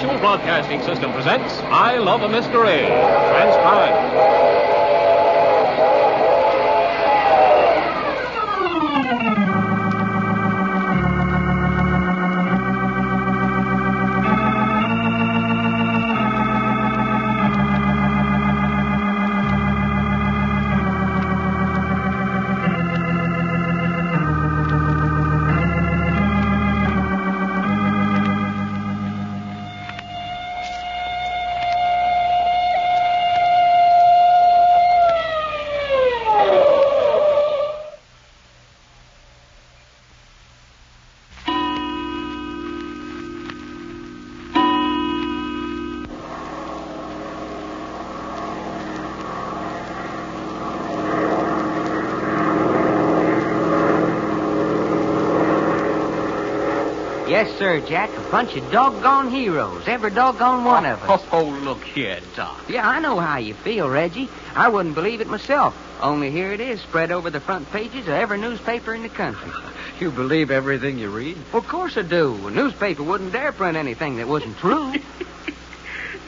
Mutual Broadcasting System presents I Love a Mystery. Transcribed. Yes, sir, Jack. A bunch of doggone heroes. Every doggone one of us. Oh, look here, Doc. Yeah, I know how you feel, Reggie. I wouldn't believe it myself. Only here it is, spread over the front pages of every newspaper in the country. You believe everything you read? Well, of course I do. A newspaper wouldn't dare print anything that wasn't true.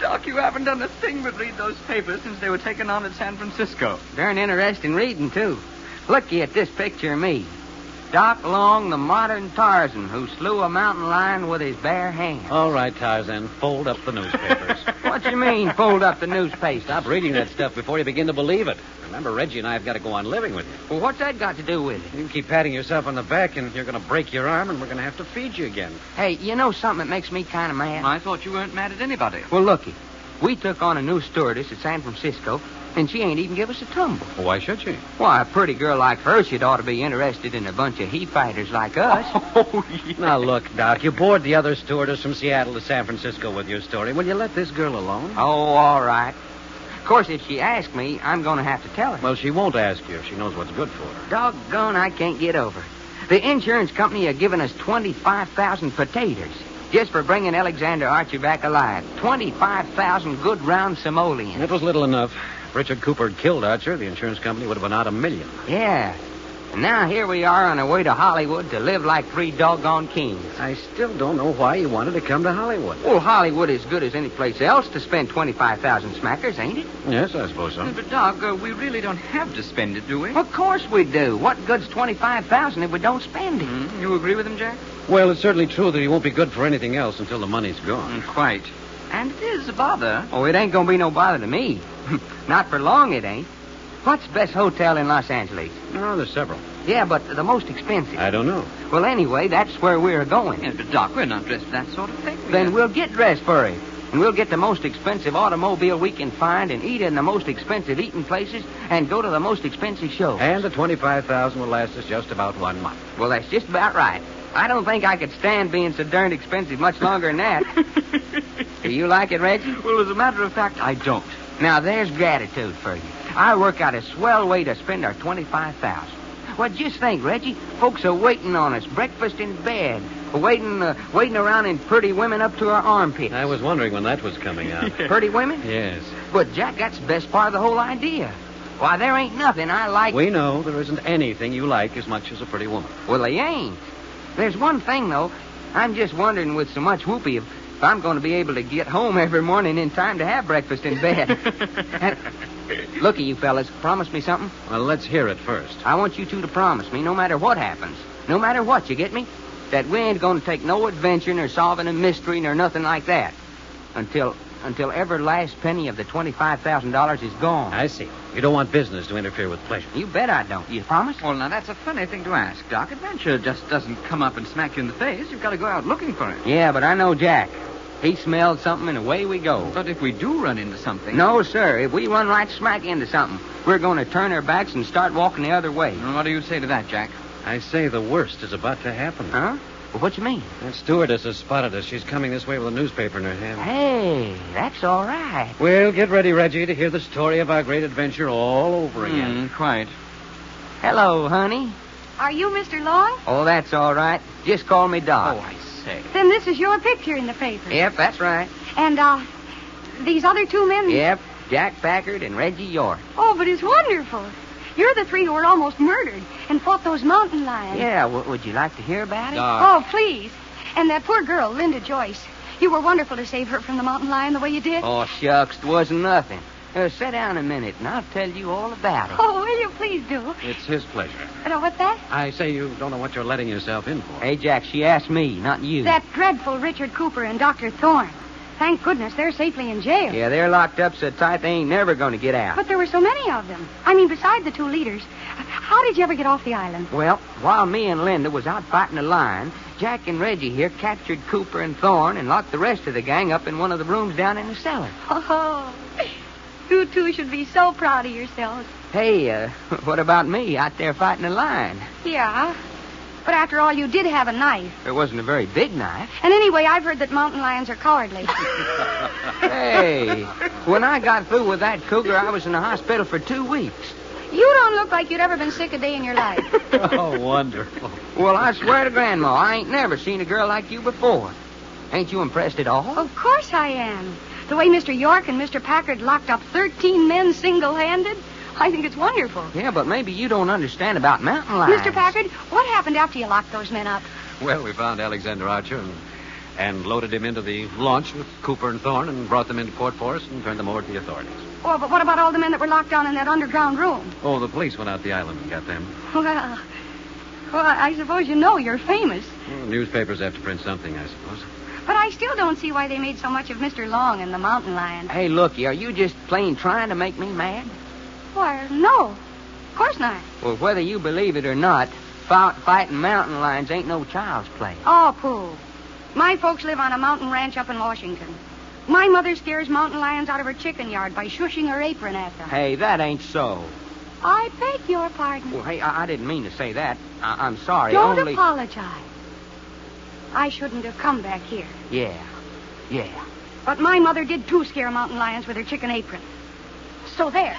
Doc, you haven't done a thing but read those papers since they were taken on at San Francisco. Darn interesting reading, too. Looky at this picture of me. Doc Long, the modern Tarzan, who slew a mountain lion with his bare hands. All right, Tarzan, fold up the newspapers. What you mean, fold up the newspaper? Stop reading that stuff before you begin to believe it. Remember, Reggie and I have got to go on living with you. Well, what's that got to do with it? You keep patting yourself on the back, and you're going to break your arm, and we're going to have to feed you again. Hey, you know something that makes me kind of mad? I thought you weren't mad at anybody. Well, looky. We took on a new stewardess at San Francisco, and she ain't even give us a tumble. Well, why should she? Why, a pretty girl like her should ought to be interested in a bunch of he-fighters like us. Oh, yeah. Now, look, Doc, you bored the other stewardess from Seattle to San Francisco with your story. Will you let this girl alone? Oh, all right. Of course, if she asks me, I'm going to have to tell her. Well, she won't ask you if she knows what's good for her. Doggone, I can't get over it. The insurance company are giving us 25,000 potatoes just for bringing Alexander Archer back alive. 25,000 good round simoleons. It was little enough. If Richard Cooper had killed Archer, the insurance company would have been out $1 million. Yeah. And now here we are on our way to Hollywood to live like three doggone kings. I still don't know why you wanted to come to Hollywood. Well, Hollywood is good as any place else to spend 25,000 smackers, ain't it? Yes, I suppose so. But, Doc, we really don't have to spend it, do we? Of course we do. What good's 25,000 if we don't spend it? You agree with him, Jack? Well, it's certainly true that he won't be good for anything else until the money's gone. Quite. And it is a bother. Oh, it ain't gonna be no bother to me. Not for long, it ain't. What's the best hotel in Los Angeles? Oh, there's several. Yeah, but the most expensive. I don't know. Well, anyway, that's where we're going. Yes, but, Doc, we're not dressed for that sort of thing. Then we'll get dressed for it. And we'll get the most expensive automobile we can find and eat in the most expensive eating places and go to the most expensive shows. And the 25,000 will last us just about 1 month. Well, that's just about right. I don't think I could stand being so darned expensive much longer than that. Do you like it, Reggie? Well, as a matter of fact, I don't. Now, there's gratitude for you. I work out a swell way to spend our 25,000. Well, just think, Reggie. Folks are waiting on us, breakfast in bed, waiting around in pretty women up to our armpits. I was wondering when that was coming out. Pretty women? Yes. But, Jack, that's the best part of the whole idea. Why, there ain't nothing I like... We know there isn't anything you like as much as a pretty woman. Well, they ain't. There's one thing, though. I'm just wondering with so much whoopee if I'm going to be able to get home every morning in time to have breakfast in bed. Looky, you fellas, promise me something. Well, let's hear it first. I want you two to promise me, no matter what happens, no matter what, you get me, that we ain't going to take no adventure nor solving a mystery nor nothing like that until every last penny of the $25,000 is gone. I see. You don't want business to interfere with pleasure. You bet I don't. You promise? Well, now, that's a funny thing to ask, Doc. Adventure just doesn't come up and smack you in the face. You've got to go out looking for it. Yeah, but I know Jack. He smelled something and away we go. But if we do run into something... No, sir. If we run right smack into something, we're going to turn our backs and start walking the other way. Well, what do you say to that, Jack? I say the worst is about to happen. Huh? Well, what you mean? That stewardess has spotted us. She's coming this way with a newspaper in her hand. Hey, that's all right. Well, get ready, Reggie, to hear the story of our great adventure all over again. Quite. Hello, honey. Are you Mr. Long? Oh, that's all right. Just call me Doc. Oh, I say. Then this is your picture in the paper. Yep, that's right. And, these other two men... Yep, Jack Packard and Reggie York. Oh, but it's wonderful. You're the three who were almost murdered and fought those mountain lions. Yeah, would you like to hear about it? Oh, please. And that poor girl, Linda Joyce. You were wonderful to save her from the mountain lion the way you did. Oh, shucks, it wasn't nothing. Sit down a minute, and I'll tell you all about it. Oh, will you please do? It's his pleasure. What's that? I say you don't know what you're letting yourself in for. Hey, Jack, she asked me, not you. That dreadful Richard Cooper and Dr. Thorne. Thank goodness they're safely in jail. Yeah, they're locked up so tight they ain't never going to get out. But there were so many of them. I mean, besides the two leaders. How did you ever get off the island? Well, while me and Linda was out fighting the lion, Jack and Reggie here captured Cooper and Thorne and locked the rest of the gang up in one of the rooms down in the cellar. Oh, you two should be so proud of yourselves. Hey, what about me out there fighting the lion? Yeah. But after all, you did have a knife. It wasn't a very big knife. And anyway, I've heard that mountain lions are cowardly. Hey, when I got through with that cougar, I was in the hospital for 2 weeks. You don't look like you'd ever been sick a day in your life. Oh, wonderful. Well, I swear to Grandma, I ain't never seen a girl like you before. Ain't you impressed at all? Of course I am. The way Mr. York and Mr. Packard locked up 13 men single-handed, I think it's wonderful. Yeah, but maybe you don't understand about mountain lions. Mr. Packard, what happened after you locked those men up? Well, we found Alexander Archer and loaded him into the launch with Cooper and Thorne and brought them into Port Forest and turned them over to the authorities. Oh, but what about all the men that were locked down in that underground room? Oh, the police went out the island and got them. Well, I suppose you know you're famous. Well, newspapers have to print something, I suppose. But I still don't see why they made so much of Mr. Long and the mountain lion. Hey, looky, are you just plain trying to make me mad? Why, no. Of course not. Well, whether you believe it or not, fighting mountain lions ain't no child's play. Oh, Pooh. My folks live on a mountain ranch up in Washington. My mother scares mountain lions out of her chicken yard by shushing her apron at them. Hey, that ain't so. I beg your pardon. Well, hey, I didn't mean to say that. I'm sorry. Don't only... apologize. I shouldn't have come back here. Yeah. But my mother did too scare mountain lions with her chicken apron. So there.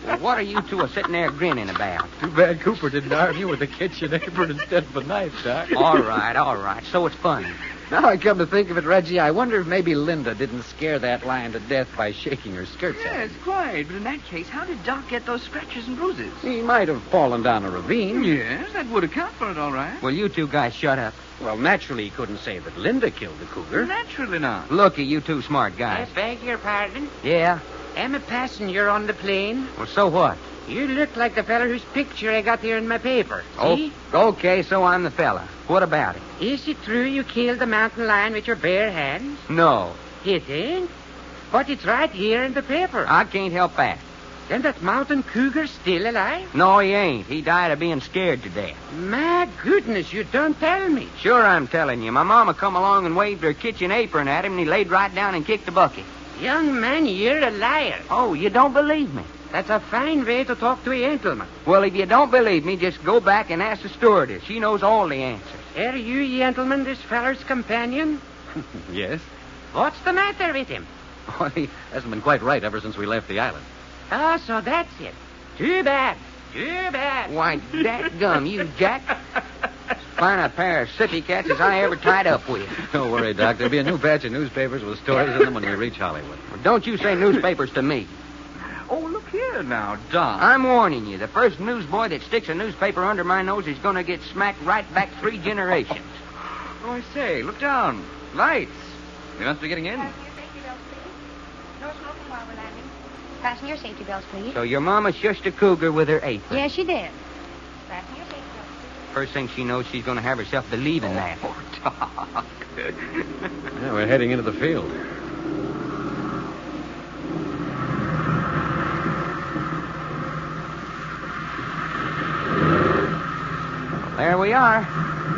Well, what are you two sitting there grinning about? Too bad Cooper didn't arm you with a kitchen apron instead of a knife, Doc. All right. So it's funny. Now I come to think of it, Reggie, I wonder if maybe Linda didn't scare that lion to death by shaking her skirts at him. Yes, quite. But in that case, how did Doc get those scratches and bruises? He might have fallen down a ravine. Yes, that would account for it, all right. Well, you two guys shut up. Well, naturally, he couldn't say that Linda killed the cougar. Naturally not. Looky, you two smart I guys. beg your pardon? Yeah? I'm a passenger on the plane. Well, so what? You look like the fella whose picture I got here in my paper. See? Oh, okay, so I'm the fella. What about it? Is it true you killed the mountain lion with your bare hands? No, It ain't. But it's right here in the paper. I can't help that. Then that mountain cougar's still alive? No, he ain't. He died of being scared to death. My goodness, you don't tell me. Sure, I'm telling you. My mama come along and waved her kitchen apron at him, and he laid right down and kicked the bucket. Young man, you're a liar. Oh, you don't believe me? That's a fine way to talk to a gentleman. Well, if you don't believe me, just go back and ask the stewardess. She knows all the answers. Are you, gentleman, this feller's companion? Yes? What's the matter with him? Well, he hasn't been quite right ever since we left the island. Oh, so that's it. Too bad. Why, that gum, you Jack. As fine a pair of city cats as I ever tied up with. Don't worry, Doc. There'll be a new batch of newspapers with stories in them when we reach Hollywood. Well, don't you say newspapers to me. Oh, look here now, Doc. I'm warning you. The first newsboy that sticks a newspaper under my nose is going to get smacked right back 3 generations. Oh, I say, look down. Lights. We must be getting in. Fasten your safety belts, please. No smoking while we're landing. Fasten your safety belts, please. So your mama shushed a cougar with her apron. Yes, she did. Fasten your safety belts, please. First thing she knows, she's going to have herself believing that. Oh, Doc. Yeah, we're heading into the field. There we are.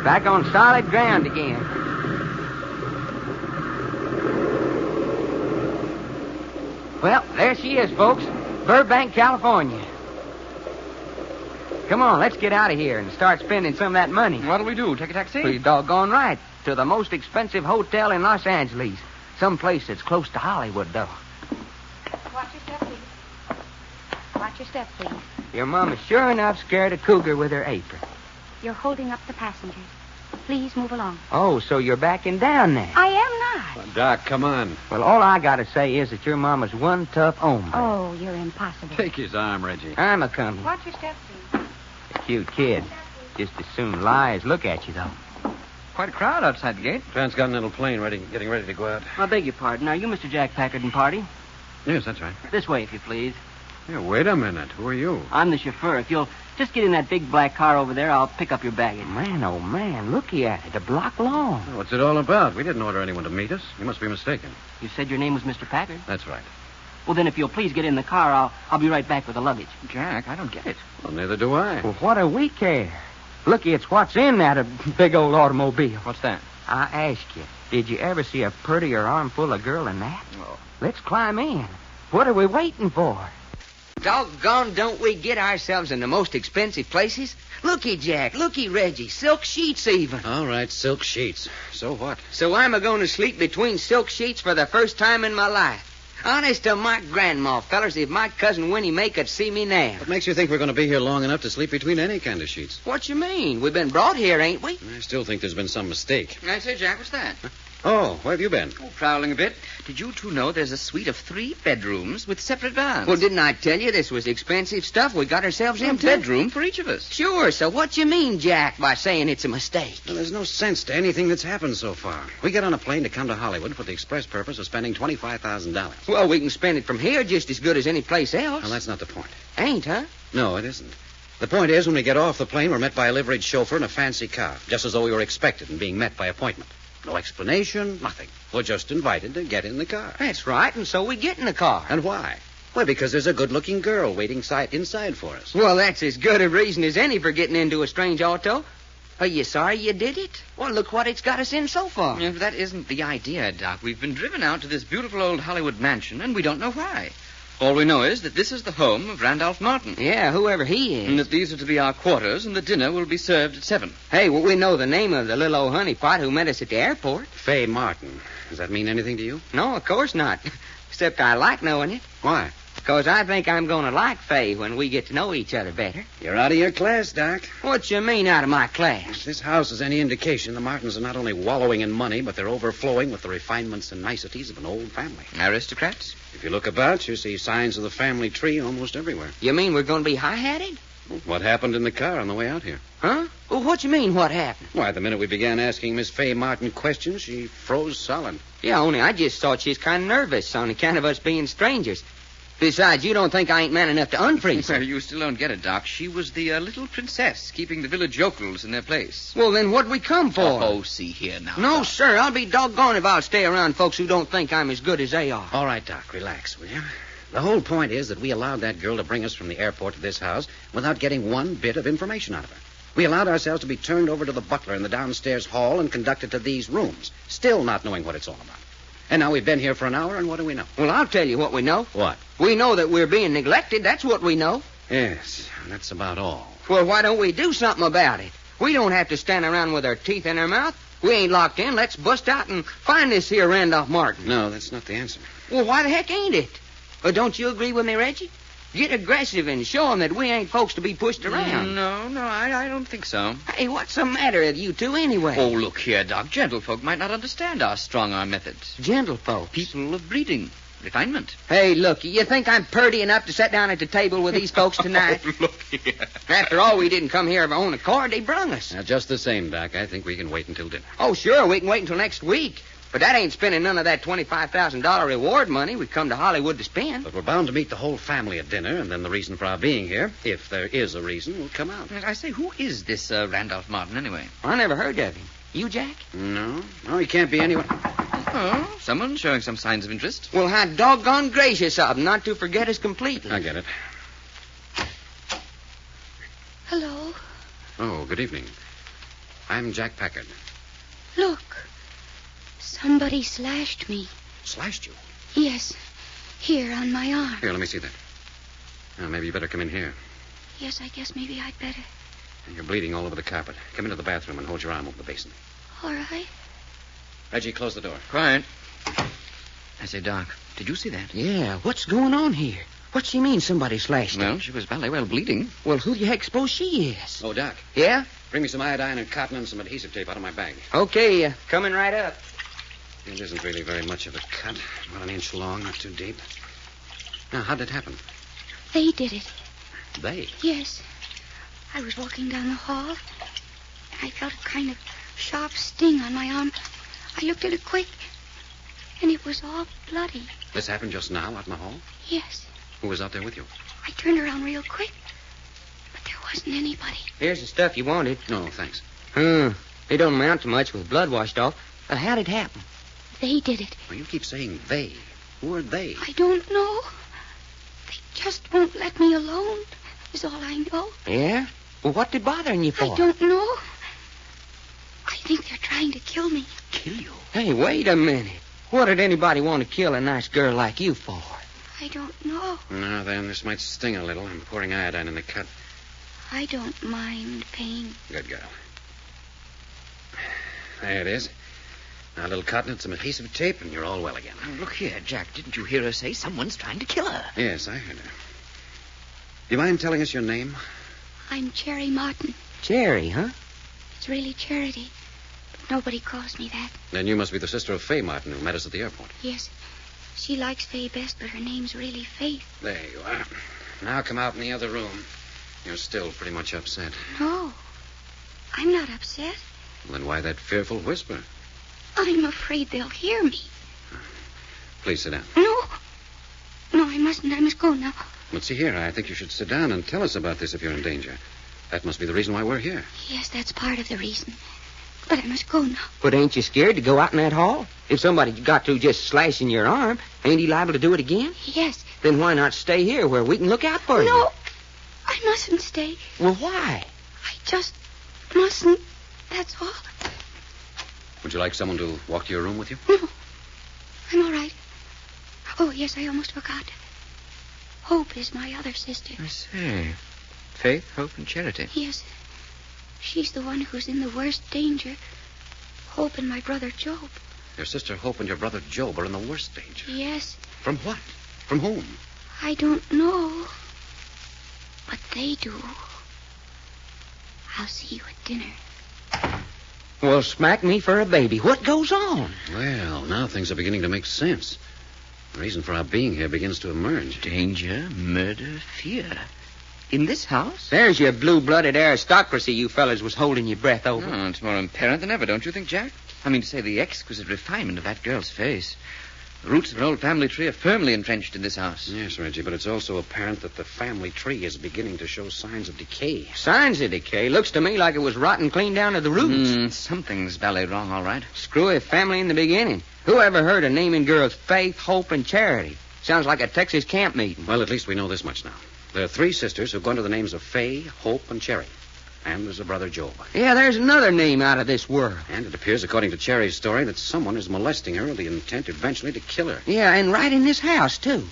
Back on solid ground again. Well, there she is, folks. Burbank, California. Come on, let's get out of here and start spending some of that money. What'll we do? Take a taxi? Well, you're doggone right. To the most expensive hotel in Los Angeles. Some place that's close to Hollywood, though. Watch your step, please. Watch your step, please. Your mama sure enough scared a cougar with her apron. You're holding up the passengers. Please move along. Oh, so you're backing down now. I am not. Doc, come on. Well, all I gotta say is that your mama's one tough hombre. Oh, you're impossible. Take his arm, Reggie. I'm a-coming. Watch your step, please. A cute kid. Just as soon lie as look at you, though. Quite a crowd outside the gate. Transcontinental plane getting ready to go out. I beg your pardon. Are you Mr. Jack Packard and party? Yes, that's right. This way, if you please. Here, wait a minute. Who are you? I'm the chauffeur. If you'll just get in that big black car over there, I'll pick up your baggage. Man, oh, man, looky at it. A block long. Oh, what's it all about? We didn't order anyone to meet us. You must be mistaken. You said your name was Mr. Packard? That's right. Well, then, if you'll please get in the car, I'll be right back with the luggage. Jack, I don't get it. Well, neither do I. Well, what do we care? Looky, it's what's in that big old automobile. What's that? I ask you, did you ever see a prettier armful of girl than that? Oh. Let's climb in. What are we waiting for? Doggone, don't we get ourselves in the most expensive places? Looky, Jack. Looky, Reggie. Silk sheets, even. All right, silk sheets. So what? So I'm a-going to sleep between silk sheets for the first time in my life. Honest to my grandma, fellers, if my cousin Winnie Mae could see me now. What makes you think we're going to be here long enough to sleep between any kind of sheets? What you mean? We've been brought here, ain't we? I still think there's been some mistake. I say, Jack, what's that? Oh, where have you been? Oh, prowling a bit. Did you two know there's a suite of 3 bedrooms with separate barns? Well, didn't I tell you this was expensive stuff we got ourselves a into? bedroom for each of us. Sure, so what you mean, Jack, by saying it's a mistake? Well, there's no sense to anything that's happened so far. We get on a plane to come to Hollywood for the express purpose of spending $25,000. Well, we can spend it from here just as good as any place else. Well, that's not the point. Ain't, huh? No, it isn't. The point is, when we get off the plane, we're met by a liveried chauffeur in a fancy car, just as though we were expected and being met by appointment. No explanation, nothing. We're just invited to get in the car. That's right, and so we get in the car. And why? Well, because there's a good-looking girl waiting inside for us. Well, that's as good a reason as any for getting into a strange auto. Are you sorry you did it? Well, look what it's got us in so far. Yeah, but that isn't the idea, Doc. We've been driven out to this beautiful old Hollywood mansion, and we don't know why. All we know is that this is the home of Randolph Martin. Yeah, whoever he is. And that these are to be our quarters, and the dinner will be served at 7. Hey, well, we know the name of the little old honeypot who met us at the airport. Faye Martin. Does that mean anything to you? No, of course not. Except I like knowing it. Why? Because I think I'm going to like Faye when we get to know each other better. You're out of your class, Doc. What you mean, out of my class? If this house is any indication, the Martins are not only wallowing in money, but they're overflowing with the refinements and niceties of an old family. Aristocrats? If you look about, you see signs of the family tree almost everywhere. You mean we're going to be high-hatted? What happened in the car on the way out here? Huh? Well, what you mean, what happened? Why, the minute we began asking Miss Faye Martin questions, she froze solid. Yeah, only I just thought she was kind of nervous on account of us being strangers. Besides, you don't think I ain't man enough to unfreeze her. Well, you still don't get it, Doc. She was the little princess keeping the village yokels in their place. Well, then what'd we come for? Oh, see here now. No, Doc. sir. I'll be doggone if I'll stay around folks who don't think I'm as good as they are. All right, Doc, relax, will you? The whole point is that we allowed that girl to bring us from the airport to this house without getting one bit of information out of her. We allowed ourselves to be turned over to the butler in the downstairs hall and conducted to these rooms, still not knowing what it's all about. And now we've been here for an hour, and what do we know? Well, I'll tell you what we know. What? We know that we're being neglected. That's what we know. Yes, that's about all. Well, why don't we do something about it? We don't have to stand around with our teeth in our mouth. We ain't locked in. Let's bust out and find this here Randolph Martin. No, that's not the answer. Well, why the heck ain't it? Well, don't you agree with me, Reggie? Get aggressive and show them that we ain't folks to be pushed around. No, I don't think so. Hey, what's the matter with you two anyway? Oh, look here, Doc. Gentlefolk might not understand our strong-arm methods. Gentlefolk. People of breeding, refinement. Hey, look, you think I'm purty enough to sit down at the table with these folks tonight? Oh, look here. After all, we didn't come here of our own accord. They brung us. Now, just the same, Doc, I think we can wait until dinner. Oh, sure, we can wait until next week. But that ain't spending none of that $25,000 reward money we come to Hollywood to spend. But we're bound to meet the whole family at dinner, and then the reason for our being here, if there is a reason, will come out. I say, who is this Randolph Martin, anyway? I never heard of him. You, Jack? No, he can't be anyone. Oh, someone showing some signs of interest. Well, how doggone gracious of him not to forget us completely. I get it. Hello. Oh, good evening. I'm Jack Packard. Look. Somebody slashed me. Slashed you? Yes. Here, on my arm. Here, let me see that. Now, maybe you better come in here. Yes, I guess maybe I'd better. You're bleeding all over the carpet. Come into the bathroom and hold your arm over the basin. All right. Reggie, close the door. Quiet. I say, Doc, did you see that? Yeah, what's going on here? What's she mean somebody slashed her? Well, she was very well bleeding. Well, who the heck suppose she is? Oh, Doc. Yeah? Bring me some iodine and cotton and some adhesive tape out of my bag. Okay, coming right up. It isn't really very much of a cut. About an inch long, not too deep. Now, how'd it happen? They did it. They? Yes. I was walking down the hall. I felt a kind of sharp sting on my arm. I looked at it quick, and it was all bloody. This happened just now out in the hall? Yes. Who was out there with you? I turned around real quick, but there wasn't anybody. Here's the stuff you wanted. No, thanks. It don't amount to much with blood washed off. But how'd it happen? They did it. Well, you keep saying they. Who are they? I don't know. They just won't let me alone, is all I know. Yeah? Well, what they bothering you for? I don't know. I think they're trying to kill me. Kill you? Hey, wait a minute. What did anybody want to kill a nice girl like you for? I don't know. Now then, this might sting a little. I'm pouring iodine in the cut. I don't mind pain. Good girl. There it is. Now, a little cotton and some adhesive tape, and you're all well again. Oh, look here, Jack. Didn't you hear her say someone's trying to kill her? Yes, I heard her. Do you mind telling us your name? I'm Cherry Martin. Cherry, huh? It's really Charity, but nobody calls me that. Then you must be the sister of Fay Martin, who met us at the airport. Yes. She likes Fay best, but her name's really Faith. There you are. Now come out in the other room. You're still pretty much upset. No. I'm not upset. Well, then why that fearful whisper? I'm afraid they'll hear me. Please sit down. No. No, I mustn't. I must go now. But see here, I think you should sit down and tell us about this if you're in danger. That must be the reason why we're here. Yes, that's part of the reason. But I must go now. But ain't you scared to go out in that hall? If somebody got to just slashing your arm, ain't he liable to do it again? Yes. Then why not stay here where we can look out for you? No. I mustn't stay. Well, why? I just mustn't. That's all. Would you like someone to walk to your room with you? No. I'm all right. Oh, yes, I almost forgot. Hope is my other sister. I see. Faith, Hope, and Charity. Yes. She's the one who's in the worst danger. Hope and my brother Job. Your sister Hope and your brother Job are in the worst danger. Yes. From what? From whom? I don't know. But they do. I'll see you at dinner. Well, smack me for a baby. What goes on? Well, now things are beginning to make sense. The reason for our being here begins to emerge. Danger, murder, fear. In this house? There's your blue-blooded aristocracy you fellas was holding your breath over. Oh, it's more apparent than ever, don't you think, Jack? I mean to say the exquisite refinement of that girl's face. The roots of an old family tree are firmly entrenched in this house. Yes, Reggie, but it's also apparent that the family tree is beginning to show signs of decay. Signs of decay? Looks to me like it was rotten clean down to the roots. Something's ballet wrong, all right. Screwy family in the beginning. Who ever heard of naming girls Faith, Hope, and Charity? Sounds like a Texas camp meeting. Well, at least we know this much now. There are 3 sisters who've gone to the names of Fay, Hope, and Cherry. And there's a brother Job. Yeah, there's another name out of this world. And it appears, according to Cherry's story, that someone is molesting her with the intent eventually to kill her. Yeah, and right in this house, too.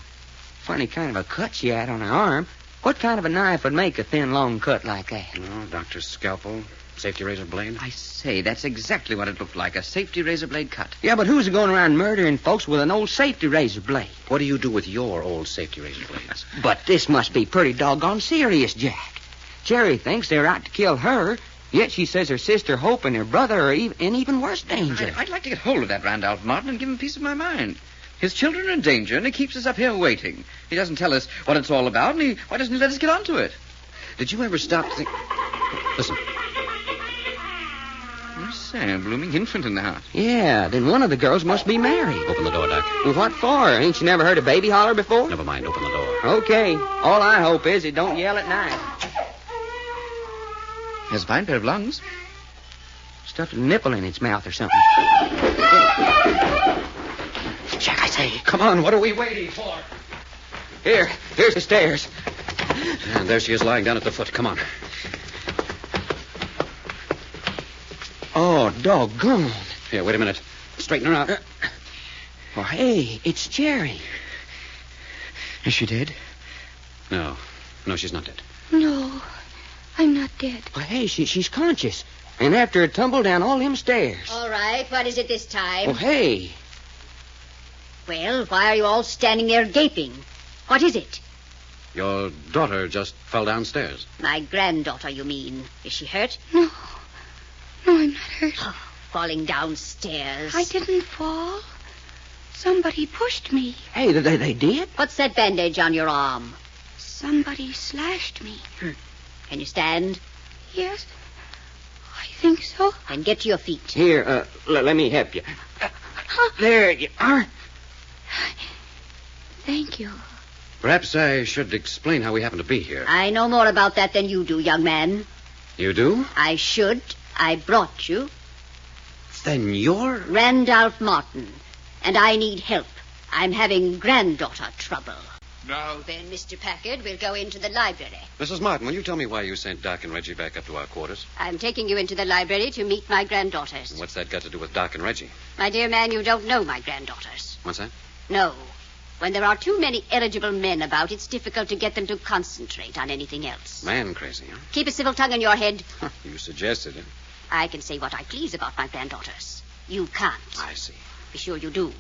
Funny kind of a cut she had on her arm. What kind of a knife would make a thin, long cut like that? Oh, doctor's scalpel, safety razor blade. I say, that's exactly what it looked like, a safety razor blade cut. Yeah, but who's going around murdering folks with an old safety razor blade? What do you do with your old safety razor blades? But this must be pretty doggone serious, Jack. Cherry thinks they're out to kill her, yet she says her sister Hope and her brother are in even worse danger. I'd like to get hold of that Randolph Martin and give him a piece of my mind. His children are in danger, and he keeps us up here waiting. He doesn't tell us what it's all about, and why doesn't he let us get onto it? Did you ever stop to think... Listen. I say, a blooming infant in the house. Yeah, then one of the girls must be married. Open the door, Doc. Well, what for? Ain't you never heard a baby holler before? Never mind, open the door. Okay. All I hope is it don't yell at night. Has a fine pair of lungs. Stuffed a nipple in its mouth or something. Jack, I say. Come on, what are we waiting for? Here's the stairs. And there she is lying down at the foot. Come on. Oh, doggone. Here, wait a minute. Straighten her out. Well, hey, it's Cherry. Is she dead? No, she's not dead. No, I'm not dead. Well, hey, she's conscious. And after a tumble down all them stairs. All right, what is it this time? Well, hey. Well, why are you all standing there gaping? What is it? Your daughter just fell downstairs. My granddaughter, you mean. Is she hurt? No, I'm not hurt. Oh, falling downstairs. I didn't fall. Somebody pushed me. Hey, they did? What's that bandage on your arm? Somebody slashed me. Can you stand? Yes. I think so. Then get to your feet. Here, let me help you. There you are. Thank you. Perhaps I should explain how we happen to be here. I know more about that than you do, young man. You do? I should. I brought you. Then you're... Randolph Martin. And I need help. I'm having granddaughter trouble. Now, Then, Mr. Packard, we'll go into the library. Mrs. Martin, will you tell me why you sent Doc and Reggie back up to our quarters? I'm taking you into the library to meet my granddaughters. What's that got to do with Doc and Reggie? My dear man, you don't know my granddaughters. What's that? No. When there are too many eligible men about, it's difficult to get them to concentrate on anything else. Man crazy, huh? Keep a civil tongue in your head. You suggested it. I can say what I please about my granddaughters. You can't. I see. Be sure you do.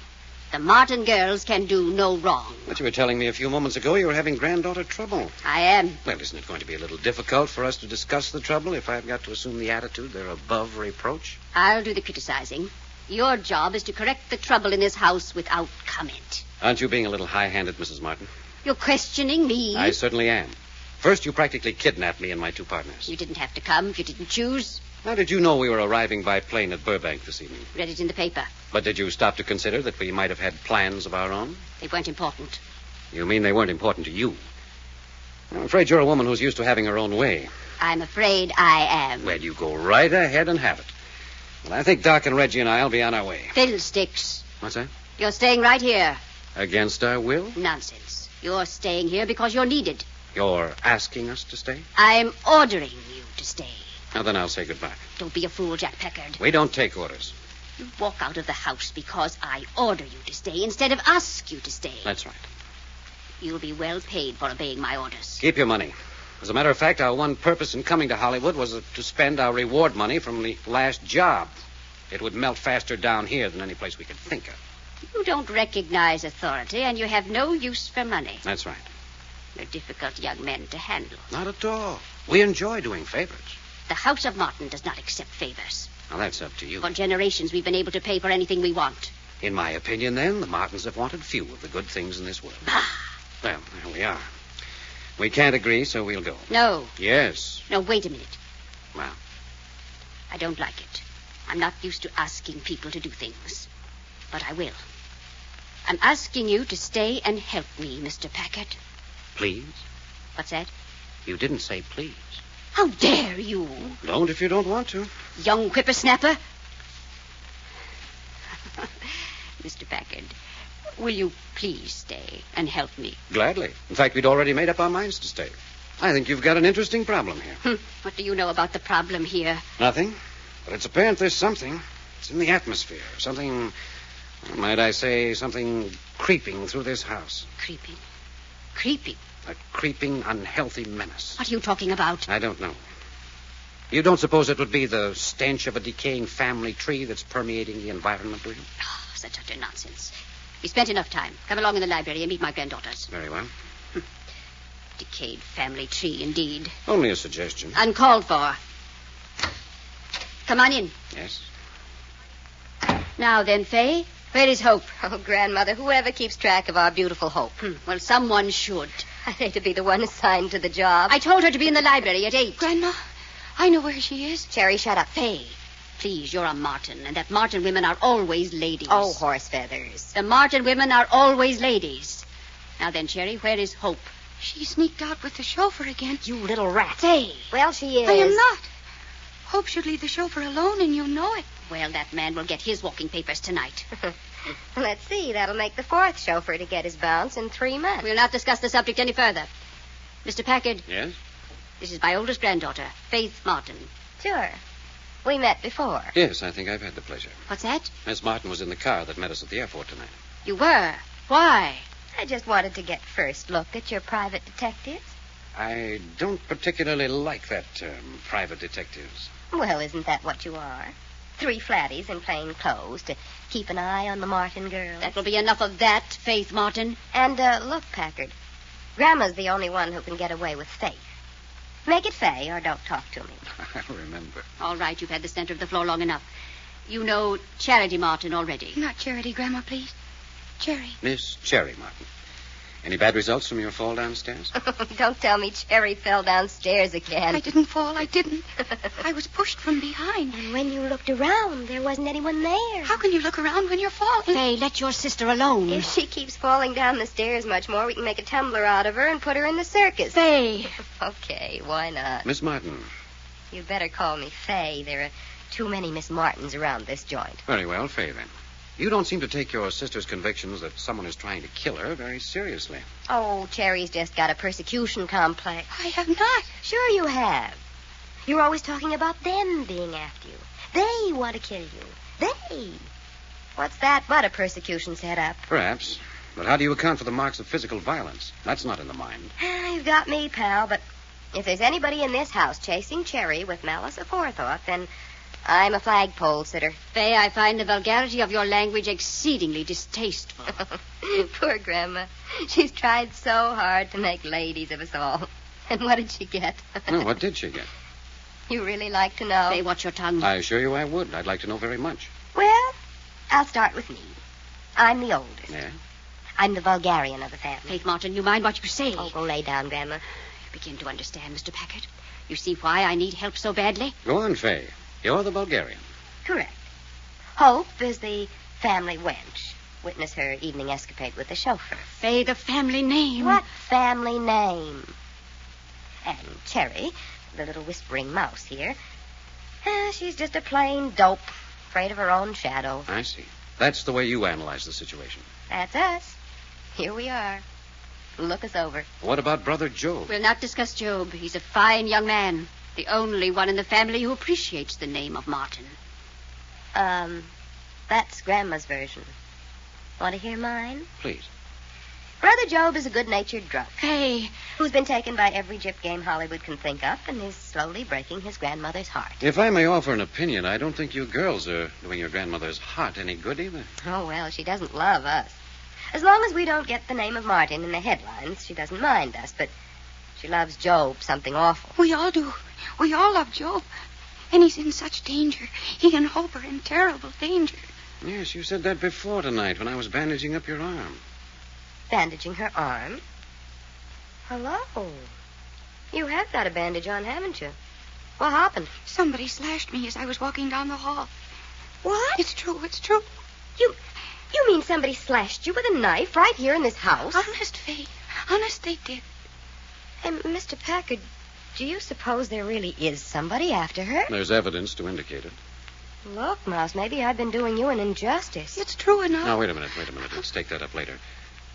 The Martin girls can do no wrong. But you were telling me a few moments ago you were having granddaughter trouble. I am. Well, isn't it going to be a little difficult for us to discuss the trouble if I've got to assume the attitude they're above reproach? I'll do the criticizing. Your job is to correct the trouble in this house without comment. Aren't you being a little high-handed, Mrs. Martin? You're questioning me? I certainly am. First, you practically kidnapped me and my two partners. You didn't have to come if you didn't choose. How did you know we were arriving by plane at Burbank this evening? Read it in the paper. But did you stop to consider that we might have had plans of our own? They weren't important. You mean they weren't important to you? I'm afraid you're a woman who's used to having her own way. I'm afraid I am. Well, you go right ahead and have it. Well, I think Doc and Reggie and I'll be on our way. Fiddlesticks. What's that? You're staying right here. Against our will? Nonsense. You're staying here because you're needed. You're asking us to stay? I'm ordering you to stay. Now, then I'll say goodbye. Don't be a fool, Jack Packard. We don't take orders. You walk out of the house because I order you to stay instead of ask you to stay. That's right. You'll be well paid for obeying my orders. Keep your money. As a matter of fact, our one purpose in coming to Hollywood was to spend our reward money from the last job. It would melt faster down here than any place we could think of. You don't recognize authority, and you have no use for money. That's right. You're difficult young men to handle. Not at all. We enjoy doing favors. The House of Martin does not accept favors. Now, that's up to you. For generations, we've been able to pay for anything we want. In my opinion, then, the Martins have wanted few of the good things in this world. Bah! Well, there we are. We can't agree, so we'll go. No. Yes. No, wait a minute. Well, I don't like it. I'm not used to asking people to do things. But I will. I'm asking you to stay and help me, Mr. Packard. please? What's that? You didn't say please. How dare you? Don't if you don't want to. Young whippersnapper. Mr. Packard, will you please stay and help me? Gladly. In fact, we'd already made up our minds to stay. I think you've got an interesting problem here. What do you know about the problem here? Nothing. But it's apparent there's something. It's in the atmosphere. Something, might I say, something creeping through this house. Creeping. Creeping? A creeping, unhealthy menace. What are you talking about? I don't know. You don't suppose it would be the stench of a decaying family tree that's permeating the environment, do you? Oh, such utter nonsense. We spent enough time. Come along in the library and meet my granddaughters. Very well. Decayed family tree, indeed. Only a suggestion. Uncalled for. Come on in. Yes. Now then, Fay, where is Hope? Oh, Grandmother, whoever keeps track of our beautiful Hope? Well, someone should. I hate to be the one assigned to the job. I told her to be in the library at 8. Grandma, I know where she is. Cherry, shut up. Fay, please, you're a Martin, and that Martin women are always ladies. Oh, horse feathers. The Martin women are always ladies. Now then, Cherry, where is Hope? She sneaked out with the chauffeur again. You little rat. Fay. Well, she is. I am not. Hope should leave the chauffeur alone, and you know it. Well, that man will get his walking papers tonight. Let's see. That'll make the 4th chauffeur to get his bounce in 3 months. We'll not discuss the subject any further. Mr. Packard. Yes? This is my oldest granddaughter, Faith Martin. Sure. We met before. Yes, I think I've had the pleasure. What's that? Miss Martin was in the car that met us at the airport tonight. You were. Why? I just wanted to get first look at your private detectives. I don't particularly like that term, private detectives. Well, isn't that what you are? 3 flatties in plain clothes to keep an eye on the Martin girls. That will be enough of that, Faith Martin. And, look, Packard. Grandma's the only one who can get away with Faith. Make it Fay or don't talk to me. I'll remember. All right, you've had the center of the floor long enough. You know Charity Martin already. Not Charity, Grandma, please. Cherry. Miss Cherry Martin. Any bad results from your fall downstairs? Don't tell me Cherry fell downstairs again. I didn't fall. I didn't. I was pushed from behind. And when you looked around, there wasn't anyone there. How can you look around when you're falling? Fay, let your sister alone. If she keeps falling down the stairs much more, we can make a tumbler out of her and put her in the circus. Fay. Okay, why not? Miss Martin. You'd better call me Fay. There are too many Miss Martins around this joint. Very well, Fay, then. You don't seem to take your sister's convictions that someone is trying to kill her very seriously. Oh, Cherry's just got a persecution complex. I have not. Sure you have. You're always talking about them being after you. They want to kill you. They. What's that but a persecution setup? Perhaps. But how do you account for the marks of physical violence? That's not in the mind. You've got me, pal, but if there's anybody in this house chasing Cherry with malice aforethought, then I'm a flagpole sitter. Fay, I find the vulgarity of your language exceedingly distasteful. Poor Grandma. She's tried so hard to make ladies of us all. And what did she get? No, what did she get? You really like to know? Fay, watch your tongue. I assure you I would. I'd like to know very much. Well, I'll start with me. I'm the oldest. Yeah? I'm the vulgarian of the family. Faith Martin, you mind what you say? Oh, go lay down, Grandma. You begin to understand, Mr. Packard. You see why I need help so badly? Go on, Fay. You're the Bulgarian. Correct. Hope is the family wench. Witness her evening escapade with the chauffeur. Fay, the family name. What family name? And Cherry, the little whispering mouse here, she's just a plain dope, afraid of her own shadow. I see. That's the way you analyze the situation. That's us. Here we are. Look us over. What about Brother Job? We'll not discuss Job. He's a fine young man. The only one in the family who appreciates the name of Martin. That's Grandma's version. Want to hear mine? Please. Brother Job is a good-natured drunk. Fay. Who's been taken by every gyp game Hollywood can think up and is slowly breaking his grandmother's heart. If I may offer an opinion, I don't think you girls are doing your grandmother's heart any good either. Oh, well, she doesn't love us. As long as we don't get the name of Martin in the headlines, she doesn't mind us, but she loves Job something awful. We all do. We all love Job. And he's in such danger. He and Hope are in terrible danger. Yes, you said that before tonight when I was bandaging up your arm. Bandaging her arm? Hello. You have got a bandage on, haven't you? What happened? Somebody slashed me as I was walking down the hall. What? It's true. It's true. You mean somebody slashed you with a knife right here in this house? Honest, Fay. Honest, they did. And, Mr. Packard, do you suppose there really is somebody after her? There's evidence to indicate it. Look, Mouse, maybe I've been doing you an injustice. It's true enough. Now, wait a minute. Let's take that up later.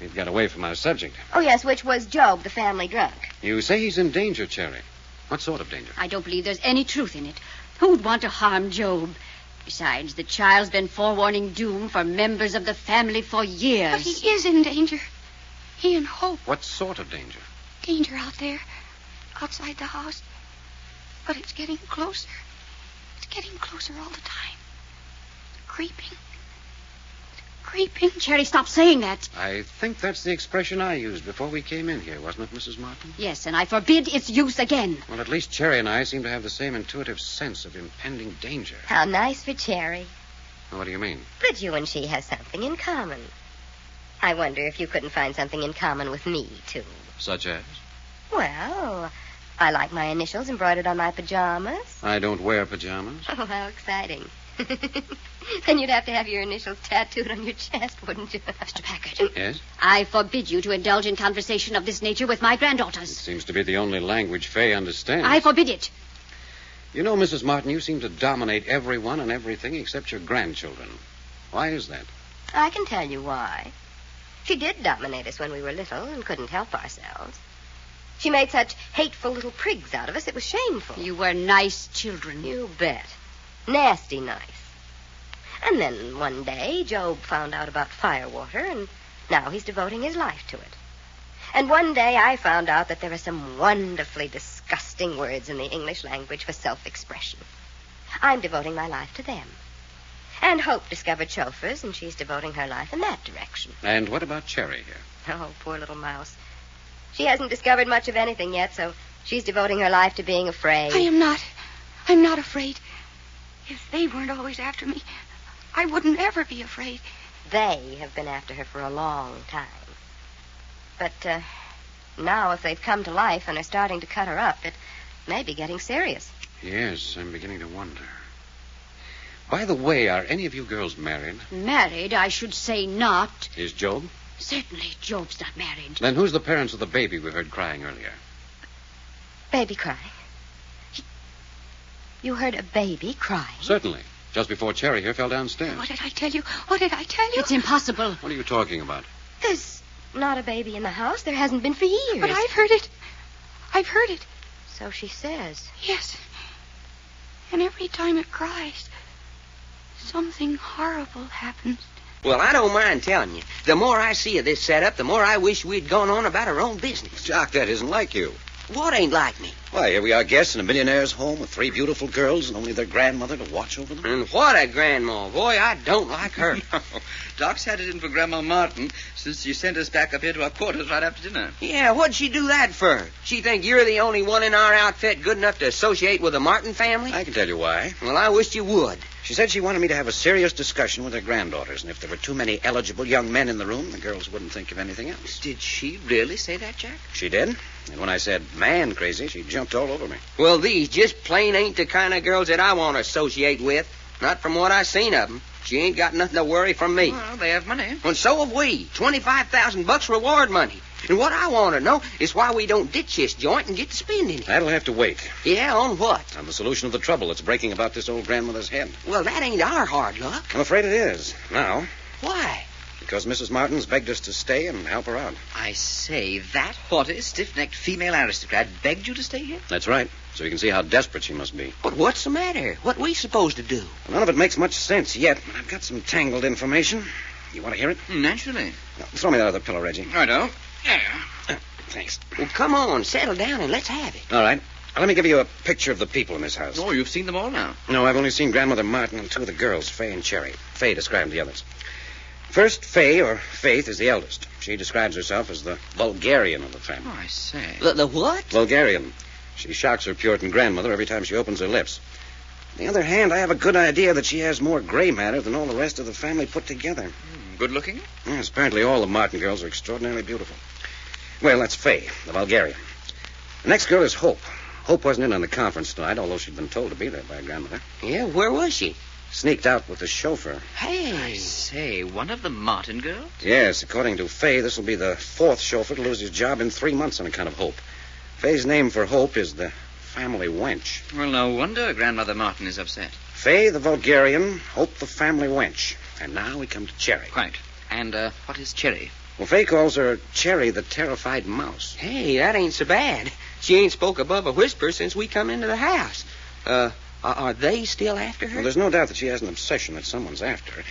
We've got away from our subject. Oh, yes, which was Job, the family drunk. You say he's in danger, Cherry. What sort of danger? I don't believe there's any truth in it. Who'd want to harm Job? Besides, the child's been forewarning doom for members of the family for years. But he is in danger. He and Hope. What sort of danger? Danger out there. Outside the house. But it's getting closer. It's getting closer all the time. Creeping. Creeping. Cherry, stop saying that. I think that's the expression I used before we came in here, wasn't it, Mrs. Martin? Yes, and I forbid its use again. Well, at least Cherry and I seem to have the same intuitive sense of impending danger. How nice for Cherry. What do you mean? But you and she has something in common. I wonder if you couldn't find something in common with me, too. Such as? Well, I like my initials embroidered on my pajamas. I don't wear pajamas. Oh, how exciting. Then you'd have to have your initials tattooed on your chest, wouldn't you? Mr. Packard. Yes? I forbid you to indulge in conversation of this nature with my granddaughters. It seems to be the only language Fay understands. I forbid it. You know, Mrs. Martin, you seem to dominate everyone and everything except your grandchildren. Why is that? I can tell you why. She did dominate us when we were little and couldn't help ourselves. She made such hateful little prigs out of us, it was shameful. You were nice children. You bet. Nasty nice. And then one day, Job found out about firewater, and now he's devoting his life to it. And one day I found out that there are some wonderfully disgusting words in the English language for self-expression. I'm devoting my life to them. And Hope discovered chauffeurs, and she's devoting her life in that direction. And what about Cherry here? Oh, poor little mouse. She hasn't discovered much of anything yet, so she's devoting her life to being afraid. I'm not afraid. If they weren't always after me, I wouldn't ever be afraid. They have been after her for a long time. But now if they've come to life and are starting to cut her up, it may be getting serious. Yes, I'm beginning to wonder. By the way, are any of you girls married? Married, I should say not. Is Job? Certainly, Job's not married. Then who's the parents of the baby we heard crying earlier? Baby crying? You heard a baby crying? Certainly. Just before Cherry here fell downstairs. What did I tell you? What did I tell you? It's impossible. What are you talking about? There's not a baby in the house. There hasn't been for years. But I've heard it. I've heard it. So she says. Yes. And every time it cries, something horrible happens. Well, I don't mind telling you. The more I see of this setup, the more I wish we'd gone on about our own business. Jock, that isn't like you. What ain't like me? Why, here we are guests in a millionaire's home with 3 beautiful girls and only their grandmother to watch over them. And what a grandma. Boy, I don't like her. No. Doc's had it in for Grandma Martin since she sent us back up here to our quarters right after dinner. Yeah, what'd she do that for? She think you're the only one in our outfit good enough to associate with the Martin family? I can tell you why. Well, I wished you would. She said she wanted me to have a serious discussion with her granddaughters, and if there were too many eligible young men in the room, the girls wouldn't think of anything else. Did she really say that, Jack? She did. And when I said man crazy, she jumped all over me. Well, these just plain ain't the kind of girls that I want to associate with. Not from what I've seen of them. She ain't got nothing to worry from me. Well, they have money. And so have we. $25,000 reward money. And what I want to know is why we don't ditch this joint and get to spending it. That'll have to wait. Yeah, on what? On the solution of the trouble that's breaking about this old grandmother's head. Well, that ain't our hard luck. I'm afraid it is. Now. Why? Because Mrs. Martin's begged us to stay and help her out. I say, that haughty, stiff-necked female aristocrat begged you to stay here? That's right. So you can see how desperate she must be. But what's the matter? What we supposed to do? None of it makes much sense yet, but I've got some tangled information. You want to hear it? Naturally. Now, throw me that other pillow, Reggie. Righto. Yeah. Thanks. Well, come on, settle down and let's have it. All right. Now, let me give you a picture of the people in this house. Oh, you've seen them all now. No, I've only seen Grandmother Martin and 2 of the girls, Fay and Cherry. Fay described the others. First, Fay, or Faith, is the eldest. She describes herself as the vulgarian of the family. Oh, I say. The what? Vulgarian. She shocks her Puritan grandmother every time she opens her lips. On the other hand, I have a good idea that she has more gray matter than all the rest of the family put together. Good looking? Yes, apparently all the Martin girls are extraordinarily beautiful. Well, that's Fay, the vulgarian. The next girl is Hope. Hope wasn't in on the conference tonight, although she'd been told to be there by her grandmother. Yeah, where was she? Sneaked out with the chauffeur. Hey. I say, one of the Martin girls? Yes, according to Fay, this will be the 4th chauffeur to lose his job in 3 months on account of Hope. Fay's name for Hope is the family wench. Well, no wonder Grandmother Martin is upset. Fay, the vulgarian, Hope, the family wench. And now we come to Cherry. Quite. And, what is Cherry? Well, Fay calls her Cherry, the terrified mouse. Hey, that ain't so bad. She ain't spoke above a whisper since we come into the house. Are they still after her? Well, there's no doubt that she has an obsession that someone's after her.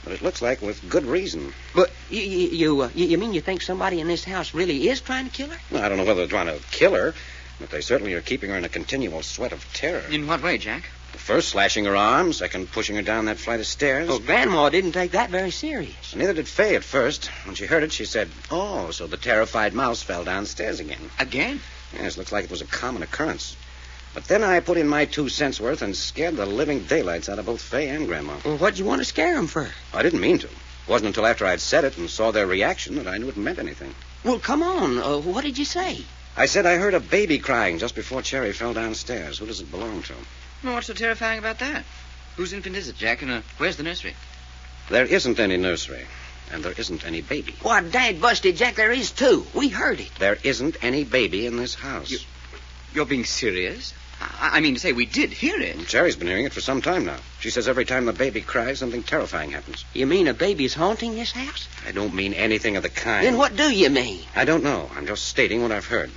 But it looks like with good reason. But you mean you think somebody in this house really is trying to kill her? Well, I don't know whether they're trying to kill her, but they certainly are keeping her in a continual sweat of terror. In what way, Jack? First, slashing her arm. Second, pushing her down that flight of stairs. Well, Grandma didn't take that very serious. And neither did Fay at first. When she heard it, she said, "Oh, so the terrified mouse fell downstairs again." Again? Yes, looks like it was a common occurrence. But then I put in my 2 cents worth and scared the living daylights out of both Fay and Grandma. Well, what'd you want to scare them for? I didn't mean to. It wasn't until after I'd said it and saw their reaction that I knew it meant anything. Well, come on. What did you say? I said I heard a baby crying just before Cherry fell downstairs. Who does it belong to? Well, what's so terrifying about that? Whose infant is it, Jack? And where's the nursery? There isn't any nursery. And there isn't any baby. Why, dang busted, Jack, there is too. We heard it. There isn't any baby in this house. You're being serious? I mean to say, we did hear it. Cherry's been hearing it for some time now. She says every time the baby cries, something terrifying happens. You mean a baby's haunting this house? I don't mean anything of the kind. Then what do you mean? I don't know. I'm just stating what I've heard.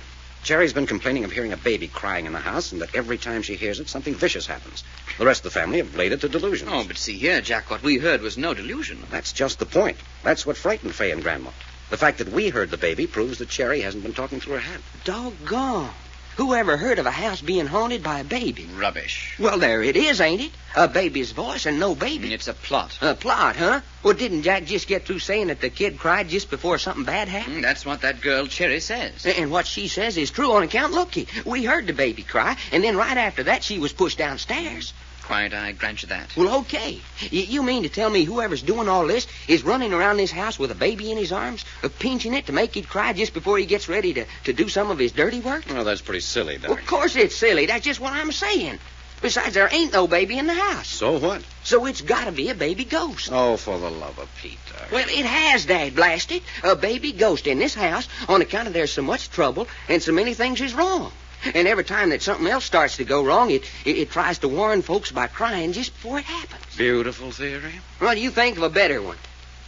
Cherry's been complaining of hearing a baby crying in the house, and that every time she hears it, something vicious happens. The rest of the family have laid it to delusions. Oh, but see here, Jack, what we heard was no delusion. That's just the point. That's what frightened Fay and Grandma. The fact that we heard the baby proves that Cherry hasn't been talking through her head. Doggone. Who ever heard of a house being haunted by a baby? Rubbish. Well, there it is, ain't it? A baby's voice and no baby. It's a plot. A plot, huh? Well, didn't Jack just get through saying that the kid cried just before something bad happened? That's what that girl Cherry says. And what she says is true on account. Looky, we heard the baby cry, and then right after that she was pushed downstairs. quite, I grant you that. Well, okay. You mean to tell me whoever's doing all this is running around this house with a baby in his arms, pinching it to make it cry just before he gets ready to do some of his dirty work? Well, that's pretty silly, Doc. Well, of course it's silly. That's just what I'm saying. Besides, there ain't no baby in the house. So what? So it's got to be a baby ghost. Oh, for the love of Pete, Doc. Well, it has, Dad, blast it. A baby ghost in this house on account of there's so much trouble and so many things is wrong. And every time that something else starts to go wrong, it tries to warn folks by crying just before it happens. Beautiful theory. Well, do you think of a better one?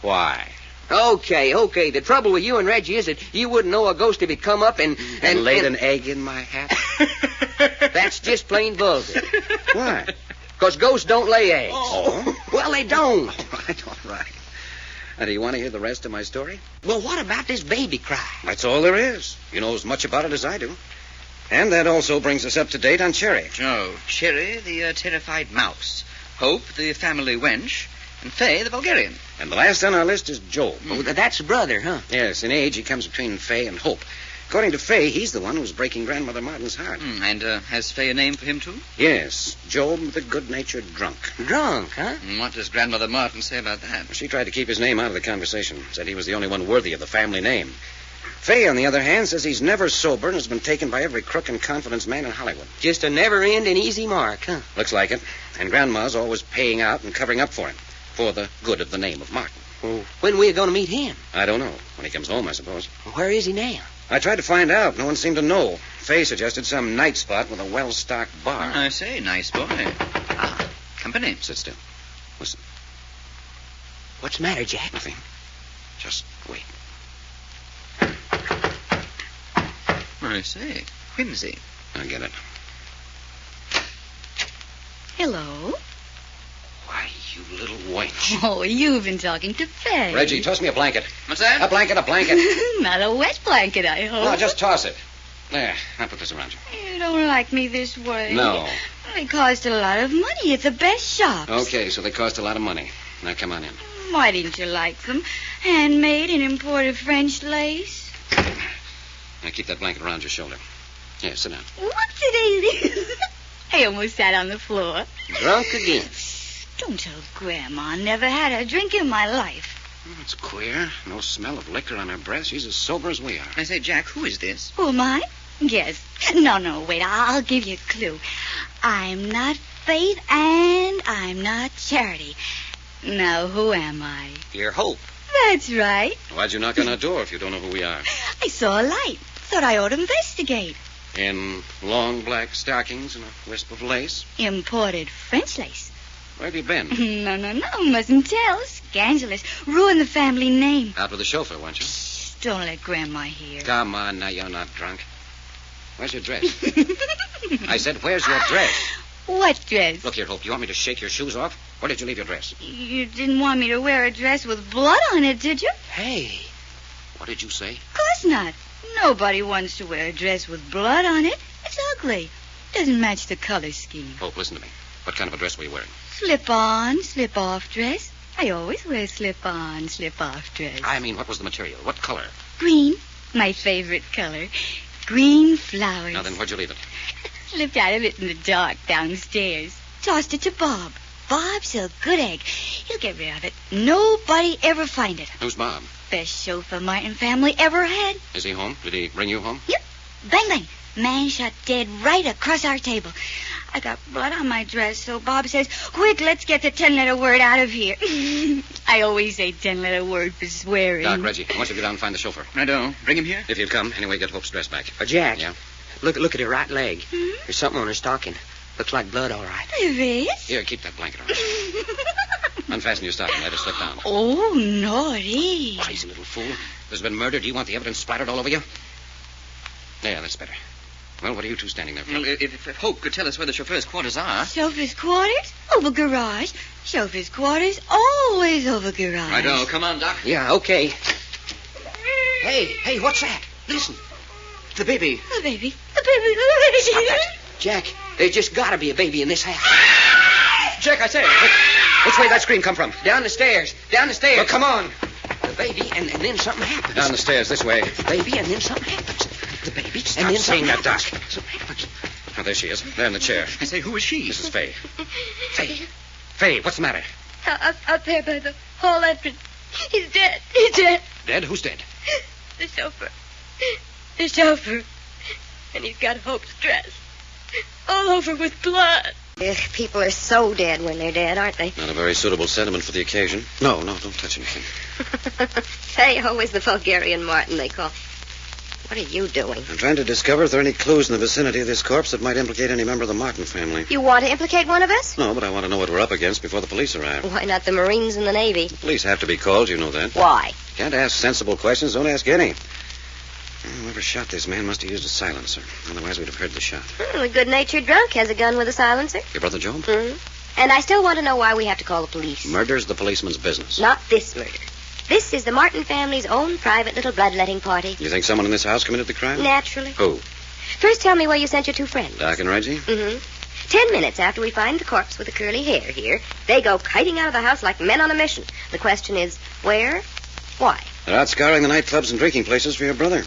Why? Okay. The trouble with you and Reggie is that you wouldn't know a ghost if it come up and laid an egg in my hat? That's just plain vulgar. Why? Because ghosts don't lay eggs. Oh? Well, they don't. All right. Now, do you want to hear the rest of my story? Well, what about this baby cry? That's all there is. You know as much about it as I do. And that also brings us up to date on Cherry. Oh, Cherry, the terrified mouse. Hope, the family wench. And Fay, the Bulgarian. And the last on our list is Joel. Oh, that's the brother, huh? Yes, in age he comes between Fay and Hope. According to Fay, he's the one who's breaking Grandmother Martin's heart. And has Fay a name for him, too? Yes, Job the good-natured drunk. Drunk, huh? And what does Grandmother Martin say about that? She tried to keep his name out of the conversation. Said he was the only one worthy of the family name. Fay, on the other hand, says he's never sober and has been taken by every crook and confidence man in Hollywood. Just a never-ending easy mark, huh? Looks like it. And Grandma's always paying out and covering up for him. For the good of the name of Martin. Well, when are we going to meet him? I don't know. When he comes home, I suppose. Where is he now? I tried to find out. No one seemed to know. Fay suggested some night spot with a well-stocked bar. I say, nice boy. Company. Sit still. Listen. What's the matter, Jack? Nothing. Just wait. I say, whimsy. I get it. Hello. Why, you little wench. Oh, you've been talking to Fay. Reggie, toss me a blanket. What's that? A blanket. Not a wet blanket, I hope. No, just toss it. There, I'll put this around you. You don't like me this way. No. They cost a lot of money at the best shops. Okay, so they cost a lot of money. Now, come on in. Why didn't you like them? Handmade and imported French lace? Now, keep that blanket around your shoulder. Here, sit down. Whoopsie-daisy. I almost sat on the floor. Drunk again. Don't tell Grandma. I never had a drink in my life. Oh, that's queer. No smell of liquor on her breath. She's as sober as we are. I say, Jack, who is this? Who am I? Guess. No, wait. I'll give you a clue. I'm not Faith and I'm not Charity. Now, who am I? Your Hope. That's right. Why'd you knock on our door if you don't know who we are? I saw a light. Thought I ought to investigate. In long black stockings and a wisp of lace? Imported French lace. Where have you been? No. Mustn't tell. Scandalous. Ruin the family name. Out with the chauffeur, weren't you? Shh, don't let Grandma hear. Come on, now you're not drunk. Where's your dress? I said, where's your dress? What dress? Look here, Hope. You want me to shake your shoes off? Where did you leave your dress? You didn't want me to wear a dress with blood on it, did you? Hey. What did you say? Of course not. Nobody wants to wear a dress with blood on it. It's ugly. Doesn't match the color scheme. Hope, listen to me. What kind of a dress were you wearing? Slip-on, slip-off dress. I always wear slip-on, slip-off dress. I mean, what was the material? What color? Green. My favorite color. Green flowers. Now then, where'd you leave it? Slipped out of it in the dark downstairs. Tossed it to Bob. Bob's a good egg. He'll get rid of it. Nobody ever find it. Who's Bob? Best chauffeur Martin family ever had. Is he home? Did he bring you home? Yep. Bang, bang. Man shot dead right across our table. I got blood on my dress, so Bob says, quick, let's get the 10-letter word out of here. I always say 10-letter word for swearing. Doc, Reggie, I want you to go down and find the chauffeur. I don't. Bring him here? If you'll come, anyway, get Hope's dress back. Jack. Yeah? Look at her right leg. There's something on her stocking. Looks like blood, all right. There is? Here, keep that blanket on. Unfasten your stocking. Let her slip down. Oh, naughty. Crazy little fool. There's been murder. Do you want the evidence splattered all over you? There, that's better. Well, what are you two standing there for? Well, if Hope could tell us where the chauffeur's quarters are. Chauffeur's quarters? Over garage. Chauffeur's quarters always over garage. Righto. Come on, Doc. Yeah, okay. Hey, what's that? Listen. The baby. The baby. The baby. Stop that. Jack, there's just got to be a baby in this house. Jack, I say. Which way did that scream come from? Down the stairs. Well, come on. The baby, and then something happens. Down the stairs, this way. The baby, and then something happens. The baby, Stop and then saying something that, happens. Doc. Something happens. Oh, there she is. There in the chair. I say, who is she? Mrs. Fay. Faye, what's the matter? Out there by the hall entrance. He's dead. He's dead. Dead? Who's dead? The chauffeur. The chauffeur. And he's got Hope's dress. All over with blood. People are so dead when they're dead, aren't they? Not a very suitable sentiment for the occasion. No, don't touch anything. Faye-ho is the Bulgarian Martin they call. What are you doing? I'm trying to discover if there are any clues in the vicinity of this corpse that might implicate any member of the Martin family. You want to implicate one of us? No, but I want to know what we're up against before the police arrive. Why not the Marines and the Navy? The police have to be called, you know that. Why? Can't ask sensible questions, don't ask any. Whoever shot this man must have used a silencer. Otherwise, we'd have heard the shot. A good-natured drunk has a gun with a silencer. Your brother Joe? Mm-hmm. And I still want to know why we have to call the police. Murder's the policeman's business. Not this murder. This is the Martin family's own private little bloodletting party. You think someone in this house committed the crime? Naturally. Who? First, tell me where you sent your two friends. Doc and Reggie? Mm-hmm. 10 minutes after we find the corpse with the curly hair here, they go kiting out of the house like men on a mission. The question is, where? Why? They're out scouring the nightclubs and drinking places for your brother.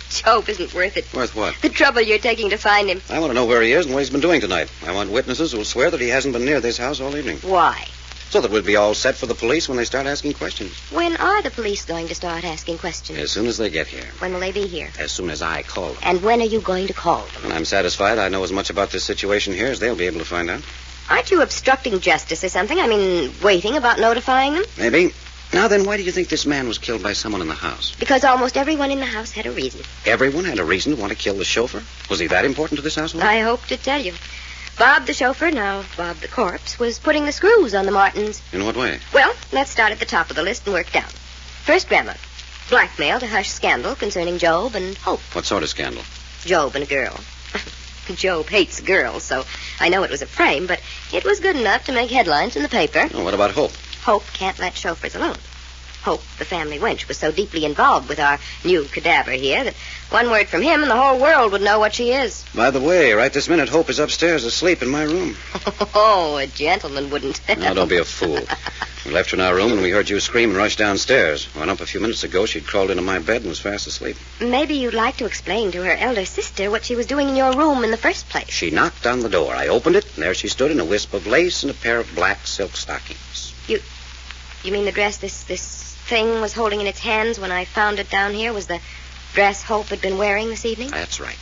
Job isn't worth it. Worth what? The trouble you're taking to find him. I want to know where he is and what he's been doing tonight. I want witnesses who will swear that he hasn't been near this house all evening. Why? So that we'll be all set for the police when they start asking questions. When are the police going to start asking questions? As soon as they get here. When will they be here? As soon as I call them. And when are you going to call them? When I'm satisfied I know as much about this situation here as they'll be able to find out. Aren't you obstructing justice or something? I mean, waiting about notifying them? Maybe. Now then, why do you think this man was killed by someone in the house? Because almost everyone in the house had a reason. Everyone had a reason to want to kill the chauffeur? Was he that important to this household? I hope to tell you. Bob the chauffeur, now Bob the corpse, was putting the screws on the Martins. In what way? Well, let's start at the top of the list and work down. First, Grandma. Blackmail to hush scandal concerning Job and Hope. What sort of scandal? Job and a girl. Job hates girls, so I know it was a frame, but it was good enough to make headlines in the paper. Oh, what about Hope? Hope can't let chauffeurs alone. Hope, the family wench, was so deeply involved with our new cadaver here that one word from him and the whole world would know what she is. By the way, right this minute, Hope is upstairs asleep in my room. Oh, a gentleman wouldn't. Now, don't be a fool. We left her in our room and we heard you scream and rushed downstairs. Went up a few minutes ago. She'd crawled into my bed and was fast asleep. Maybe you'd like to explain to her elder sister what she was doing in your room in the first place. She knocked on the door. I opened it, and there she stood in a wisp of lace and a pair of black silk stockings. You mean the dress this thing was holding in its hands when I found it down here was the dress Hope had been wearing this evening? That's right.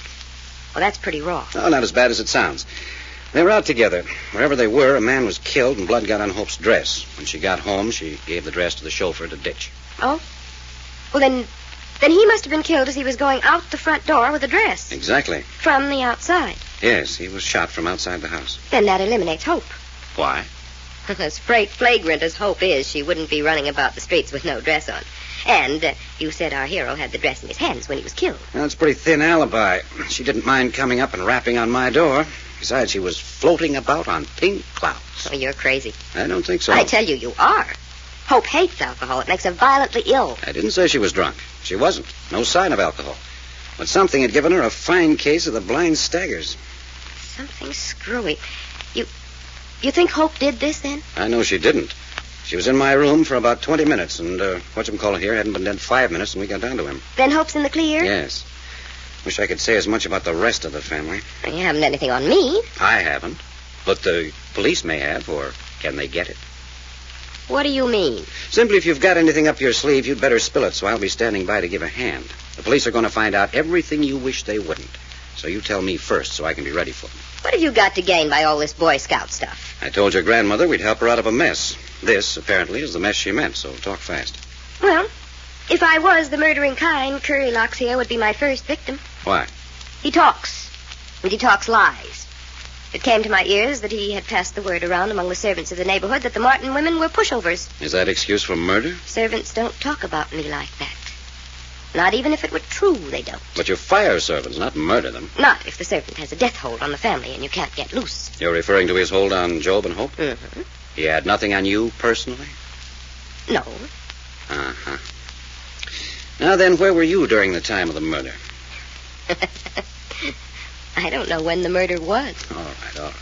Well, that's pretty raw. No, not as bad as it sounds. They were out together. Wherever they were, a man was killed and blood got on Hope's dress. When she got home, she gave the dress to the chauffeur to ditch. Oh? Well, then he must have been killed as he was going out the front door with the dress. Exactly. From the outside. Yes, he was shot from outside the house. Then that eliminates Hope. Why? As flagrant as Hope is, she wouldn't be running about the streets with no dress on. And you said our hero had the dress in his hands when he was killed. That's a pretty thin alibi. She didn't mind coming up and rapping on my door. Besides, she was floating about on pink clouds. Oh, you're crazy. I don't think so. I tell you, you are. Hope hates alcohol. It makes her violently ill. I didn't say she was drunk. She wasn't. No sign of alcohol. But something had given her a fine case of the blind staggers. Something screwy. You think Hope did this, then? I know she didn't. She was in my room for about 20 minutes, and whatchamacallit here hadn't been dead 5 minutes, and we got down to him. Then Hope's in the clear? Yes. Wish I could say as much about the rest of the family. You haven't anything on me. I haven't. But the police may have, or can they get it? What do you mean? Simply, if you've got anything up your sleeve, you'd better spill it, so I'll be standing by to give a hand. The police are going to find out everything you wish they wouldn't. So you tell me first, so I can be ready for them. What have you got to gain by all this Boy Scout stuff? I told your grandmother we'd help her out of a mess. This, apparently, is the mess she meant, so talk fast. Well, if I was the murdering kind, Currylocks here would be my first victim. Why? He talks. And he talks lies. It came to my ears that he had passed the word around among the servants of the neighborhood that the Martin women were pushovers. Is that excuse for murder? Servants don't talk about me like that. Not even if it were true, they don't. But you fire servants, not murder them. Not if the servant has a death hold on the family and you can't get loose. You're referring to his hold on Job and Hope? Mm-hmm. He had nothing on you personally? No. Uh-huh. Now then, where were you during the time of the murder? I don't know when the murder was. All right.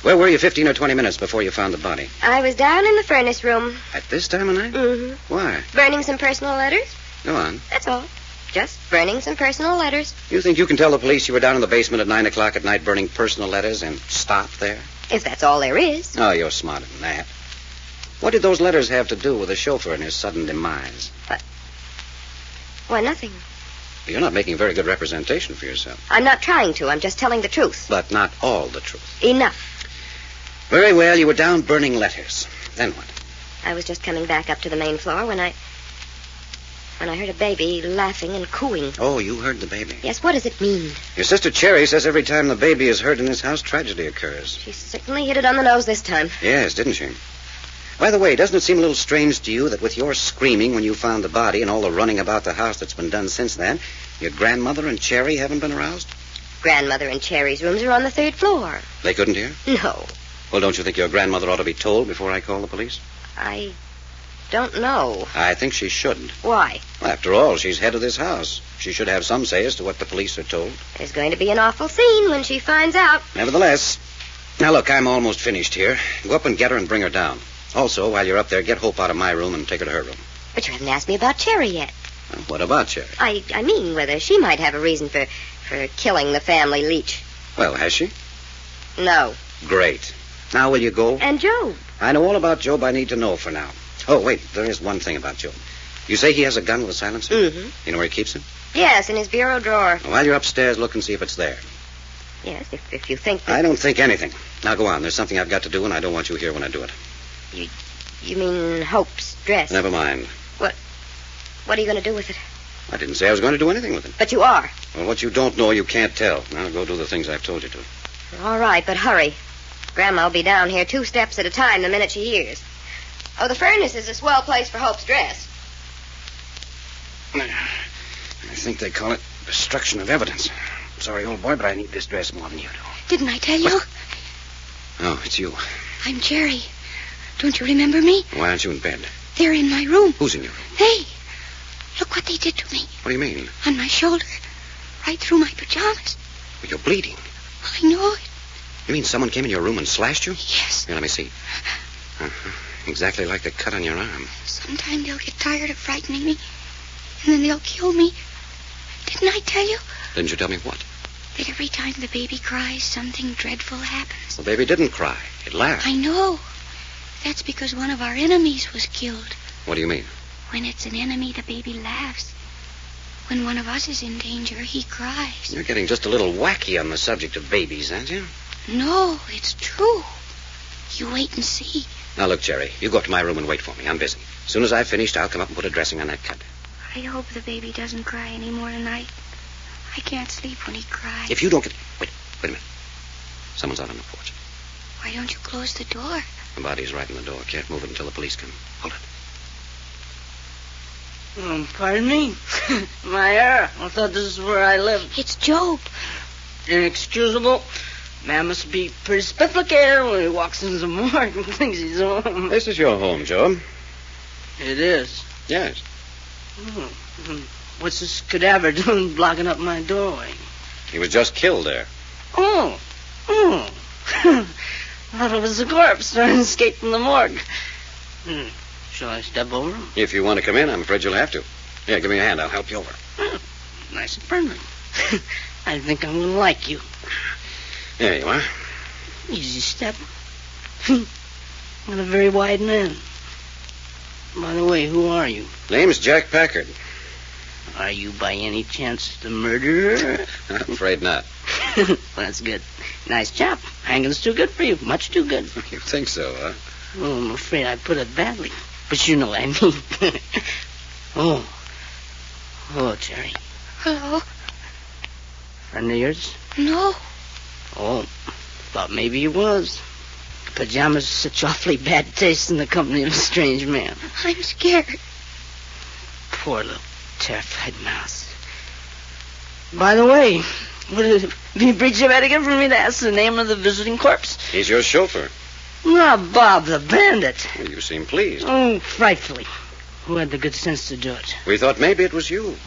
Where were you 15 or 20 minutes before you found the body? I was down in the furnace room. At this time of night? Mm-hmm. Why? Burning some personal letters. Go on. That's all. Just burning some personal letters. You think you can tell the police you were down in the basement at 9 o'clock at night burning personal letters and stop there? If that's all there is. Oh, you're smarter than that. What did those letters have to do with the chauffeur and his sudden demise? Why, nothing. You're not making a very good representation for yourself. I'm not trying to. I'm just telling the truth. But not all the truth. Enough. Very well, you were down burning letters. Then what? I was just coming back up to the main floor when I heard a baby laughing and cooing. Oh, you heard the baby. Yes, what does it mean? Your sister Cherry says every time the baby is heard in this house, tragedy occurs. She certainly hit it on the nose this time. Yes, didn't she? By the way, doesn't it seem a little strange to you that with your screaming when you found the body and all the running about the house that's been done since then, your grandmother and Cherry haven't been aroused? Grandmother and Cherry's rooms are on the 3rd floor. They couldn't hear? No. Well, don't you think your grandmother ought to be told before I call the police? I don't know. I think she shouldn't. Why? Well, after all, she's head of this house. She should have some say as to what the police are told. There's going to be an awful scene when she finds out. Nevertheless. Now, look, I'm almost finished here. Go up and get her and bring her down. Also, while you're up there, get Hope out of my room and take her to her room. But you haven't asked me about Cherry yet. Well, what about Cherry? I mean whether she might have a reason for killing the family leech. Well, has she? No. Great. Now will you go? And Job. I know all about Job I need to know for now. Oh, wait, there is one thing about Job. You say he has a gun with a silencer? Mm-hmm. You know where he keeps it? Yes, in his bureau drawer. Well, while you're upstairs, look and see if it's there. Yes, if you think that... I don't think anything. Now go on. There's something I've got to do, and I don't want you here when I do it. You mean Hope's dress? Never mind. What are you going to do with it? I didn't say I was going to do anything with it. But you are. Well, what you don't know, you can't tell. Now go do the things I've told you to. All right, but hurry. Grandma will be down here 2 steps at a time the minute she hears. Oh, the furnace is a swell place for Hope's dress. I think they call it destruction of evidence. I'm sorry, old boy, but I need this dress more than you do. Didn't I tell you? What? Oh, it's you. I'm Cherry. Don't you remember me? Why aren't you in bed? They're in my room. Who's in your room? They. Look what they did to me. What do you mean? On my shoulder. Right through my pajamas. Well, you're bleeding. I know it. You mean someone came in your room and slashed you? Yes. Here, let me see. Uh-huh. Exactly like the cut on your arm. Sometime they'll get tired of frightening me, and then they'll kill me. Didn't I tell you? Didn't you tell me what? That every time the baby cries, something dreadful happens. The baby didn't cry. It laughed. I know. That's because one of our enemies was killed. What do you mean? When it's an enemy, the baby laughs. When one of us is in danger, he cries. You're getting just a little wacky on the subject of babies, aren't you? No, it's true. You wait and see. Now, look, Jerry, you go up to my room and wait for me. I'm busy. As soon as I've finished, I'll come up and put a dressing on that cut. I hope the baby doesn't cry anymore tonight. I can't sleep when he cries. If you don't get... Wait a minute. Someone's out on the porch. Why don't you close the door? The body's right in the door. Can't move it until the police come. Hold it. Pardon me? My hair. I thought this is where I live. It's Job. Inexcusable. Man must be pretty spifflicated when he walks into the morgue and thinks he's home. This is your home, Joe. It is? Yes. Oh. What's this cadaver doing blocking up my doorway? He was just killed there. Oh. Thought it was a corpse trying to escape from the morgue. Shall I step over him? If you want to come in, I'm afraid you'll have to. Here, give me a hand. I'll help you over. Nice and friendly. I think I'm going to like you. There you are. Easy step. Not a very wide man. By the way, who are you? Name's Jack Packard. Are you by any chance the murderer? I'm afraid not. That's good. Nice chap. Hanging's too good for you. Much too good. You think so, huh? Oh, I'm afraid I put it badly. But you know what I mean. Oh, Jerry. Hello? Friend of yours? No. Oh, thought maybe he was. Pajamas are such awfully bad taste in the company of a strange man. I'm scared. Poor little terrified mouse. By the way, would it be breach of etiquette for me to ask the name of the visiting corpse? He's your chauffeur. Not Bob the Bandit. Well, you seem pleased. Oh, frightfully. Who had the good sense to do it? We thought maybe it was you.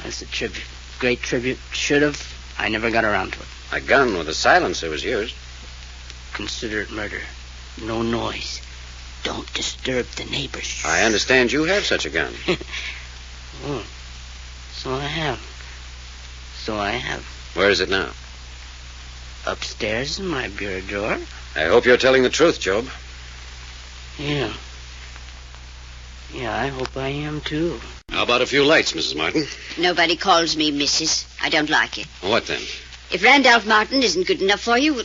That's a tribute. Great tribute. Should have. I never got around to it. A gun with a silencer was yours. Consider it murder. No noise. Don't disturb the neighbors. I understand you have such a gun. Oh, so I have. Where is it now? Upstairs in my bureau drawer. I hope you're telling the truth, Job. Yeah. Yeah, I hope I am, too. How about a few lights, Mrs. Martin? Nobody calls me Mrs. I don't like it. What then? If Randolph Martin isn't good enough for you,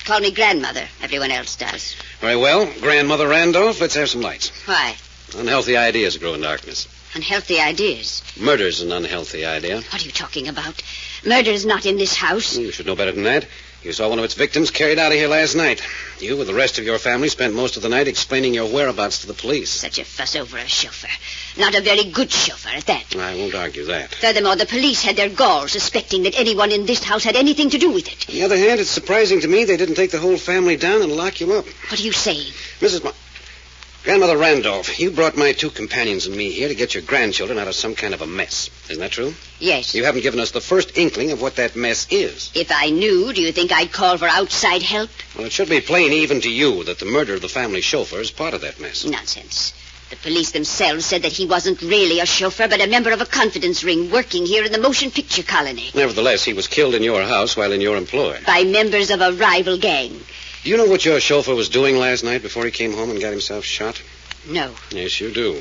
call me grandmother. Everyone else does. Very well. Grandmother Randolph, let's have some lights. Why? Unhealthy ideas grow in darkness. Unhealthy ideas. Murder's an unhealthy idea. What are you talking about? Murder's not in this house. You should know better than that. You saw one of its victims carried out of here last night. You, with the rest of your family, spent most of the night explaining your whereabouts to the police. Such a fuss over a chauffeur. Not a very good chauffeur at that. I won't argue that. Furthermore, the police had their gall suspecting that anyone in this house had anything to do with it. On the other hand, it's surprising to me they didn't take the whole family down and lock you up. What are you saying? Grandmother Randolph, you brought my two companions and me here to get your grandchildren out of some kind of a mess. Isn't that true? Yes. You haven't given us the first inkling of what that mess is. If I knew, do you think I'd call for outside help? Well, it should be plain even to you that the murder of the family chauffeur is part of that mess. Nonsense. The police themselves said that he wasn't really a chauffeur, but a member of a confidence ring working here in the motion picture colony. Nevertheless, he was killed in your house while in your employ. By members of a rival gang. Do you know what your chauffeur was doing last night before he came home and got himself shot? No. Yes, you do.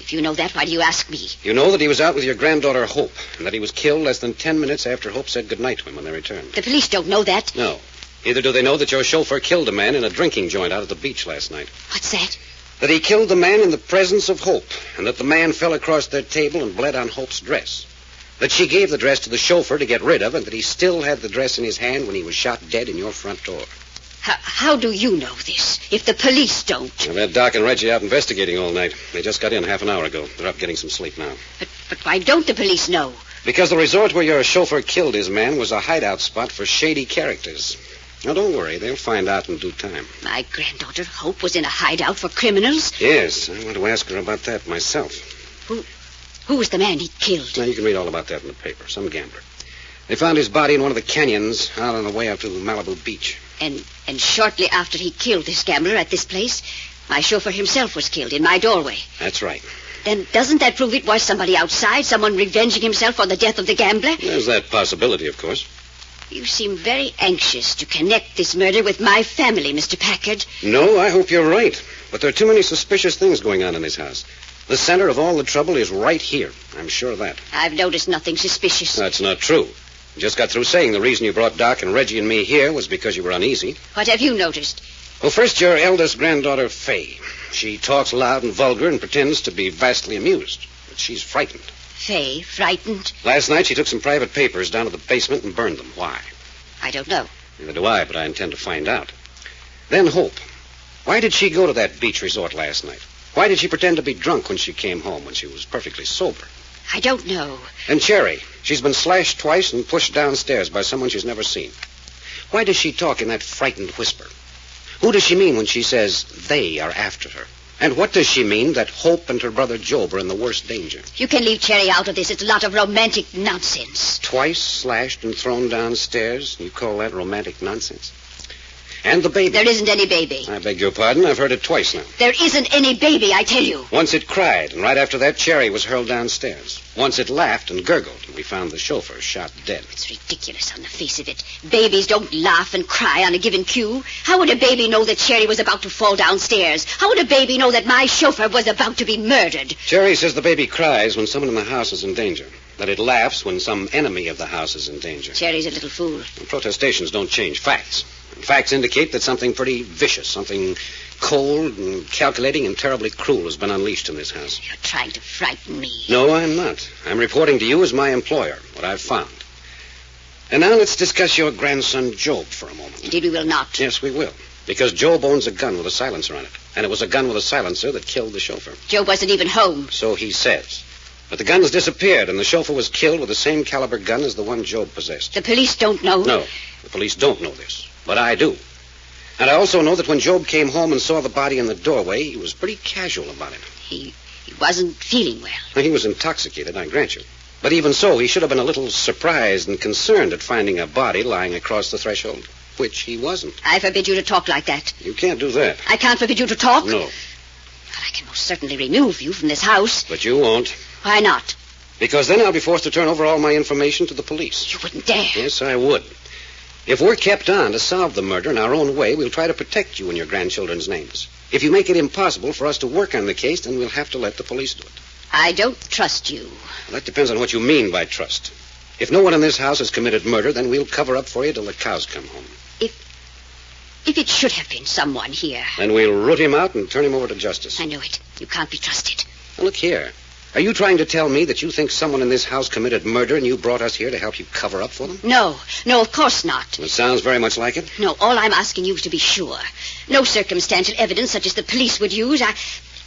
If you know that, why do you ask me? You know that he was out with your granddaughter, Hope, and that he was killed less than 10 minutes after Hope said goodnight to him when they returned. The police don't know that. No. Neither do they know that your chauffeur killed a man in a drinking joint out at the beach last night. What's that? That he killed the man in the presence of Hope, and that the man fell across their table and bled on Hope's dress. That she gave the dress to the chauffeur to get rid of, and that he still had the dress in his hand when he was shot dead in your front door. How do you know this, if the police don't? I've had Doc and Reggie out investigating all night. They just got in half an hour ago. They're up getting some sleep now. But why don't the police know? Because the resort where your chauffeur killed his man was a hideout spot for shady characters. Now, don't worry. They'll find out in due time. My granddaughter, Hope, was in a hideout for criminals? Yes, I want to ask her about that myself. Who was the man he killed? Now, you can read all about that in the paper. Some gambler. They found his body in one of the canyons out on the way up to Malibu Beach. And shortly after he killed this gambler at this place, my chauffeur himself was killed in my doorway. That's right. Then doesn't that prove it was somebody outside, someone revenging himself for the death of the gambler? There's that possibility, of course. You seem very anxious to connect this murder with my family, Mr. Packard. No, I hope you're right. But there are too many suspicious things going on in this house. The center of all the trouble is right here. I'm sure of that. I've noticed nothing suspicious. That's not true. You just got through saying the reason you brought Doc and Reggie and me here was because you were uneasy. What have you noticed? Well, first, your eldest granddaughter, Fay. She talks loud and vulgar and pretends to be vastly amused. But she's frightened. Fay, frightened? Last night, she took some private papers down to the basement and burned them. Why? I don't know. Neither do I, but I intend to find out. Then Hope. Why did she go to that beach resort last night? Why did she pretend to be drunk when she came home when she was perfectly sober? I don't know. And Cherry. She's been slashed twice and pushed downstairs by someone she's never seen. Why does she talk in that frightened whisper? Who does she mean when she says they are after her? And what does she mean that Hope and her brother Job are in the worst danger? You can leave Cherry out of this. It's a lot of romantic nonsense. Twice slashed and thrown downstairs? You call that romantic nonsense? And the baby. There isn't any baby. I beg your pardon. I've heard it twice now. There isn't any baby, I tell you. Once it cried, and right after that, Cherry was hurled downstairs. Once it laughed and gurgled, and we found the chauffeur shot dead. It's ridiculous on the face of it. Babies don't laugh and cry on a given cue. How would a baby know that Cherry was about to fall downstairs? How would a baby know that my chauffeur was about to be murdered? Cherry says the baby cries when someone in the house is in danger. That it laughs when some enemy of the house is in danger. Cherry's a little fool. And protestations don't change facts. Facts indicate that something pretty vicious, something cold and calculating and terribly cruel has been unleashed in this house. You're trying to frighten me. No, I'm not. I'm reporting to you as my employer, what I've found. And now let's discuss your grandson, Job, for a moment. Indeed, we will not. Yes, we will. Because Job owns a gun with a silencer on it. And it was a gun with a silencer that killed the chauffeur. Job wasn't even home. So he says. But the gun's disappeared, and the chauffeur was killed with the same caliber gun as the one Job possessed. The police don't know? No, the police don't know this. But I do. And I also know that when Job came home and saw the body in the doorway, he was pretty casual about it. He wasn't feeling well. Well, he was intoxicated, I grant you. But even so, he should have been a little surprised and concerned at finding a body lying across the threshold, which he wasn't. I forbid you to talk like that. You can't do that. I can't forbid you to talk? No. Well, I can most certainly remove you from this house. But you won't. Why not? Because then I'll be forced to turn over all my information to the police. You wouldn't dare. Yes, I would. If we're kept on to solve the murder in our own way, we'll try to protect you and your grandchildren's names. If you make it impossible for us to work on the case, then we'll have to let the police do it. I don't trust you. Well, that depends on what you mean by trust. If no one in this house has committed murder, then we'll cover up for you till the cows come home. If it should have been someone here. Then we'll root him out and turn him over to justice. I know it. You can't be trusted. Now, look here. Are you trying to tell me that you think someone in this house committed murder and you brought us here to help you cover up for them? No, of course not. It sounds very much like it. No, all I'm asking you is to be sure. No circumstantial evidence such as the police would use.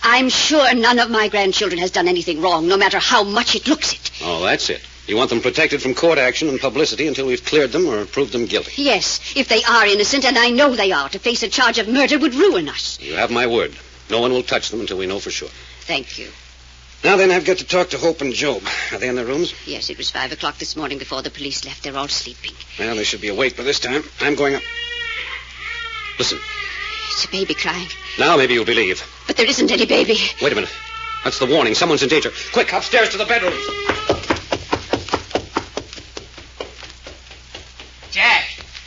I'm sure none of my grandchildren has done anything wrong, no matter how much it looks it. Oh, that's it. You want them protected from court action and publicity until we've cleared them or proved them guilty. Yes, if they are innocent, and I know they are, to face a charge of murder would ruin us. You have my word. No one will touch them until we know for sure. Thank you. Now then, I've got to talk to Hope and Job. Are they in their rooms? Yes, it was 5 o'clock this morning before the police left. They're all sleeping. Well, they should be awake by this time. I'm going up. Listen. It's a baby crying. Now maybe you'll believe. But there isn't any baby. Wait a minute. That's the warning. Someone's in danger. Quick, upstairs to the bedrooms.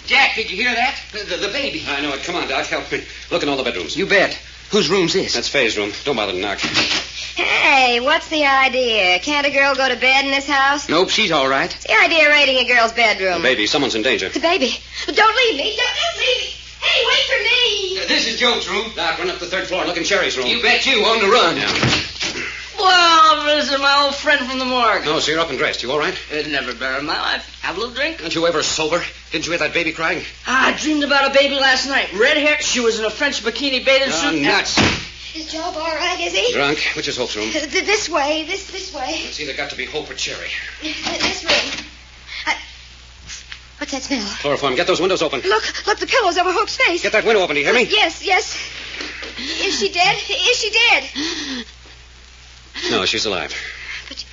Jack, did you hear that? The baby. I know it. Come on, Doc. Help me. Look in all the bedrooms. You bet. Whose room's this? That's Faye's room. Don't bother to knock. Hey, what's the idea? Can't a girl go to bed in this house? Nope, she's all right. What's the idea of raiding a girl's bedroom? The baby. Someone's in danger. The baby. Don't leave me. Don't leave me. Hey, wait for me. This is Job's room. Doc, run up the third floor and look in Sherry's room. You bet you on the run. Yeah. Well, this is my old friend from the morgue. No, so you're up and dressed. You all right? It never better in my life. Have a little drink? Aren't you ever sober? Didn't you hear that baby crying? I dreamed about a baby last night. Red hair. She was in a French bikini bathing suit. Nuts. Is Job all right, is he? Drunk. Which is Hope's room? This way. This way. It's either got to be Hope or Cherry. This room. What's that smell? Chloroform. Get those windows open. Look, the pillows over Hope's face. Get that window open. Do you hear me? Yes. Is she dead? Is she dead? No, she's alive. But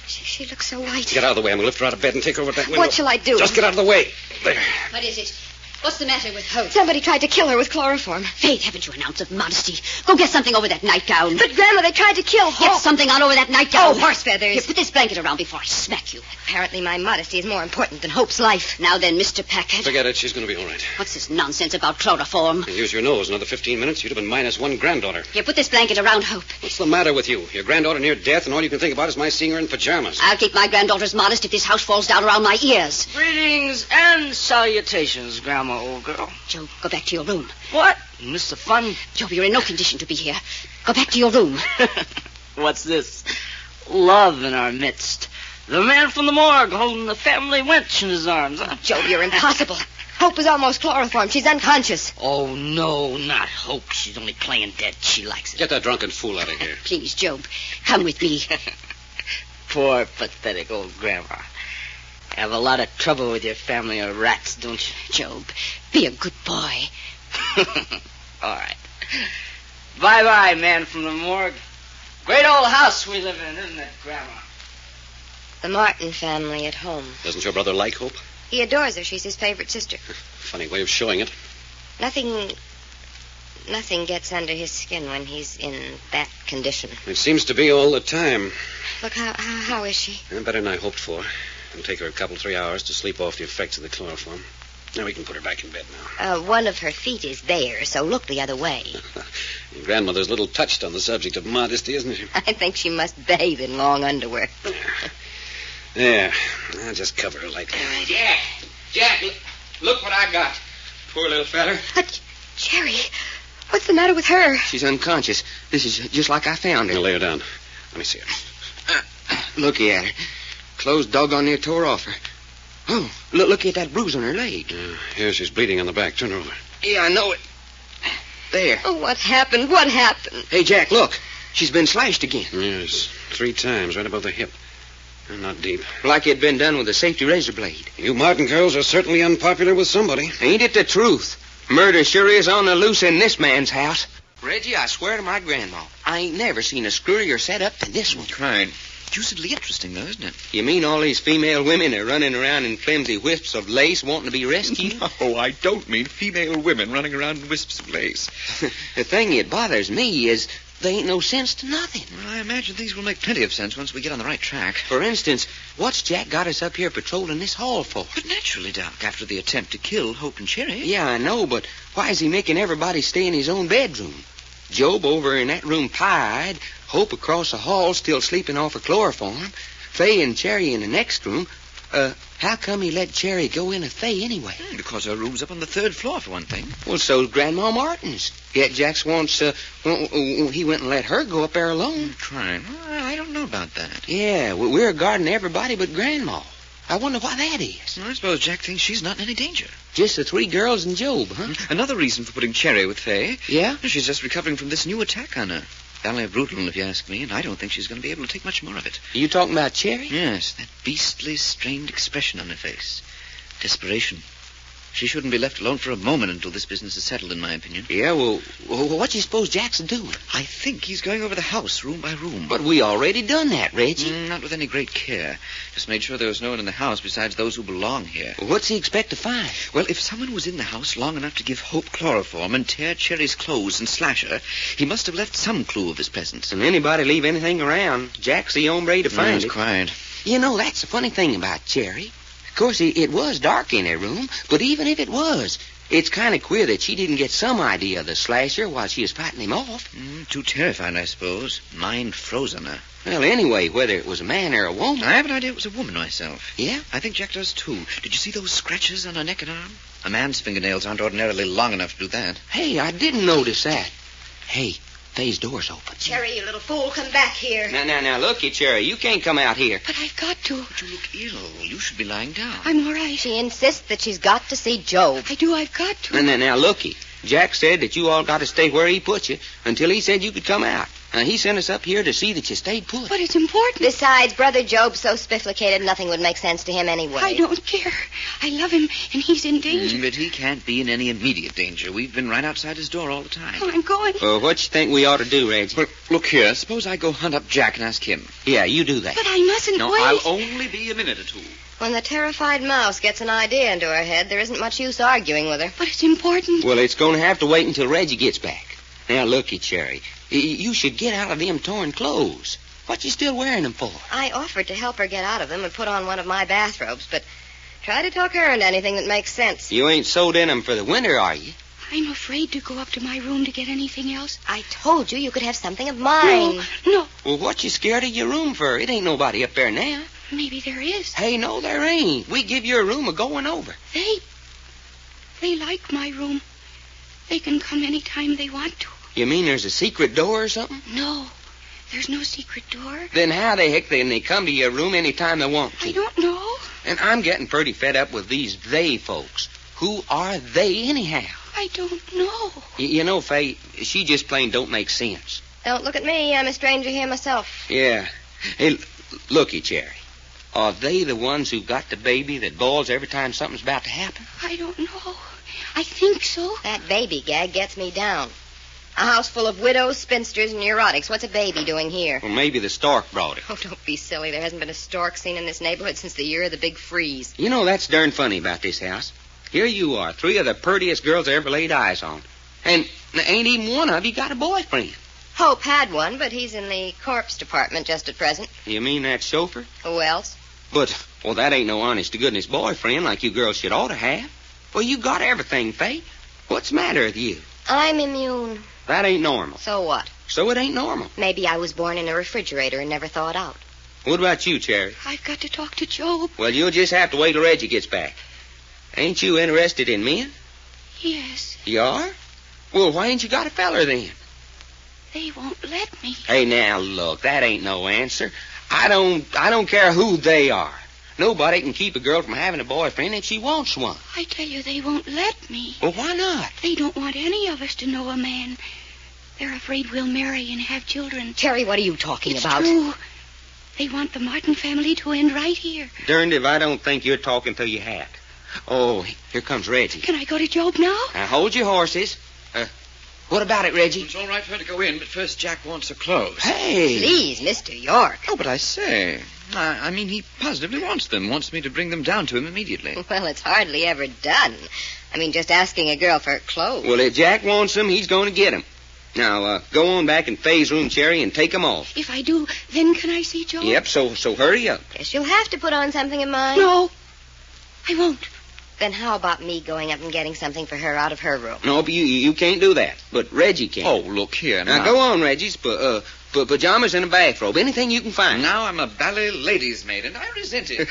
she looks so white. Get out of the way. I'm going to lift her out of bed and take her over to that window. What shall I do? Just get out of the way. There. What is it? What's the matter with Hope? Somebody tried to kill her with chloroform. Faith, haven't you an ounce of modesty? Go get something over that nightgown. But, Grandma, they tried to kill Hope. Get something on over that nightgown. Oh, horse feathers. Here, put this blanket around before I smack you. Apparently my modesty is more important than Hope's life. Now then, Mr. Packard. Forget it. She's going to be all right. What's this nonsense about chloroform? Use your nose. Another 15 minutes, you'd have been minus one granddaughter. Here, put this blanket around Hope. What's the matter with you? Your granddaughter near death, and all you can think about is my seeing her in pajamas. I'll keep my granddaughters modest if this house falls down around my ears. Greetings and salutations, Grandma, old girl. Joe, go back to your room. What? Mr. Fun? Joe, you're in no condition to be here. Go back to your room. What's this? Love in our midst. The man from the morgue holding the family wench in his arms, huh? Joe, you're impossible. Hope is almost chloroformed. She's unconscious. Oh, no, not Hope. She's only playing dead. She likes it. Get that drunken fool out of here. Please, Job, come with me. Poor, pathetic old Grandma. Have a lot of trouble with your family of rats, don't you? Job, be a good boy. All right. Bye-bye, man from the morgue. Great old house we live in, isn't it, Grandma? The Martin family at home. Doesn't your brother like Hope? He adores her. She's his favorite sister. Funny way of showing it. Nothing gets under his skin when he's in that condition. It seems to be all the time. Look, how is she? Better than I hoped for. It'll take her a couple, 3 hours to sleep off the effects of the chloroform. Now we can put her back in bed now. One of her feet is bare, so look the other way. Your grandmother's a little touched on the subject of modesty, isn't she? I think she must bathe in long underwear. There. I'll just cover her lightly. Jack, look what I got. Poor little feller. Cherry, what's the matter with her? She's unconscious. This is just like I found her. Now lay her down. Let me see her. Looky at her. Clothes doggone near tore off her. Oh, look at that bruise on her leg. Here, she's bleeding on the back. Turn her over. Yeah, I know it. There. Oh, what happened? What happened? Hey, Jack, look. She's been slashed again. Yes, 3 times, right above the hip. Not deep. Like it'd been done with a safety razor blade. You Martin girls are certainly unpopular with somebody. Ain't it the truth? Murder sure is on the loose in this man's house. Reggie, I swear to my grandma, I ain't never seen a screwier setup than this one. Crying. Deucedly interesting, though, isn't it? You mean all these female women are running around in flimsy wisps of lace wanting to be rescued? No, I don't mean female women running around in wisps of lace. The thing that bothers me is there ain't no sense to nothing. Well, I imagine things will make plenty of sense once we get on the right track. For instance, what's Jack got us up here patrolling this hall for? But naturally, Doc, after the attempt to kill Hope and Cherry. Yeah, I know, but why is he making everybody stay in his own bedroom? Job over in that room pie-eyed, Hope across the hall still sleeping off of chloroform, Fay and Cherry in the next room. How come he let Cherry go in with Fay anyway? Because her room's up on the 3rd floor, for one thing. Well, so's Grandma Martin's. Yet Jack's once, he went and let her go up there alone. Trying. Well, I don't know about that. Yeah, we're guarding everybody but Grandma. I wonder why that is. Well, I suppose Jack thinks she's not in any danger. Just the 3 girls and Job, huh? Another reason for putting Cherry with Fay. Yeah? She's just recovering from this new attack on her. Downright brutal, if you ask me, and I don't think she's going to be able to take much more of it. You talking about Cherry? Yes, that beastly, strained expression on her face. Desperation. She shouldn't be left alone for a moment until this business is settled, in my opinion. Yeah, well, what do you suppose Jack's doing? I think he's going over the house, room by room. But we already done that, Reggie. Not with any great care. Just made sure there was no one in the house besides those who belong here. Well, what's he expect to find? Well, if someone was in the house long enough to give Hope chloroform and tear Cherry's clothes and slash her, he must have left some clue of his presence. And anybody leave anything around, Jack's the hombre to find it. Quiet. You know, that's the funny thing about Cherry. Of course, it was dark in her room, but even if it was, it's kind of queer that she didn't get some idea of the slasher while she was fighting him off. Too terrified, I suppose. Mind froze on her. Well, anyway, whether it was a man or a woman... I have an idea it was a woman myself. Yeah? I think Jack does, too. Did you see those scratches on her neck and arm? A man's fingernails aren't ordinarily long enough to do that. Hey, I didn't notice that. Hey, Fay's door's open. Cherry, you little fool, come back here. Now, look, you Cherry. You can't come out here. But I've got to. But you look ill. You should be lying down. I'm all right. She insists that she's got to see Job. I've got to. Now, looky. Jack said that you all got to stay where he put you until he said you could come out. He sent us up here to see that you stayed put. But it's important. Besides, Brother Job's so spifflicated, nothing would make sense to him anyway. I don't care. I love him, and he's in danger. But he can't be in any immediate danger. We've been right outside his door all the time. Oh, I'm going. What you think we ought to do, Reggie? Well, look here. Suppose I go hunt up Jack and ask him. Yeah, you do that. But I mustn't No, wait. I'll only be a minute or two. When the terrified mouse gets an idea into her head, there isn't much use arguing with her. But it's important. Well, it's going to have to wait until Reggie gets back. Now, looky, Cherry. You should get out of them torn clothes. What you still wearing them for? I offered to help her get out of them and put on one of my bathrobes, but try to talk her into anything that makes sense. You ain't sewed in them for the winter, are you? I'm afraid to go up to my room to get anything else. I told you could have something of mine. No. Well, what you scared of your room for? It ain't nobody up there now. Maybe there is. Hey, no, there ain't. We give your room a going over. They like my room. They can come any time they want to. You mean there's a secret door or something? No, there's no secret door. Then how the heck can they come to your room any time they want to? I don't know. And I'm getting pretty fed up with these they folks. Who are they anyhow? I don't know. You know, Faye, she just plain don't make sense. Don't look at me. I'm a stranger here myself. Yeah. Hey, looky, Cherry. Are they the ones who got the baby that bawls every time something's about to happen? I don't know. I think so. That baby gag gets me down. A house full of widows, spinsters, and neurotics. What's a baby doing here? Well, maybe the stork brought it. Oh, don't be silly. There hasn't been a stork seen in this neighborhood since the year of the big freeze. You know, that's darn funny about this house. Here you are, 3 of the prettiest girls I ever laid eyes on. And ain't even one of you got a boyfriend. Hope had one, but he's in the corpse department just at present. You mean that chauffeur? Who else? But, well, that ain't no honest-to-goodness boyfriend like you girls should ought to have. Well, you got everything, Faye. What's the matter with you? I'm immune. That ain't normal. So what? So it ain't normal. Maybe I was born in a refrigerator and never thawed out. What about you, Cherry? I've got to talk to Job. Well, you'll just have to wait till Reggie gets back. Ain't you interested in men? Yes. You are? Well, why ain't you got a feller then? They won't let me. Hey, now, look, that ain't no answer. I don't care who they are. Nobody can keep a girl from having a boyfriend if she wants one. I tell you, they won't let me. Well, why not? They don't want any of us to know a man. They're afraid we'll marry and have children. Terry, what are you talking It's about? true. They want the Martin family to end right here. Darned if I don't think you're talking through your hat. Oh, here comes Reggie. Can I go to Job now? Now, hold your horses. What about it, Reggie? It's all right for her to go in, but first Jack wants her clothes. Hey! Please, Mr. York. Oh, but I say. I mean, he positively wants me to bring them down to him immediately. Well, it's hardly ever done. I mean, just asking a girl for clothes. Well, if Jack wants them, he's going to get them. Now, go on back in Faye's room, Cherry, and take 'em off. If I do, then can I see Joe? Yep, so hurry up. Guess you'll have to put on something of mine. No, I won't. Then how about me going up and getting something for her out of her room? No, but you can't do that. But Reggie can. Oh, look here. Now, go on, Reggie's. Put pajamas and a bathrobe. Anything you can find. Now I'm a ballet lady's maid, and I resent it.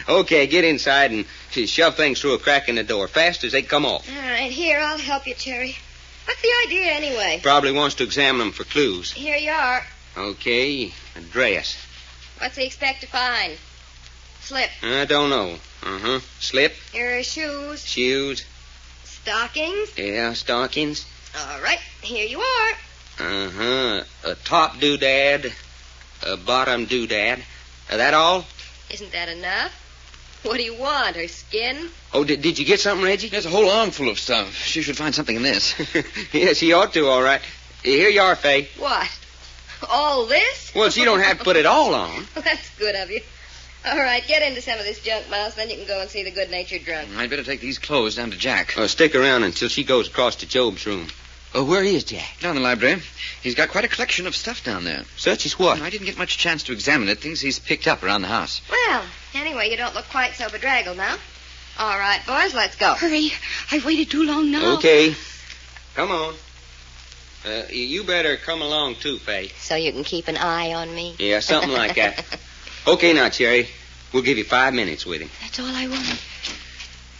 Okay, get inside and shove things through a crack in the door fast as they come off. All right, here, I'll help you, Cherry. What's the idea, anyway? Probably wants to examine them for clues. Here you are. Okay, a dress. What's he expect to find? Slip. I don't know. Slip. Here are shoes. Shoes. Stockings. Yeah, stockings. All right, here you are. A top doodad. A bottom doodad. That all? Isn't that enough? What do you want, her skin? Oh, did you get something, Reggie? There's a whole armful of stuff. She should find something in this. Yes, she ought to, all right. Here you are, Faye. What? All this? Well, she don't have to put it all on. Well, that's good of you. All right, get into some of this junk, Mouse, then you can go and see the good-natured drunk. I'd better take these clothes down to Jack. Stick around until she goes across to Job's room. Where is Jack? Down in the library. He's got quite a collection of stuff down there. Such as what? I didn't get much chance to examine it. Things he's picked up around the house. Well, anyway, you don't look quite so bedraggled now. All right, boys, let's go. Hurry. I've waited too long now. Okay. Come on. You better come along, too, Faye. So you can keep an eye on me? Yeah, something like that. Okay, now, Cherry. We'll give you 5 minutes with him. That's all I want.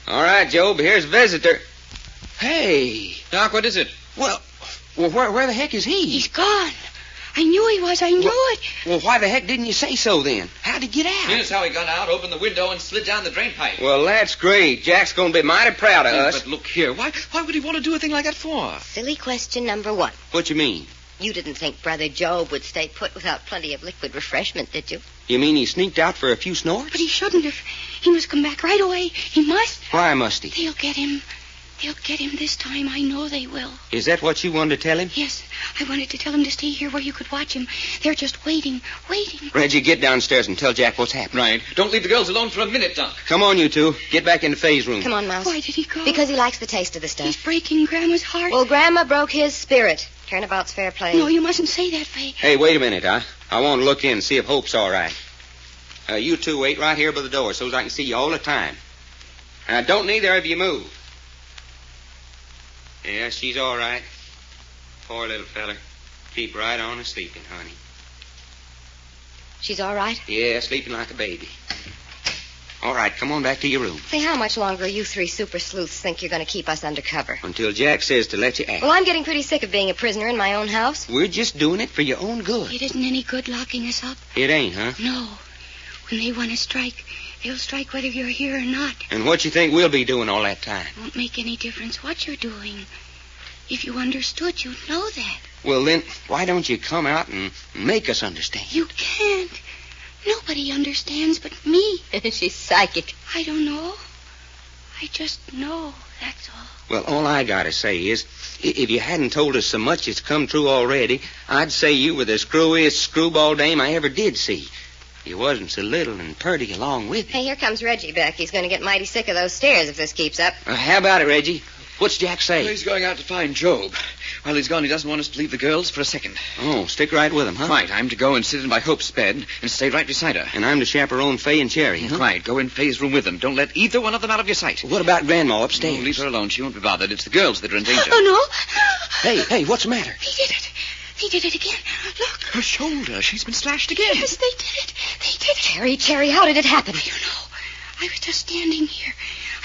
All right, Job, here's a visitor. Hey. Doc, what is it? Well, where the heck is he? He's gone. I knew he was. I knew it. Well, why the heck didn't you say so then? How'd he get out? Here's how he got out. Opened the window and slid down the drain pipe. Well, that's great. Jack's going to be mighty proud of us. But look here. Why would he want to do a thing like that for? Silly question number 1. What you mean? You didn't think Brother Job would stay put without plenty of liquid refreshment, did you? You mean he sneaked out for a few snorts? But he shouldn't have. He must come back right away. He must. Why must he? They'll get him. They'll get him this time. I know they will. Is that what you wanted to tell him? Yes. I wanted to tell him to stay here where you could watch him. They're just waiting. Reggie, get downstairs and tell Jack what's happened. Right. Don't leave the girls alone for a minute, Doc. Come on, you two. Get back into Faye's room. Come on, Mouse. Why did he go? Because he likes the taste of the stuff. He's breaking Grandma's heart. Well, Grandma broke his spirit. Turnabout's fair play. No, you mustn't say that, Faye. Hey, wait a minute. I want to look in and see if Hope's all right. You two wait right here by the door so as I can see you all the time. Don't neither of you move. Yeah, she's all right. Poor little feller. Keep right on and sleeping, honey. She's all right? Yeah, sleeping like a baby. All right, come on back to your room. Say, how much longer you 3 super sleuths think you're going to keep us undercover? Until Jack says to let you act. Well, I'm getting pretty sick of being a prisoner in my own house. We're just doing it for your own good. It isn't any good locking us up. It ain't, huh? No. When they want to strike, they'll strike whether you're here or not. And what you think we'll be doing all that time? It won't make any difference what you're doing. If you understood, you'd know that. Well, then, why don't you come out and make us understand? You can't. Nobody understands but me. She's psychic. I don't know. I just know, that's all. Well, all I gotta say is, if you hadn't told us so much it's come true already, I'd say you were the screwiest screwball dame I ever did see. You wasn't so little and purty along with it. Hey, here comes Reggie back. He's going to get mighty sick of those stairs if this keeps up. How about it, Reggie? What's Jack say? Well, he's going out to find Job. While he's gone, he doesn't want us to leave the girls for a second. Oh, stick right with him, huh? Right. I'm to go and sit in by Hope's bed and stay right beside her. And I'm to chaperone Faye and Cherry, huh? Right. Go in Faye's room with them. Don't let either one of them out of your sight. What about Grandma upstairs? No, leave her alone. She won't be bothered. It's the girls that are in danger. Oh, no. Hey, what's the matter? They did it. They did it again. Look. Her shoulder. She's been slashed again. Yes, they did it. They did it. Cherry, how did it happen? I don't know. I was just standing here.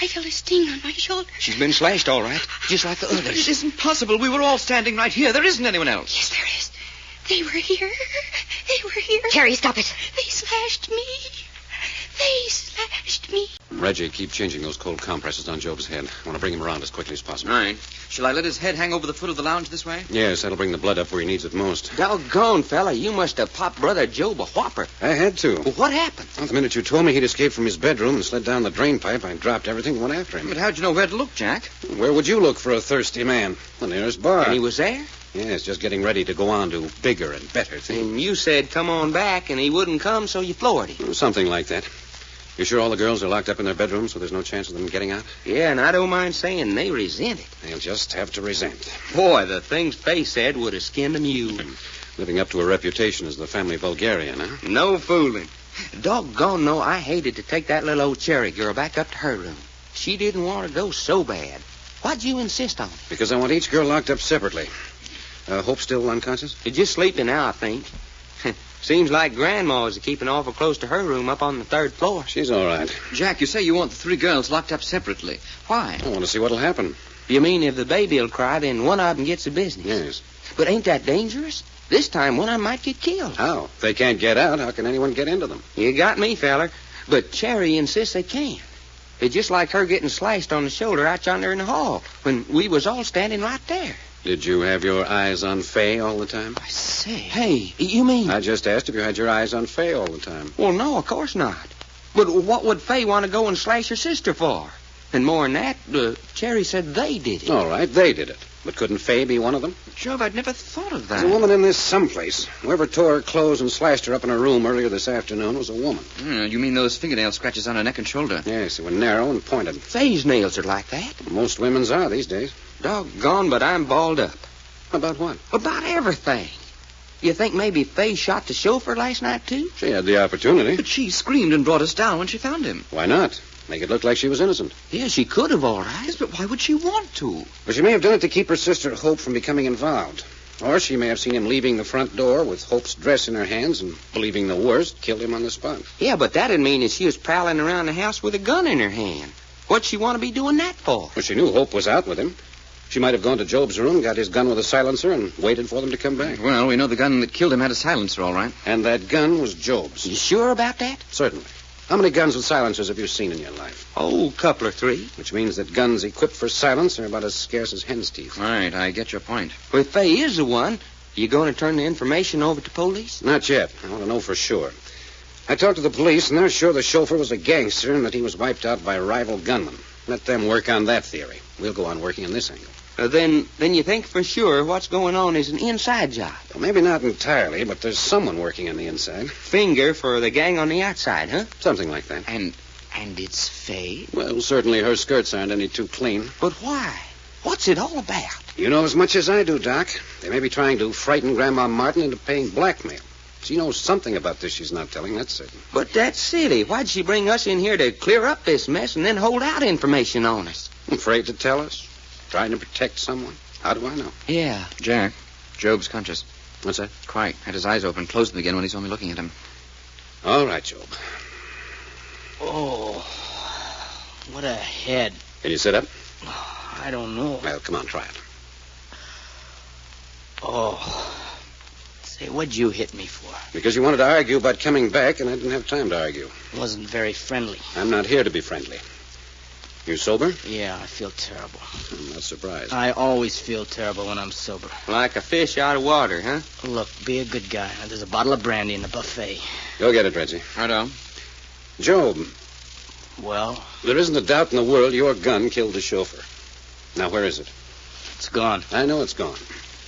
I felt a sting on my shoulder. She's been slashed, all right, just like the others. But it isn't possible. We were all standing right here. There isn't anyone else. Yes, there is. They were here. They were here. Cherry, stop it. They slashed me. They slashed me. Reggie, keep changing those cold compresses on Job's head. I want to bring him around as quickly as possible. Right. Shall I let his head hang over the foot of the lounge this way? Yes, that'll bring the blood up where he needs it most. Doggone, fella, you must have popped Brother Job a whopper. I had to. Well, what happened? Well, the minute you told me he'd escaped from his bedroom and slid down the drain pipe, I dropped everything and went after him. But how'd you know where to look, Jack? Where would you look for a thirsty man? The nearest bar. And he was there? Yes, just getting ready to go on to bigger and better things. And you said come on back, and he wouldn't come, so you floored him. Something like that. You sure all the girls are locked up in their bedrooms so there's no chance of them getting out? Yeah, and I don't mind saying they resent it. They'll just have to resent. Boy, the things Faye said would have skinned a mule. Living up to her reputation as the family vulgarian, huh? No fooling. Doggone no, I hated to take that little old Cherry girl back up to her room. She didn't want to go so bad. Why'd you insist on it? Because I want each girl locked up separately. Hope still unconscious? She's just sleeping now, I think. Seems like Grandma's keeping awful close to her room up on the 3rd floor. She's all right. Jack, you say you want the 3 girls locked up separately. Why? I want to see what'll happen. You mean if the baby'll cry, then one of them gets the business? Yes. But ain't that dangerous? This time one of them might get killed. How? If they can't get out, how can anyone get into them? You got me, feller. But Cherry insists they can. It's just like her getting sliced on the shoulder out yonder in the hall when we was all standing right there. Did you have your eyes on Faye all the time? I say. Hey, you mean... I just asked if you had your eyes on Faye all the time. Well, no, of course not. But what would Faye want to go and slash her sister for? And more than that, Cherry said they did it. All right, they did it. But couldn't Faye be one of them? Jove, I'd never thought of that. There's a woman in this someplace. Whoever tore her clothes and slashed her up in her room earlier this afternoon was a woman. You mean those fingernail scratches on her neck and shoulder? Yes, they were narrow and pointed. Faye's nails are like that. Most women's are these days. Doggone, but I'm balled up. About what? About everything. You think maybe Faye shot the chauffeur last night, too? She had the opportunity. But she screamed and brought us down when she found him. Why not? Make it look like she was innocent. Yeah, she could have, all right. Yes, but why would she want to? Well, she may have done it to keep her sister Hope from becoming involved. Or she may have seen him leaving the front door with Hope's dress in her hands and, believing the worst, killed him on the spot. Yeah, but that'd mean that she was prowling around the house with a gun in her hand. What'd she want to be doing that for? Well, she knew Hope was out with him. She might have gone to Job's room, got his gun with a silencer, and waited for them to come back. Well, we know the gun that killed him had a silencer, all right. And that gun was Job's. You sure about that? Certainly. How many guns with silencers have you seen in your life? Oh, a couple or 3. Which means that guns equipped for silence are about as scarce as hen's teeth. Right, I get your point. Well, if Faye is the one, you going to turn the information over to police? Not yet. I want to know for sure. I talked to the police, and they're sure the chauffeur was a gangster and that he was wiped out by rival gunmen. Let them work on that theory. We'll go on working on this angle. Then you think for sure what's going on is an inside job? Well, maybe not entirely, but there's someone working on the inside. Finger for the gang on the outside, huh? Something like that. And it's Faye? Well, certainly her skirts aren't any too clean. But why? What's it all about? You know as much as I do, Doc. They may be trying to frighten Grandma Martin into paying blackmail. She knows something about this she's not telling, that's certain. But that's silly. Why'd she bring us in here to clear up this mess and then hold out information on us? Afraid to tell us? Trying to protect someone? How do I know? Yeah. Jack, Job's conscious. What's that? Quite. Had his eyes open, closed them again when he saw me looking at him. All right, Job. Oh, what a head. Can you sit up? I don't know. Well, come on, try it. Oh. Say, what'd you hit me for? Because you wanted to argue about coming back, and I didn't have time to argue. Wasn't very friendly. I'm not here to be friendly. You sober? Yeah, I feel terrible. I'm not surprised. I always feel terrible when I'm sober. Like a fish out of water, huh? Look, be a good guy. Now, there's a bottle of brandy in the buffet. Go get it, Reggie. Righto. Job, Well, there isn't a doubt in the world your gun killed the chauffeur. Now, where is it? it's gone. I know it's gone.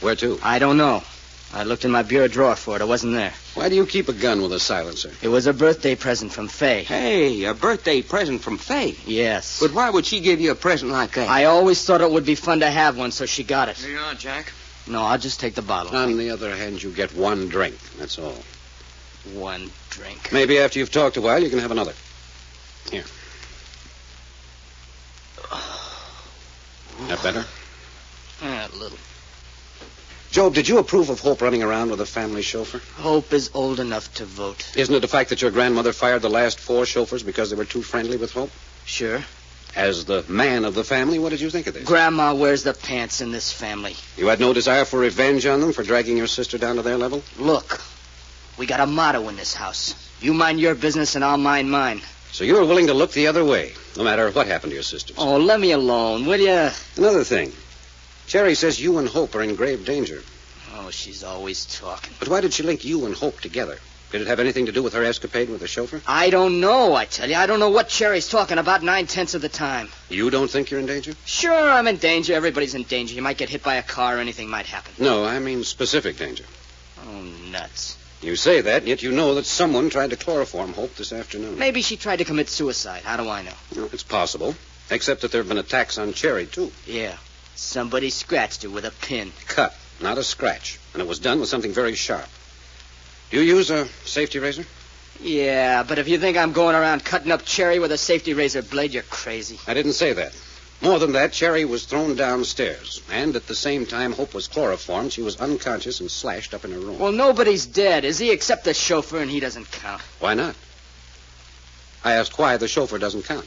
Where to? I don't know. I looked in my bureau drawer for it. It wasn't there. Why do you keep a gun with a silencer? It was a birthday present from Faye. Hey, a birthday present from Faye. Yes. But why would she give you a present like that? I always thought it would be fun to have one, so she got it. Here you are, Jack. No, I'll just take the bottle. On the other hand, you get one drink. That's all. One drink. Maybe after you've talked a while, you can have another. Here. That better? A little. Job, did you approve of Hope running around with a family chauffeur? Hope is old enough to vote. Isn't it the fact that your grandmother fired the last 4 chauffeurs because they were too friendly with Hope? Sure. As the man of the family, what did you think of this? Grandma wears the pants in this family. You had no desire for revenge on them for dragging your sister down to their level? Look, we got a motto in this house. You mind your business and I'll mind mine. So you're willing to look the other way, no matter what happened to your sisters? Oh, let me alone, will you? Another thing. Cherry says you and Hope are in grave danger. Oh, she's always talking. But why did she link you and Hope together? Did it have anything to do with her escapade with the chauffeur? I don't know, I tell you. I don't know what Cherry's talking about 9/10 of the time. You don't think you're in danger? Sure, I'm in danger. Everybody's in danger. You might get hit by a car or anything might happen. No, I mean specific danger. Oh, nuts. You say that, yet you know that someone tried to chloroform Hope this afternoon. Maybe she tried to commit suicide. How do I know? Well, it's possible. Except that there have been attacks on Cherry, too. Yeah. Somebody scratched her with a pin. Cut, not a scratch. And it was done with something very sharp. Do you use a safety razor? Yeah, but if you think I'm going around cutting up Cherry with a safety razor blade, you're crazy. I didn't say that. More than that, Cherry was thrown downstairs. And at the same time Hope was chloroformed, she was unconscious and slashed up in her room. Well, nobody's dead, is he? Except the chauffeur, and he doesn't count. Why not? I asked why the chauffeur doesn't count.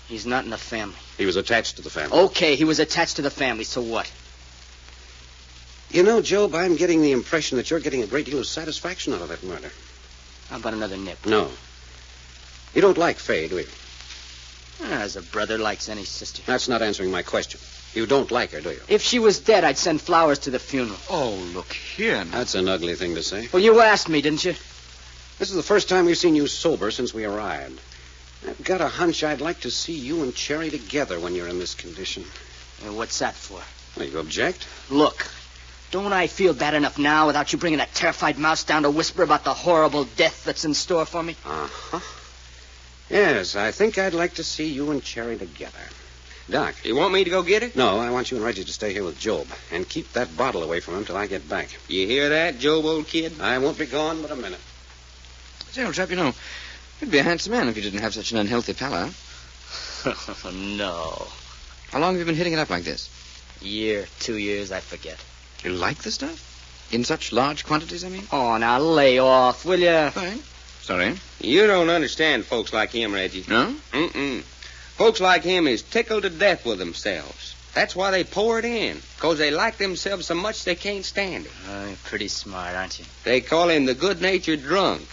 He's not in the family. He was attached to the family. Okay, he was attached to the family, so what? You know, Job, I'm getting the impression that you're getting a great deal of satisfaction out of that murder. How about another nip? No. You don't like Faye, do you? As a brother likes any sister. That's not answering my question. You don't like her, do you? If she was dead, I'd send flowers to the funeral. Oh, look here now. That's an ugly thing to say. Well, you asked me, didn't you? This is the first time we've seen you sober since we arrived. I've got a hunch I'd like to see you and Cherry together when you're in this condition. And what's that for? Well, you object? Look, don't I feel bad enough now without you bringing that terrified mouse down to whisper about the horrible death that's in store for me? Uh-huh. Yes, I think I'd like to see you and Cherry together. Doc. You want me to go get her? No, I want you and Reggie to stay here with Job. And keep that bottle away from him till I get back. You hear that, Job, old kid? I won't be gone but a minute. Say, old chap, you know, you'd be a handsome man if you didn't have such an unhealthy pallor. No. How long have you been hitting it up like this? Year, 2 years, I forget. You like the stuff? In such large quantities, I mean? Oh, now lay off, will you? Fine. Sorry. You don't understand folks like him, Reggie. No? Mm-mm. Folks like him is tickled to death with themselves. That's why they pour it in, because they like themselves so much they can't stand it. Oh, you're pretty smart, aren't you? They call him the good-natured drunk.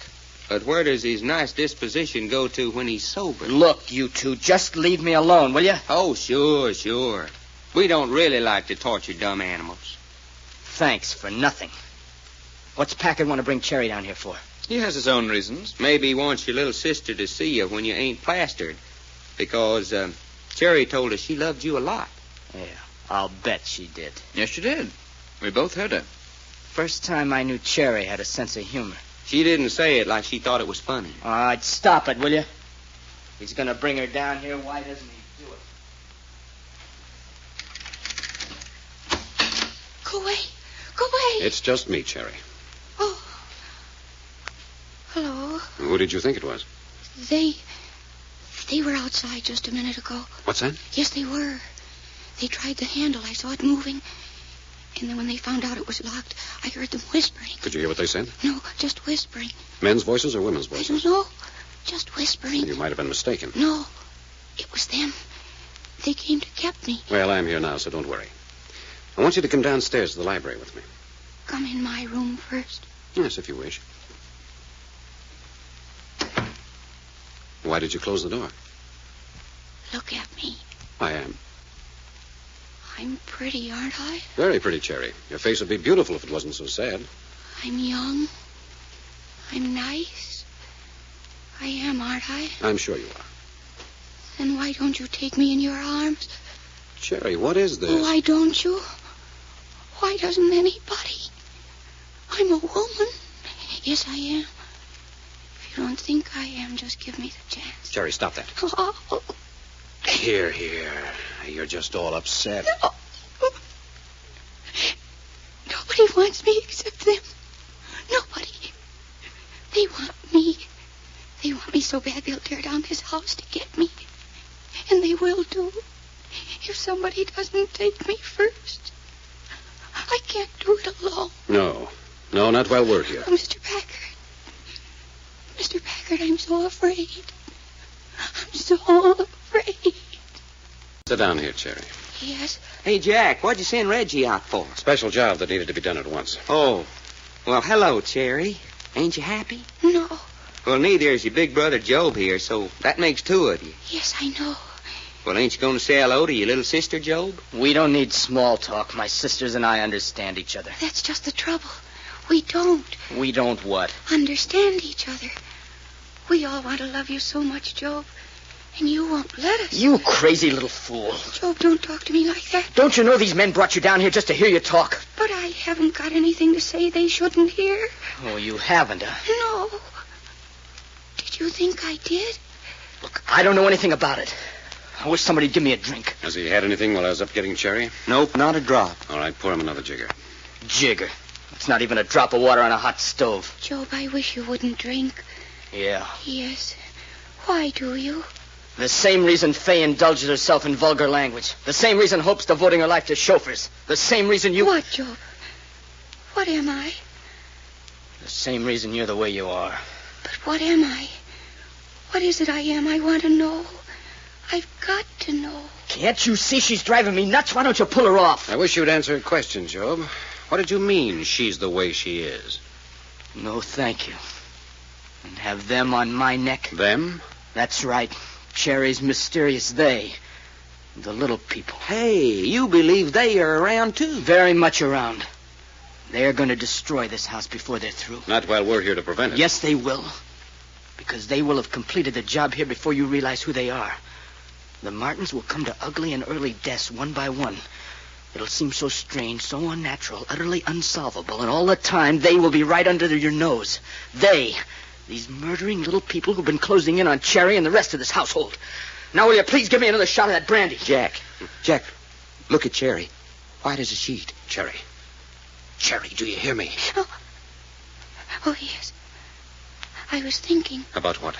But where does his nice disposition go to when he's sober? Look, you two, just leave me alone, will you? Oh, sure, sure. We don't really like to torture dumb animals. Thanks for nothing. What's Packard want to bring Cherry down here for? He has his own reasons. Maybe he wants your little sister to see you when you ain't plastered. Because Cherry told us she loved you a lot. Yeah, I'll bet she did. Yes, she did. We both heard her. First time I knew Cherry had a sense of humor. She didn't say it like she thought it was funny. All right, stop it, will you? He's going to bring her down here. Why doesn't he do it? Go away. Go away. It's just me, Cherry. Oh. Hello. Who did you think it was? They were outside just a minute ago. What's that? Yes, they were. They tried the handle. I saw it moving. And then when they found out it was locked, I heard them whispering. Could you hear what they said? No, just whispering. Men's voices or women's I voices? don't know. Just whispering. You might have been mistaken. No, it was them. They came to get me. Well, I'm here now, so don't worry. I want you to come downstairs to the library with me. Come in my room first. Yes, if you wish. Why did you close the door? Look at me. I am. I'm pretty, aren't I? Very pretty, Cherry. Your face would be beautiful if it wasn't so sad. I'm young. I'm nice. I am, aren't I? I'm sure you are. Then why don't you take me in your arms? Cherry, what is this? Why don't you? Why doesn't anybody? I'm a woman. Yes, I am. If you don't think I am, just give me the chance. Cherry, stop that. Oh. Here. You're just all upset. No. Nobody wants me except them. Nobody. They want me. They want me so bad they'll tear down this house to get me. And they will do. If somebody doesn't take me first. I can't do it alone. No, not while we're here. Oh, Mr. Packard. Mr. Packard, I'm so afraid. I'm so afraid. Sit down here, Cherry. Yes? Hey, Jack, what'd you send Reggie out for? Special job that needed to be done at once. Oh. Well, hello, Cherry. Ain't you happy? No. Well, neither is your big brother Job here, so that makes two of you. Yes, I know. Well, ain't you going to say hello to your little sister, Job? We don't need small talk. My sisters and I understand each other. That's just the trouble. We don't. We don't what? Understand each other. We all want to love you so much, Job. And you won't let us. You crazy little fool. Job, don't talk to me like that. Don't you know these men brought you down here just to hear you talk? But I haven't got anything to say they shouldn't hear. Oh, you haven't, huh? No. Did you think I did? Look, I don't know anything about it. I wish somebody'd give me a drink. Has he had anything while I was up getting Cherry? Nope, not a drop. All right, pour him another jigger. Jigger. It's not even a drop of water on a hot stove. Job, I wish you wouldn't drink. Yeah. Yes. Why do you? The same reason Fay indulges herself in vulgar language. The same reason Hope's devoting her life to chauffeurs. The same reason you... What, Job? What am I? The same reason you're the way you are. But what am I? What is it I am? I want to know. I've got to know. Can't you see she's driving me nuts? Why don't you pull her off? I wish you'd answer a question, Job. What did you mean she's the way she is? No, thank you. And have them on my neck? Them? That's right. Cherry's mysterious they. The little people. Hey, you believe they are around, too? Very much around. They're going to destroy this house before they're through. Not while we're here to prevent it. Yes, they will. Because they will have completed the job here before you realize who they are. The Martins will come to ugly and early deaths one by one. It'll seem so strange, so unnatural, utterly unsolvable, and all the time they will be right under your nose. They, these murdering little people who've been closing in on Cherry and the rest of this household. Now, will you please give me another shot of that brandy? Jack, look at Cherry. White as a sheet. Cherry, do you hear me? Oh, yes. I was thinking. About what?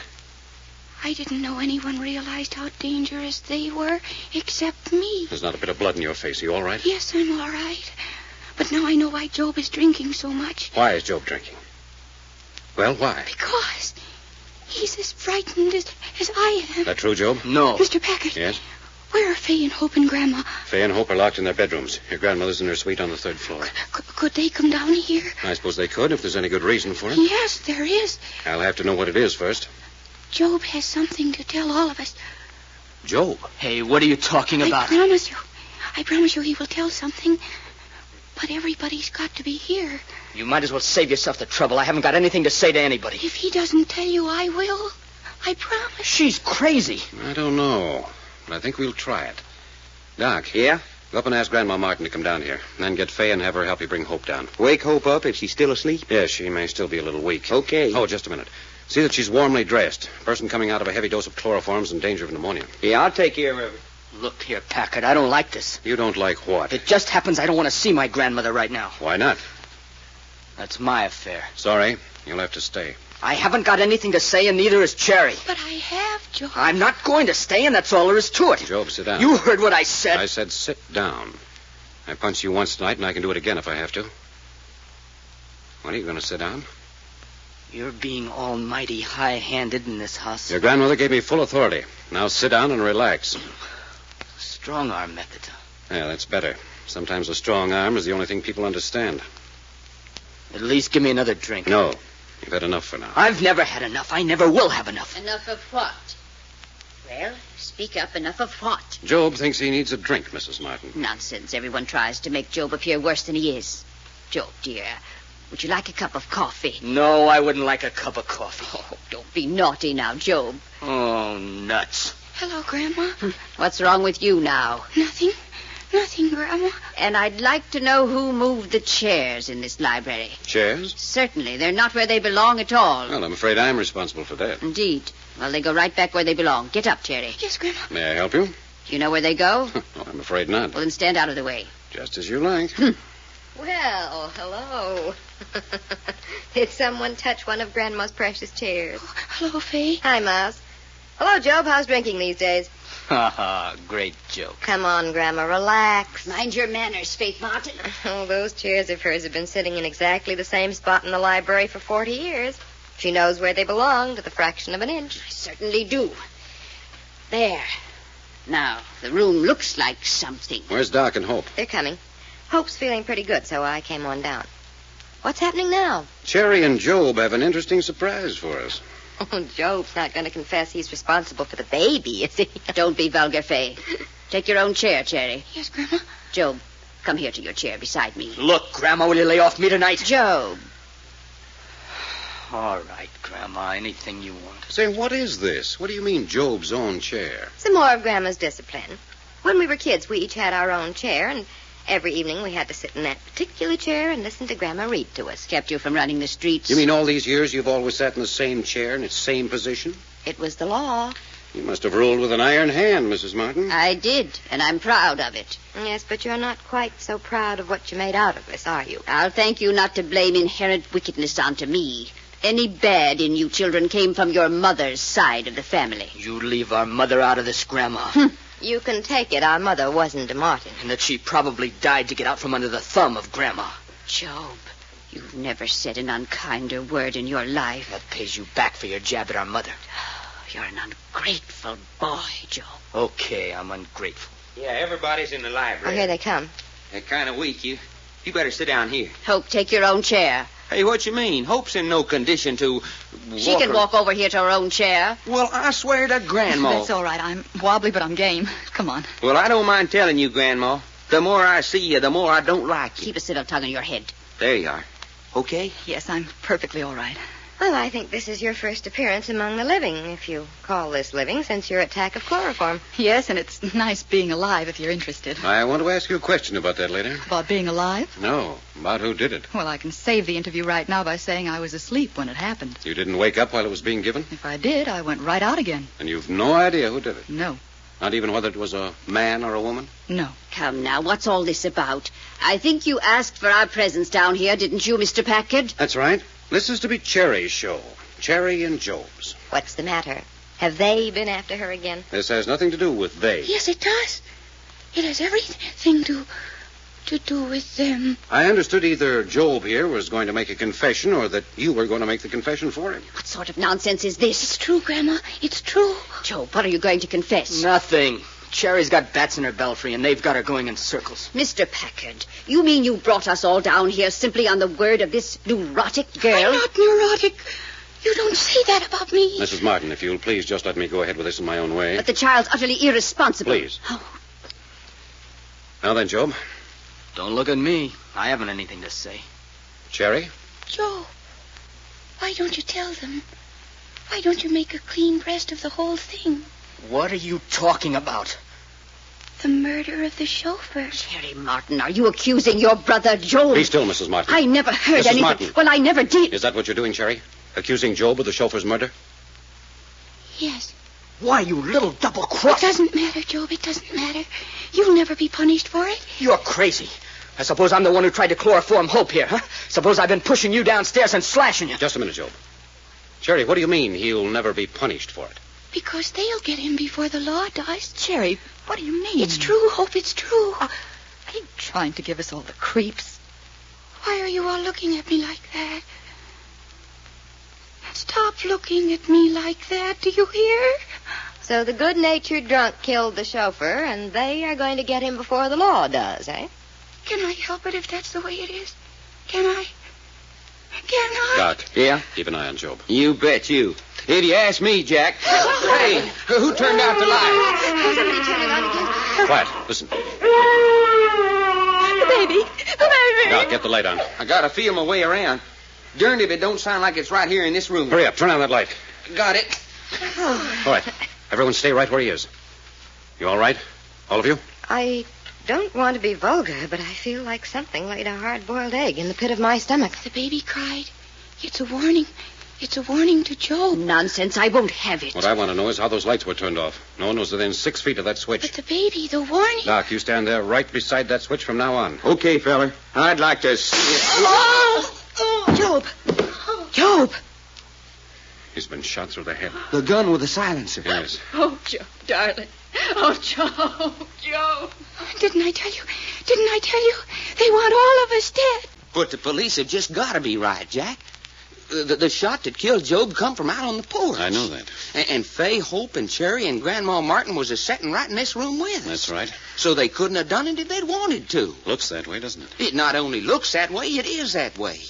I didn't know anyone realized how dangerous they were, except me. There's not a bit of blood in your face. Are you all right? Yes, I'm all right. But now I know why Job is drinking so much. Why is Job drinking? Well, why? Because he's as frightened as I am. That true, Job? No. Mr. Packard. Yes? Where are Fay and Hope and Grandma? Fay and Hope are locked in their bedrooms. Your grandmother's in her suite on the 3rd floor. Could they come down here? I suppose they could if there's any good reason for it. Yes, there is. I'll have to know what it is first. Job has something to tell all of us. Job? Hey, what are you talking about? I promise you he will tell something. But everybody's got to be here. You might as well save yourself the trouble. I haven't got anything to say to anybody. If he doesn't tell you, I will. I promise. She's crazy. I don't know, but I think we'll try it. Doc. Yeah? Go up and ask Grandma Martin to come down here. Then get Fay and have her help you bring Hope down. Wake Hope up if she's still asleep? Yes, she may still be a little weak. Okay. Oh, just a minute. See that she's warmly dressed. A person coming out of a heavy dose of chloroform's in danger of pneumonia. Yeah, I'll take care of her. Look here, Packard, I don't like this. You don't like what? It just happens I don't want to see my grandmother right now. Why not? That's my affair. Sorry, you'll have to stay. I haven't got anything to say, and neither has Cherry. But I have, Job. I'm not going to stay, and that's all there is to it. Job, sit down. You heard what I said. I said sit down. I punched you once tonight, and I can do it again if I have to. When are you going to sit down? You're being almighty high-handed in this house. Your grandmother gave me full authority. Now sit down and relax. Strong-arm method. Yeah, that's better. Sometimes a strong arm is the only thing people understand. At least give me another drink. No. You've had enough for now. I've never had enough. I never will have enough. Enough of what? Well, speak up. Enough of what? Job thinks he needs a drink, Mrs. Martin. Nonsense. Everyone tries to make Job appear worse than he is. Job, dear, would you like a cup of coffee? No, I wouldn't like a cup of coffee. Oh, don't be naughty now, Job. Oh, nuts. Hello, Grandma. What's wrong with you now? Nothing. Nothing, Grandma. And I'd like to know who moved the chairs in this library. Chairs? Certainly. They're not where they belong at all. Well, I'm afraid I'm responsible for that. Indeed. Well, they go right back where they belong. Get up, Cherry. Yes, Grandma. May I help you? Do you know where they go? Oh, I'm afraid not. Well, then stand out of the way. Just as you like. Well, hello. Did someone touch one of Grandma's precious chairs? Oh, hello, Fay. Hi, Miles. Hello, Job. How's drinking these days? Ha ha, great joke. Come on, Grandma, relax. Mind your manners, Faith Martin. Oh, those chairs of hers have been sitting in exactly the same spot in the library for 40 years. She knows where they belong to the fraction of an inch. I certainly do. There. Now, the room looks like something. Where's Doc and Hope? They're coming. Hope's feeling pretty good, so I came on down. What's happening now? Cherry and Job have an interesting surprise for us. Oh, Job's not going to confess he's responsible for the baby, is he? Don't be vulgar, Fay. Take your own chair, Cherry. Yes, Grandma. Job, come here to your chair beside me. Look, Grandma, will you lay off me tonight? Job. All right, Grandma, anything you want. Say, what is this? What do you mean, Job's own chair? Some more of Grandma's discipline. When we were kids, we each had our own chair, and every evening we had to sit in that particular chair and listen to Grandma read to us. Kept you from running the streets. You mean all these years you've always sat in the same chair in its same position? It was the law. You must have ruled with an iron hand, Mrs. Martin. I did, and I'm proud of it. Yes, but you're not quite so proud of what you made out of us, are you? I'll thank you not to blame inherent wickedness onto me. Any bad in you children came from your mother's side of the family. You leave our mother out of this, Grandma. You can take it our mother wasn't a Martin. And that she probably died to get out from under the thumb of Grandma. Job, you've never said an unkinder word in your life. That pays you back for your jab at our mother. You're an ungrateful boy, Job. Okay, I'm ungrateful. Yeah, everybody's in the library. Oh, here they come. They're kind of weak. You better sit down here. Hope, take your own chair. Hey, what you mean? Hope's in no condition to She can walk over here to her own chair. Well, I swear to Grandma. That's all right. I'm wobbly, but I'm game. Come on. Well, I don't mind telling you, Grandma. The more I see you, the more I don't like you. Keep a civil tongue in your head. There you are. Okay? Yes, I'm perfectly all right. Well, I think this is your first appearance among the living, if you call this living, since your attack of chloroform. Yes, and it's nice being alive if you're interested. I want to ask you a question about that later. About being alive? No, about who did it. Well, I can save the interview right now by saying I was asleep when it happened. You didn't wake up while it was being given? If I did, I went right out again. And you've no idea who did it? No. Not even whether it was a man or a woman? No. Come now, what's all this about? I think you asked for our presence down here, didn't you, Mr. Packard? That's right. This is to be Cherry's show. Cherry and Job's. What's the matter? Have they been after her again? This has nothing to do with they. Yes, it does. It has everything to do with them. I understood either Job here was going to make a confession or that you were going to make the confession for him. What sort of nonsense is this? It's true, Grandma. It's true. Job, what are you going to confess? Nothing. Cherry's got bats in her belfry, and they've got her going in circles. Mr. Packard, you mean you brought us all down here simply on the word of this neurotic girl? I'm not neurotic. You don't say that about me. Mrs. Martin, if you'll please just let me go ahead with this in my own way. But the child's utterly irresponsible. Please. Oh. Now then, Job. Don't look at me. I haven't anything to say. Cherry? Joe, why don't you tell them? Why don't you make a clean breast of the whole thing? What are you talking about? The murder of the chauffeur. Cherry Martin, are you accusing your brother Job? Be still, Mrs. Martin. I never heard Mrs. anything. Martin. Well, I never did. Is that what you're doing, Cherry? Accusing Job of the chauffeur's murder? Yes. Why, you little double-cross... It doesn't matter, Job. It doesn't matter. You'll never be punished for it. You're crazy. I suppose I'm the one who tried to chloroform Hope here, huh? Suppose I've been pushing you downstairs and slashing you. Just a minute, Job. Cherry, what do you mean he'll never be punished for it? Because they'll get him before the law does. Cherry, what do you mean? It's true, Hope. It's true. Are you trying to give us all the creeps? Why are you all looking at me like that? Stop looking at me like that. Do you hear? So the good-natured drunk killed the chauffeur, and they are going to get him before the law does, eh? Can I help it if that's the way it is? Can I? Can I? Doc. Yeah? Keep an eye on Job. You bet you. If you ask me, Jack. Hey, who turned out the light? Somebody turn it on again. Quiet. Listen. The baby. The baby. Doc, get the light on. I gotta feel my way around. Darned if it don't sound like it's right here in this room. Hurry up. Turn on that light. Got it. All right. Everyone stay right where he is. You all right? All of you? I don't want to be vulgar, but I feel like something laid a hard-boiled egg in the pit of my stomach. The baby cried. It's a warning. It's a warning to Job. Nonsense. I won't have it. What I want to know is how those lights were turned off. No one was within 6 feet of that switch. But the baby, the warning. Doc, you stand there right beside that switch from now on. Okay, feller. I'd like to see it. Job. Job. He's been shot through the head. The gun with the silencer. Yes. Oh, Job, darling. Oh, Job. Job. Didn't I tell you? Didn't I tell you? They want all of us dead. But the police have just got to be right, Jack. The shot that killed Job come from out on the porch. I know that. And Fay, Hope, and Cherry, and Grandma Martin was a-setting right in this room with us. That's right. So they couldn't have done it if they'd wanted to. Looks that way, doesn't it? It not only looks that way, it is that way.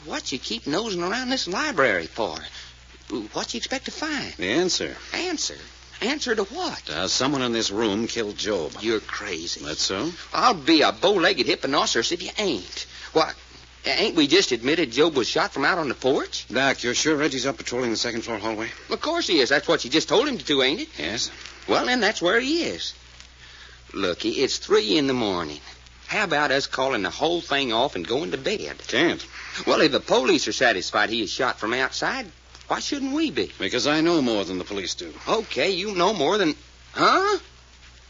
What you keep nosing around this library for? What you expect to find? The answer. Answer? Answer to what? Has someone in this room killed Job? You're crazy. That's so? I'll be a bow-legged hipponoceros if you ain't. Why, Ain't we just admitted Job was shot from out on the porch? Doc, you're sure Reggie's up patrolling the second floor hallway? Of course he is. That's what you just told him to do, ain't it? Yes. Well, then that's where he is. Looky, it's 3 a.m. How about us calling the whole thing off and going to bed? Can't. Well, if the police are satisfied he is shot from outside, why shouldn't we be? Because I know more than the police do. Okay, you know more than... Huh?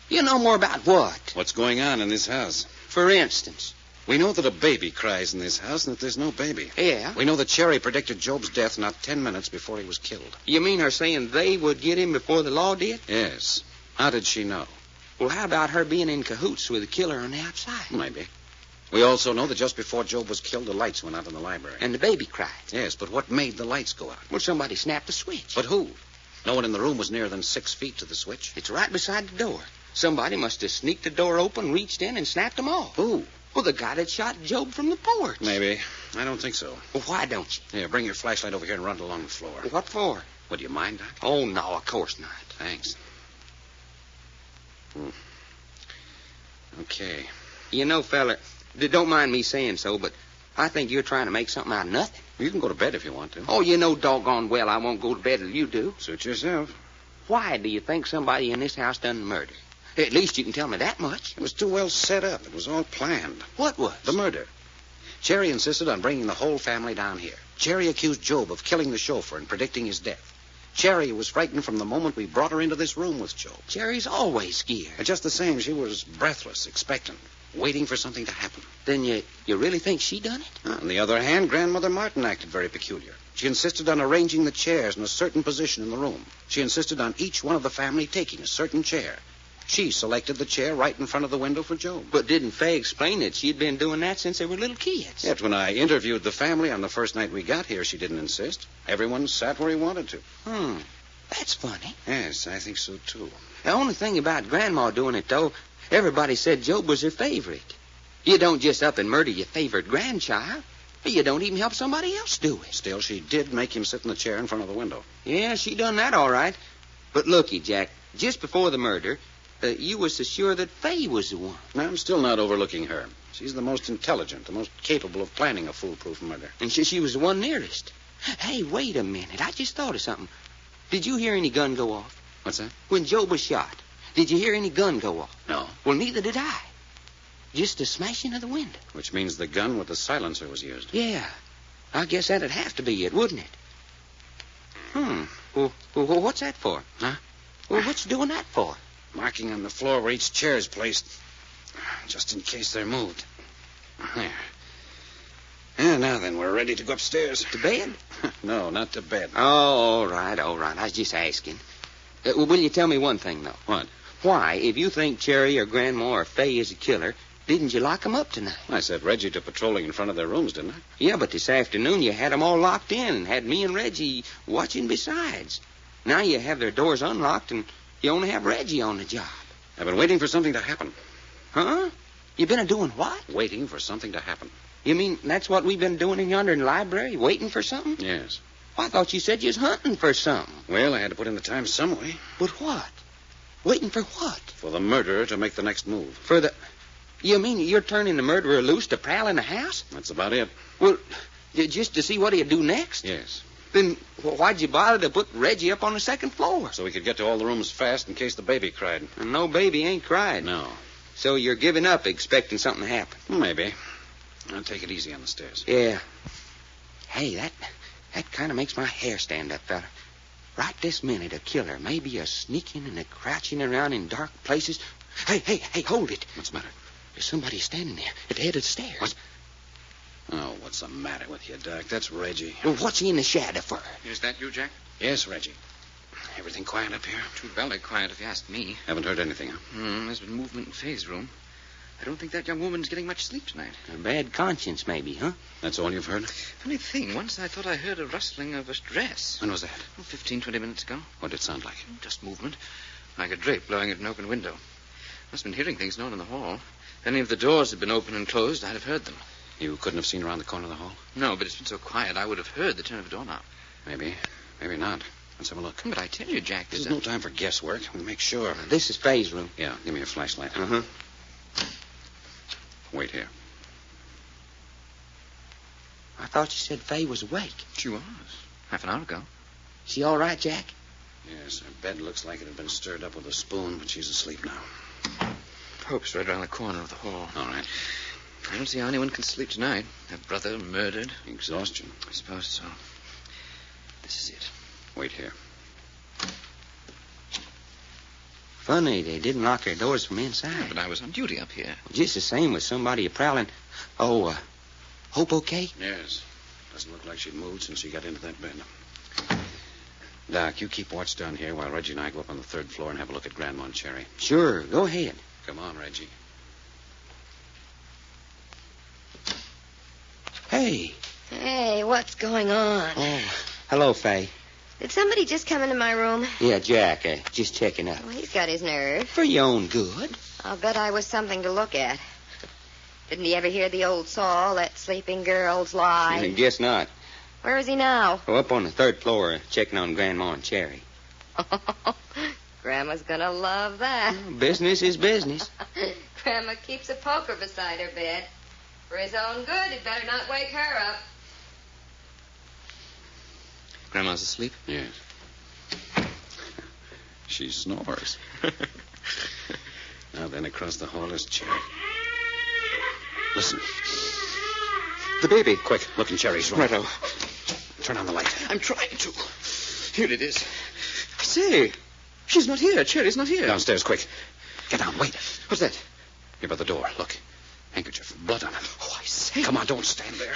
You know more about what? What's going on in this house? For instance? We know that a baby cries in this house and that there's no baby. Yeah? We know that Cherry predicted Job's death not 10 minutes before he was killed. You mean her saying they would get him before the law did? Yes. How did she know? Well, how about her being in cahoots with the killer on the outside? Maybe. We also know that just before Job was killed, the lights went out in the library. And the baby cried. Yes, but what made the lights go out? Well, somebody snapped the switch. But who? No one in the room was nearer than 6 feet to the switch. It's right beside the door. Somebody must have sneaked the door open, reached in, and snapped them off. Who? Well, the guy that shot Job from the porch. Maybe. I don't think so. Well, why don't you? Here, bring your flashlight over here and run it along the floor. What for? Would you mind, Doc? Oh, no, of course not. Thanks. Okay. You know, fella, don't mind me saying so, but I think you're trying to make something out of nothing. You can go to bed if you want to. Oh, you know doggone well I won't go to bed till you do. Suit yourself. Why do you think somebody in this house done the murder? At least you can tell me that much. It was too well set up. It was all planned. What was? The murder. Cherry insisted on bringing the whole family down here. Cherry accused Job of killing the chauffeur and predicting his death. Cherry was frightened from the moment we brought her into this room with Job. Cherry's always scared. And just the same, she was breathless, expectant, waiting for something to happen. Then you really think she done it? On the other hand, Grandmother Martin acted very peculiar. She insisted on arranging the chairs in a certain position in the room. She insisted on each one of the family taking a certain chair. She selected the chair right in front of the window for Job. But didn't Fay explain that she'd been doing that since they were little kids? Yet when I interviewed the family on the first night we got here, she didn't insist. Everyone sat where he wanted to. That's funny. Yes, I think so, too. The only thing about Grandma doing it, though, everybody said Job was her favorite. You don't just up and murder your favorite grandchild. You don't even help somebody else do it. Still, she did make him sit in the chair in front of the window. Yeah, she done that all right. But looky, Jack, just before the murder, you was so sure that Fay was the one. I'm still not overlooking her. She's the most intelligent, the most capable of planning a foolproof murder. And she was the one nearest. Hey, wait a minute. I just thought of something. Did you hear any gun go off? What's that? When Job was shot, did you hear any gun go off? No. Well, neither did I. Just the smashing of the window. Which means the gun with the silencer was used. Yeah. I guess that'd have to be it, wouldn't it? Well, what's that for? Huh? Well, what's you doing that for? Marking on the floor where each chair is placed, just in case they're moved. There. And now then, we're ready to go upstairs. To bed? No, not to bed. Oh, all right. I was just asking. Will you tell me one thing, though? What? Why, if you think Cherry or Grandma or Fay is a killer, didn't you lock 'em up tonight? I set Reggie to patrolling in front of their rooms, didn't I? Yeah, but this afternoon you had 'em all locked in and had me and Reggie watching besides. Now you have their doors unlocked and you only have Reggie on the job. I've been waiting for something to happen. Huh? You been doing what? Waiting for something to happen. You mean that's what we've been doing in yonder in the library, waiting for something? Yes. Well, I thought you said you was hunting for something. Well, I had to put in the time some way. But what? Waiting for what? For the murderer to make the next move. For the... You mean you're turning the murderer loose to prowl in the house? That's about it. Well, just to see what he'd do next? Yes. Then why'd you bother to put Reggie up on the second floor? So we could get to all the rooms fast in case the baby cried. And no baby ain't cried. No. So you're giving up expecting something to happen? Maybe. I'll take it easy on the stairs. Yeah. Hey, that kind of makes my hair stand up, fella. Right this minute, a killer may be a sneaking and a crouching around in dark places. Hey, hold it. What's the matter? There's somebody standing there at the head of the stairs. What? Oh, what's the matter with you, Doc? That's Reggie. Well, what's he in the shadow for? Is that you, Jack? Yes, Reggie. Everything quiet up here? Too belly quiet, if you ask me. Haven't heard anything, huh? There's been movement in Fay's room. I don't think that young woman's getting much sleep tonight. A bad conscience, maybe, huh? That's all you've heard? Funny thing, once I thought I heard a rustling of a dress. When was that? 15, 20 minutes ago. What did it sound like? Just movement. Like a drape blowing at an open window. Must have been hearing things known in the hall. If any of the doors had been open and closed, I'd have heard them. You couldn't have seen around the corner of the hall? No, but it's been so quiet, I would have heard the turn of a doorknob. Maybe. Maybe not. Let's have a look. But I tell you, Jack, There's no time for guesswork. We'll make sure. This is Fay's room. Yeah, give me a flashlight. Uh-huh. Wait here. I thought you said Fay was awake. She was. Half an hour ago. She all right, Jack? Yes, her bed looks like it had been stirred up with a spoon, but she's asleep now. Pope's right around the corner of the hall. All right. I don't see how anyone can sleep tonight. Her brother murdered. Exhaustion. I suppose so. This is it. Wait here. Funny, they didn't lock their doors from inside. But I was on duty up here. Just the same with somebody prowling. Oh, Hope okay? Yes. Doesn't look like she'd moved since she got into that bed. Doc, you keep watch down here while Reggie and I go up on the third floor and have a look at Grandma and Cherry. Sure, go ahead. Come on, Reggie. Hey. Hey, what's going on? Oh, hello, Fay. Did somebody just come into my room? Yeah, Jack, just checking up. Well, he's got his nerve. For your own good. I'll bet I was something to look at. Didn't he ever hear the old saw, let sleeping girls lie? I guess not. Where is he now? Oh, up on the third floor, checking on Grandma and Cherry. Grandma's gonna love that. Business is business. Grandma keeps a poker beside her bed. For his own good, he'd better not wake her up. Grandma's asleep? Yes. She snores. Now then, across the hall is Cherry. Listen. The baby. Quick, look in Cherry's room. Righto. Turn on the light. I'm trying to. Here it is. I say, she's not here. Cherry's not here. Downstairs, quick. Get down, wait. What's that? Here by the door, look. Handkerchief, blood on it. Oh, I say. Come on, don't stand there.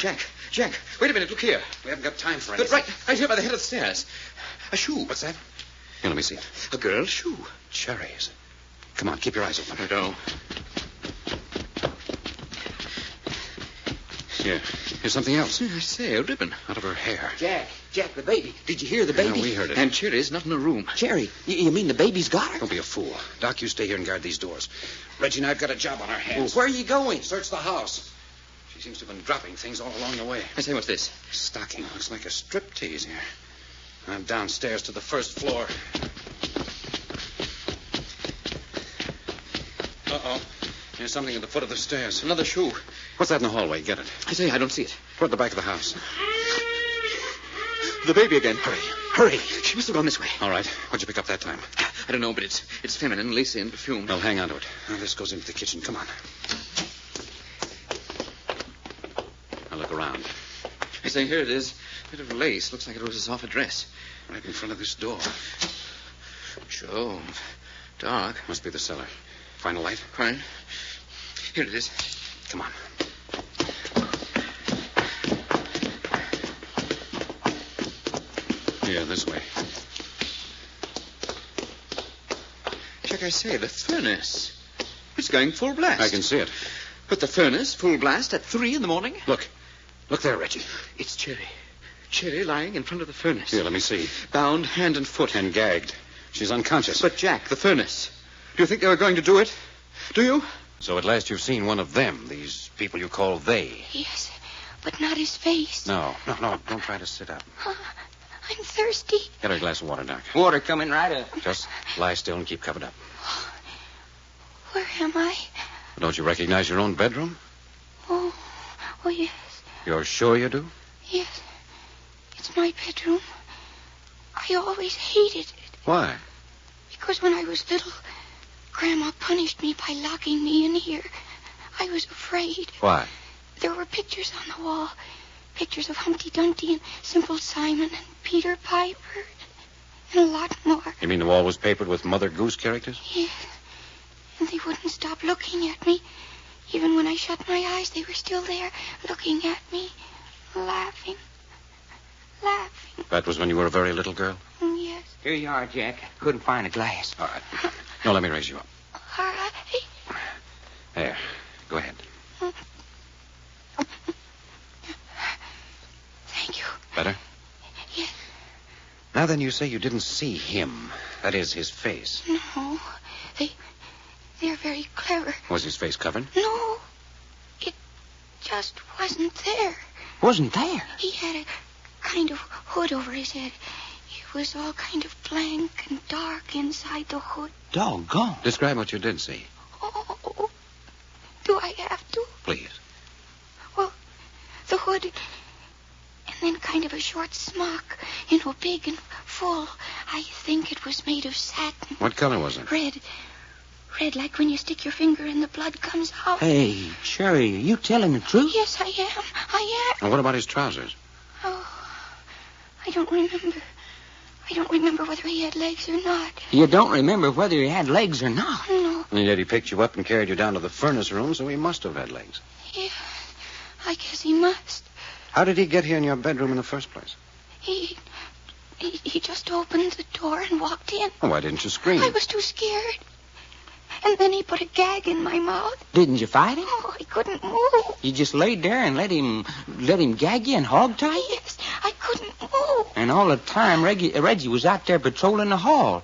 Jack, wait a minute, look here. We haven't got time for But anything. right here by the head of the stairs. A shoe. What's that? Here, let me see it. A girl's shoe. Cherry's. Come on, keep your eyes open. Righto. Here, here's something else. I say, a ribbon. Out of her hair. Jack, the baby. Did you hear the baby? Yeah, we heard it. And Cherry's not in her room. Cherry, you mean the baby's got her? Don't be a fool. Doc, you stay here and guard these doors. Reggie and I've got a job on our hands. Well, where are you going? Search the house. She seems to have been dropping things all along the way. I say, what's this? Stocking. Looks like a striptease here. I'm downstairs to the first floor. Uh-oh. There's something at the foot of the stairs. Another shoe. What's that in the hallway? Get it. I say, I don't see it. Toward the back of the house. The baby again. Hurry. She must have gone this way. All right. What'd you pick up that time? I don't know, but it's feminine, lacy, and perfumed. Well, hang on to it. Now, this goes into the kitchen. Come on. Now, look around. I say, here it is. Bit of lace. Looks like it was off a dress. Right in front of this door. Sure. Dark. Must be the cellar. Find a light? Fine. Here it is. Come on. Here, this way. Check, I say, the furnace. It's going full blast. I can see it. But the furnace, full blast, at 3 a.m. Look. Look there, Reggie. It's Cherry. Cherry lying in front of the furnace. Here, let me see. Bound hand and foot. And gagged. She's unconscious. But, Jack, the furnace. Do you think they were going to do it? Do you? So at last you've seen one of them, these people you call they. Yes, but not his face. No. Don't try to sit up. I'm thirsty. Get her a glass of water, Doc. Water coming right up. Just lie still and keep covered up. Where am I? Don't you recognize your own bedroom? Oh, yes. You're sure you do? Yes. It's my bedroom. I always hated it. Why? Because when I was little, Grandma punished me by locking me in here. I was afraid. Why? There were pictures on the wall. Pictures of Humpty Dumpty and Simple Simon and Peter Piper and a lot more. You mean the wall was papered with Mother Goose characters? Yes. And they wouldn't stop looking at me. Even when I shut my eyes, they were still there, looking at me, laughing. That was when you were a very little girl? Yes. Here you are, Jack. Couldn't find a glass. All right. No, let me raise you up. All right. There. Go ahead. Thank you. Better? Yes. Now then, you say you didn't see him. That is, his face. No. They're very clever. Was his face covered? No. It just wasn't there. Wasn't there? He had a kind of hood over his head. It was all kind of blank and dark inside the hood. Doggone. Describe what you did see. Oh, do I have to? Please. Well, the hood, kind of a short smock, big and full. I think it was made of satin. What color was it? Red. Red, like when you stick your finger and the blood comes out. Hey, Cherry, are you telling the truth? Yes, I am. And what about his trousers? Oh, I don't remember. I don't remember whether he had legs or not. You don't remember whether he had legs or not? No. And yet he picked you up and carried you down to the furnace room, so he must have had legs. Yeah, I guess he must. How did he get here in your bedroom in the first place? He just opened the door and walked in. Well, why didn't you scream? I was too scared. And then he put a gag in my mouth. Didn't you fight him? Oh, I couldn't move. You just laid there and let him gag you and hog tie you? Yes, I couldn't move. And all the time, Reggie was out there patrolling the hall.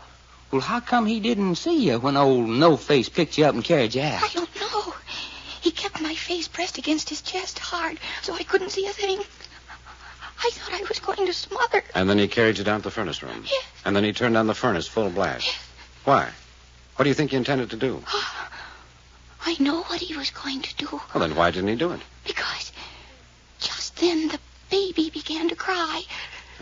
Well, how come he didn't see you when old No-Face picked you up and carried you out? I don't know. He kept my face pressed against his chest hard, so I couldn't see a thing. I thought I was going to smother. And then he carried you down to the furnace room? Yes. And then he turned on the furnace full blast? Yes. Why? What do you think he intended to do? Oh, I know what he was going to do. Well, then why didn't he do it? Because just then the baby began to cry.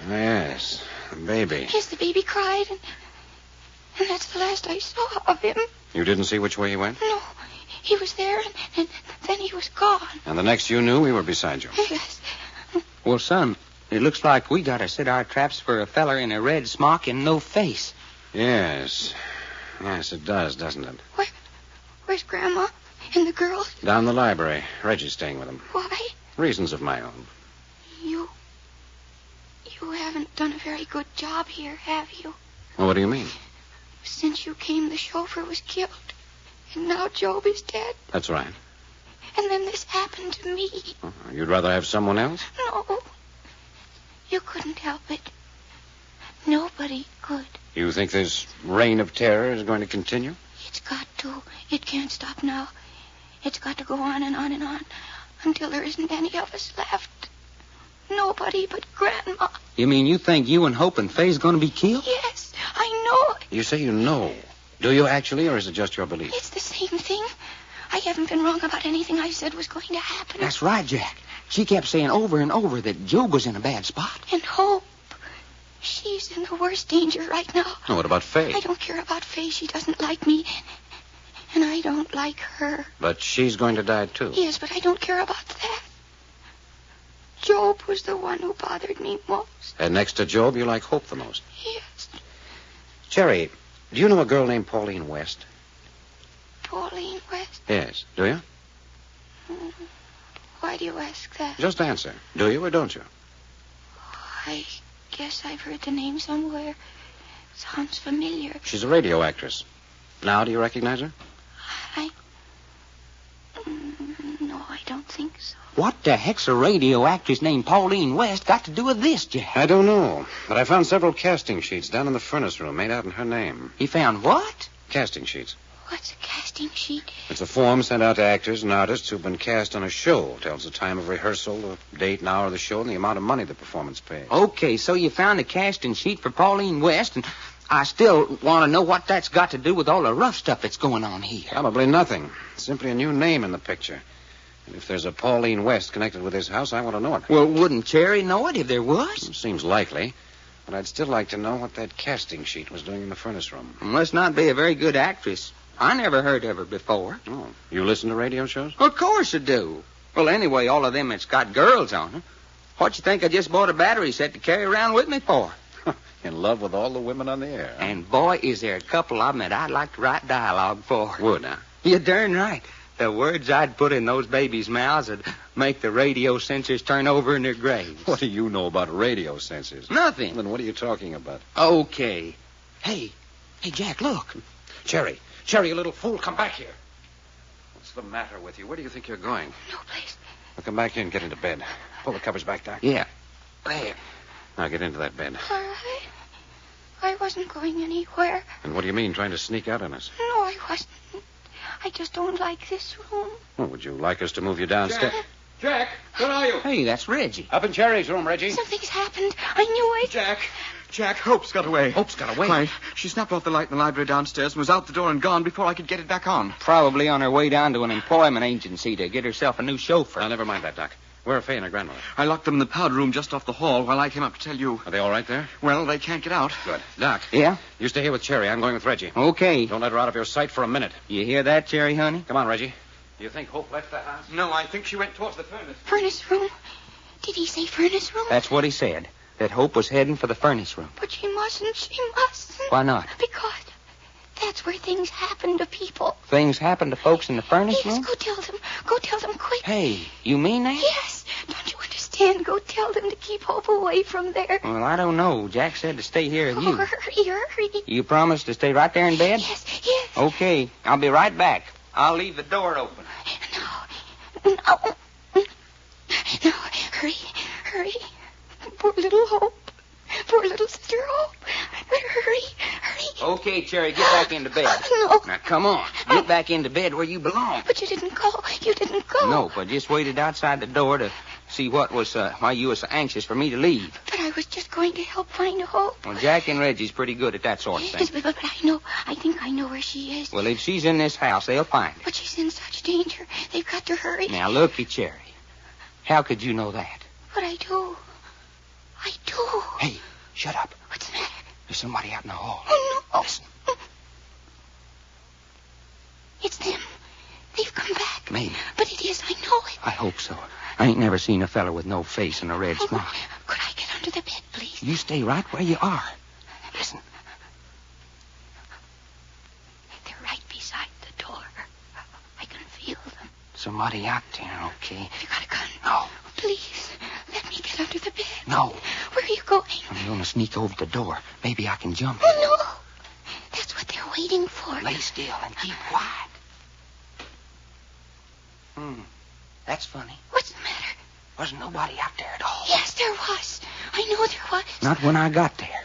Yes, the baby. Yes, the baby cried, and that's the last I saw of him. You didn't see which way he went? No, he was there, and then he was gone. And the next you knew, we were beside you. Yes. Well, son, it looks like we got to set our traps for a feller in a red smock and no face. Yes. Yes, it does, doesn't it? Where's Grandma and the girls? Down the library. Reggie's staying with them. Why? Reasons of my own. You haven't done a very good job here, have you? Well, what do you mean? Since you came, the chauffeur was killed. And now Job is dead. That's right. And then this happened to me. You'd rather have someone else? No. You couldn't help it. Nobody could. You think this reign of terror is going to continue? It's got to. It can't stop now. It's got to go on and on and on until there isn't any of us left. Nobody but Grandma. You mean you think you and Hope and Faye's going to be killed? Yes, I know it. You say you know. Do you actually, or is it just your belief? It's the same thing. I haven't been wrong about anything I said was going to happen. That's right, Jack. She kept saying over and over that Job was in a bad spot. And Hope. She's in the worst danger right now. Oh, what about Faye? I don't care about Faye. She doesn't like me. And I don't like her. But she's going to die, too. Yes, but I don't care about that. Job was the one who bothered me most. And next to Job, you like Hope the most. Yes. Cherry, do you know a girl named Pauline West? Pauline West? Yes. Do you? Why do you ask that? Just answer. Do you or don't you? I guess I've heard the name somewhere. Sounds familiar. She's a radio actress. Now, do you recognize her? No, I don't think so. What the heck's a radio actress named Pauline West got to do with this, Jack? I don't know, but I found several casting sheets down in the furnace room made out in her name. You found what? Casting sheets. What's a casting sheet? It's a form sent out to actors and artists who've been cast on a show. Tells the time of rehearsal, the date and hour of the show, and the amount of money the performance pays. Okay, so you found a casting sheet for Pauline West, and I still want to know what that's got to do with all the rough stuff that's going on here. Probably nothing. Simply a new name in the picture. And if there's a Pauline West connected with this house, I want to know it. Well, wouldn't Cherry know it if there was? It seems likely. But I'd still like to know what that casting sheet was doing in the furnace room. Must not be a very good actress. I never heard of her before. Oh, you listen to radio shows? Of course I do. Well, anyway, all of them that's got girls on them. What you think I just bought a battery set to carry around with me for? In love with all the women on the air. Huh? And, boy, is there a couple of them that I'd like to write dialogue for. Would, huh? You're darn right. The words I'd put in those babies' mouths would make the radio censors turn over in their graves. What do you know about radio censors? Nothing. Then what are you talking about? Okay. Hey, Jack, look. Cherry, you little fool, come back here. What's the matter with you? Where do you think you're going? No place. Well, come back here and get into bed. Pull the covers back, Doc. Yeah. There. Now get into that bed. All right. I wasn't going anywhere. And what do you mean, trying to sneak out on us? No, I wasn't. I just don't like this room. Well, would you like us to move you downstairs? Jack, where are you? Hey, that's Reggie. Up in Cherry's room, Reggie. Something's happened. I knew it. Jack, Hope's got away. Hope's got away? Why, she snapped off the light in the library downstairs and was out the door and gone before I could get it back on. Probably on her way down to an employment agency to get herself a new chauffeur. Now, never mind that, Doc. Where are Fay and her grandmother? I locked them in the powder room just off the hall while I came up to tell you. Are they all right there? Well, they can't get out. Good. Doc. Yeah? You stay here with Cherry. I'm going with Reggie. Okay. Don't let her out of your sight for a minute. You hear that, Cherry, honey? Come on, Reggie. Do you think Hope left the house? No, I think she went towards the furnace. Furnace room? Did he say furnace room? That's what he said, that Hope was heading for the furnace room. But she mustn't. She mustn't. Why not? Because that's where things happen to people. Things happen to folks in the furnace Yes, room? go tell them. Go tell them quick. Hey, you mean that? Yes. Don't you understand? Go tell them to keep Hope away from there. Well, I don't know. Jack said to stay here with you. Hurry. You promised to stay right there in bed? Yes. Okay. I'll be right back. I'll leave the door open. No, hurry. Poor little Hope. Poor little Sister Hope. Hurry. Okay, Cherry, get back into bed. No. Now, come on. Get back into bed where you belong. But you didn't go. No, I just waited outside the door to see why you were so anxious for me to leave. But I was just going to help find Hope. Well, Jack and Reggie's pretty good at that sort of thing. Yes, but I think I know where she is. Well, if she's in this house, they'll find her. But she's in such danger. They've got to hurry. Now, looky, Cherry. How could you know that? But I do. Hey, shut up. What's the matter? There's somebody out in the hall. Oh, no. Listen. It's them. They've come back. Maybe. But it is. I know it. I hope so. I ain't never seen a fella with no face and a red smile. Could I get under the bed, please? You stay right where you are. Listen. They're right beside the door. I can feel them. Somebody out there, okay? Have you got a gun? No. Please, let me get under the bed. No. Where are you going? I'm going to sneak over the door. Maybe I can jump. Oh, no. That's what they're waiting for. Lay still and keep quiet. That's funny. What's the matter? Wasn't nobody out there at all. Yes, there was. I know there was. Not when I got there.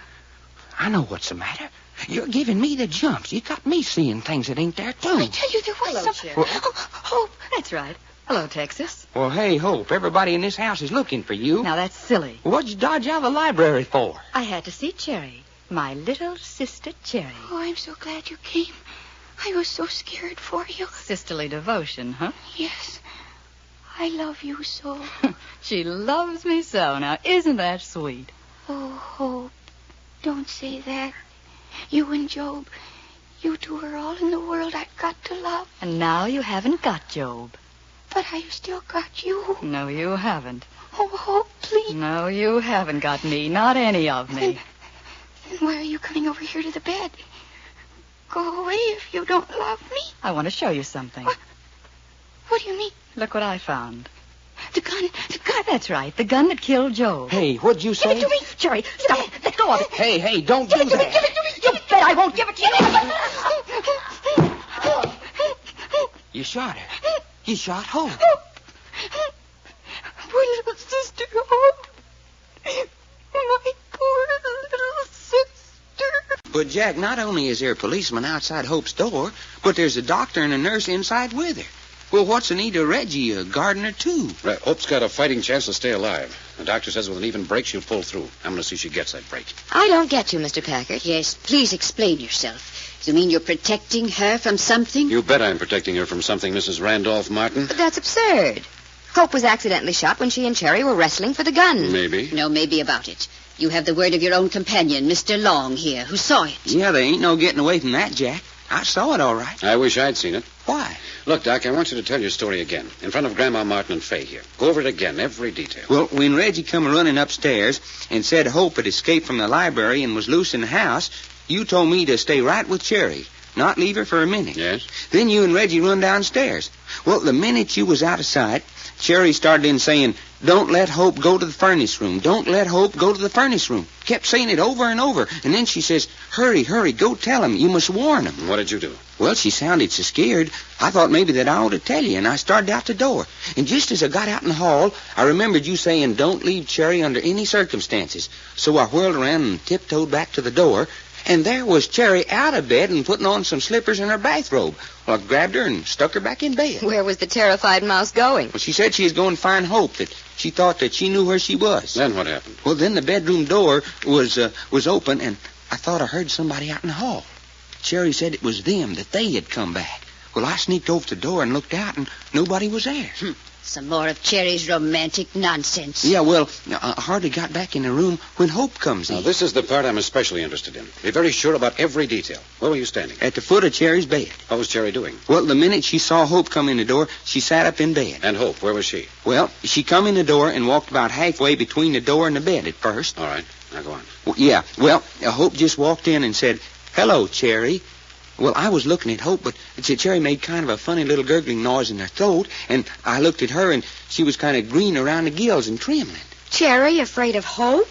I know what's the matter. You're giving me the jumps. You got me seeing things that ain't there, too. I tell you, there was Hello, some... Cherry. Hope. That's right. Hello, Texas. Well, hey, Hope, everybody in this house is looking for you. Now, that's silly. What'd you dodge out of the library for? I had to see Cherry. My little sister Cherry. Oh, I'm so glad you came. I was so scared for you. Sisterly devotion, huh? Yes. I love you so. She loves me so. Now, isn't that sweet? Oh, Hope, don't say that. You and Job, you two are all in the world I've got to love. And now you haven't got Job. But I've still got you. No, you haven't. Oh, Hope, please. No, you haven't got me. Not any of me. Then why are you coming over here to the bed? Go away if you don't love me. I want to show you something. What do you mean? Look what I found. The gun. That's right. The gun that killed Job. Hey, what'd you say? Give it to me. Cherry, stop it. Let go of it. Hey, don't do that. Give it to me. You bet I won't give it to you. You shot her. You shot Hope. Poor little sister Hope. My poor little sister. But, Jack, not only is there a policeman outside Hope's door, but there's a doctor and a nurse inside with her. Well, what's the need of Reggie, a gardener, too? Right. Hope's got a fighting chance to stay alive. The doctor says with an even break, she'll pull through. I'm going to see she gets that break. I don't get you, Mr. Packard. Yes, please explain yourself. You mean you're protecting her from something? You bet I'm protecting her from something, Mrs. Randolph Martin. But that's absurd. Hope was accidentally shot when she and Cherry were wrestling for the gun. Maybe. No, maybe about it. You have the word of your own companion, Mr. Long here, who saw it. Yeah, there ain't no getting away from that, Jack. I saw it all right. I wish I'd seen it. Why? Look, Doc, I want you to tell your story again, in front of Grandma Martin and Fay here. Go over it again, every detail. Well, when Reggie come running upstairs and said Hope had escaped from the library and was loose in the house, you told me to stay right with Cherry, not leave her for a minute. Yes? Then you and Reggie run downstairs. Well, the minute you was out of sight, Cherry started in saying, "Don't let Hope go to the furnace room. Don't let Hope go to the furnace room." Kept saying it over and over. And then she says, hurry, go tell him. You must warn him. What did you do? Well, she sounded so scared, I thought maybe that I ought to tell you, and I started out the door. And just as I got out in the hall, I remembered you saying, "Don't leave Cherry under any circumstances." So I whirled around and tiptoed back to the door, and there was Cherry out of bed and putting on some slippers and her bathrobe. Well, I grabbed her and stuck her back in bed. Where was the terrified mouse going? Well, she said she was going to find Hope, that she thought that she knew where she was. Then what happened? Well, then the bedroom door was open, and I thought I heard somebody out in the hall. Cherry said it was them, that they had come back. Well, I sneaked over to the door and looked out, and nobody was there. Some more of Cherry's romantic nonsense. Yeah, well, I hardly got back in the room when Hope comes in. Now, this is the part I'm especially interested in. Be very sure about every detail. Where were you standing? At the foot of Cherry's bed. What was Cherry doing? Well, the minute she saw Hope come in the door, she sat up in bed. And Hope, where was she? Well, she come in the door and walked about halfway between the door and the bed at first. All right. Now go on. Well, yeah. Well, Hope just walked in and said, "Hello, Cherry." Well, I was looking at Hope, but Cherry made kind of a funny little gurgling noise in her throat, and I looked at her, and she was kind of green around the gills and trembling. Cherry, afraid of Hope?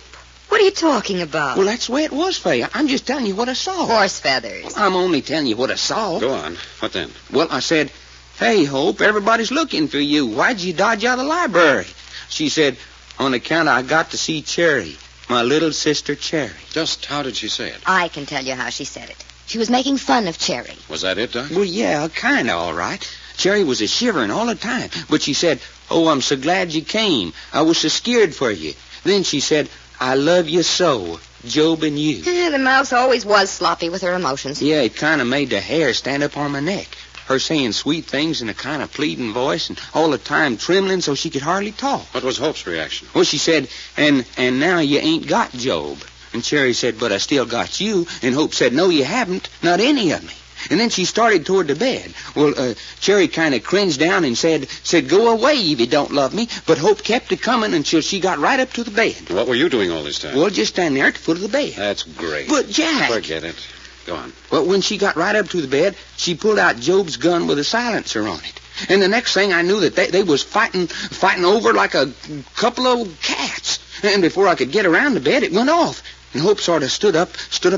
What are you talking about? Well, that's the way it was, Faye. I'm just telling you what I saw. Horse feathers. Well, I'm only telling you what I saw. Go on. What then? Well, I said, "Hey, Hope, everybody's looking for you. Why'd you dodge out of the library?" She said, "On account I got to see Cherry, my little sister Cherry." Just how did she say it? I can tell you how she said it. She was making fun of Cherry. Was that it, Doc? Well, yeah, kind of all right. Cherry was a-shivering all the time, but she said, "Oh, I'm so glad you came. I was so scared for you." Then she said, "I love you so, Job and you." The mouse always was sloppy with her emotions. Yeah, it kind of made the hair stand up on my neck. Her saying sweet things in a kind of pleading voice and all the time trembling so she could hardly talk. What was Hope's reaction? Well, she said, and now you ain't got Job." And Cherry said, "But I still got you." And Hope said, "No, you haven't. Not any of me." And then she started toward the bed. Well, Cherry kind of cringed down and said, "Go away if you don't love me." But Hope kept it coming until she got right up to the bed. What were you doing all this time? Well, just standing there at the foot of the bed. That's great. But, Jack... Forget it. Go on. Well, when she got right up to the bed, she pulled out Job's gun with a silencer on it. And the next thing I knew that they was fighting over like a couple of cats. And before I could get around the bed, it went off. And Hope sort of stood up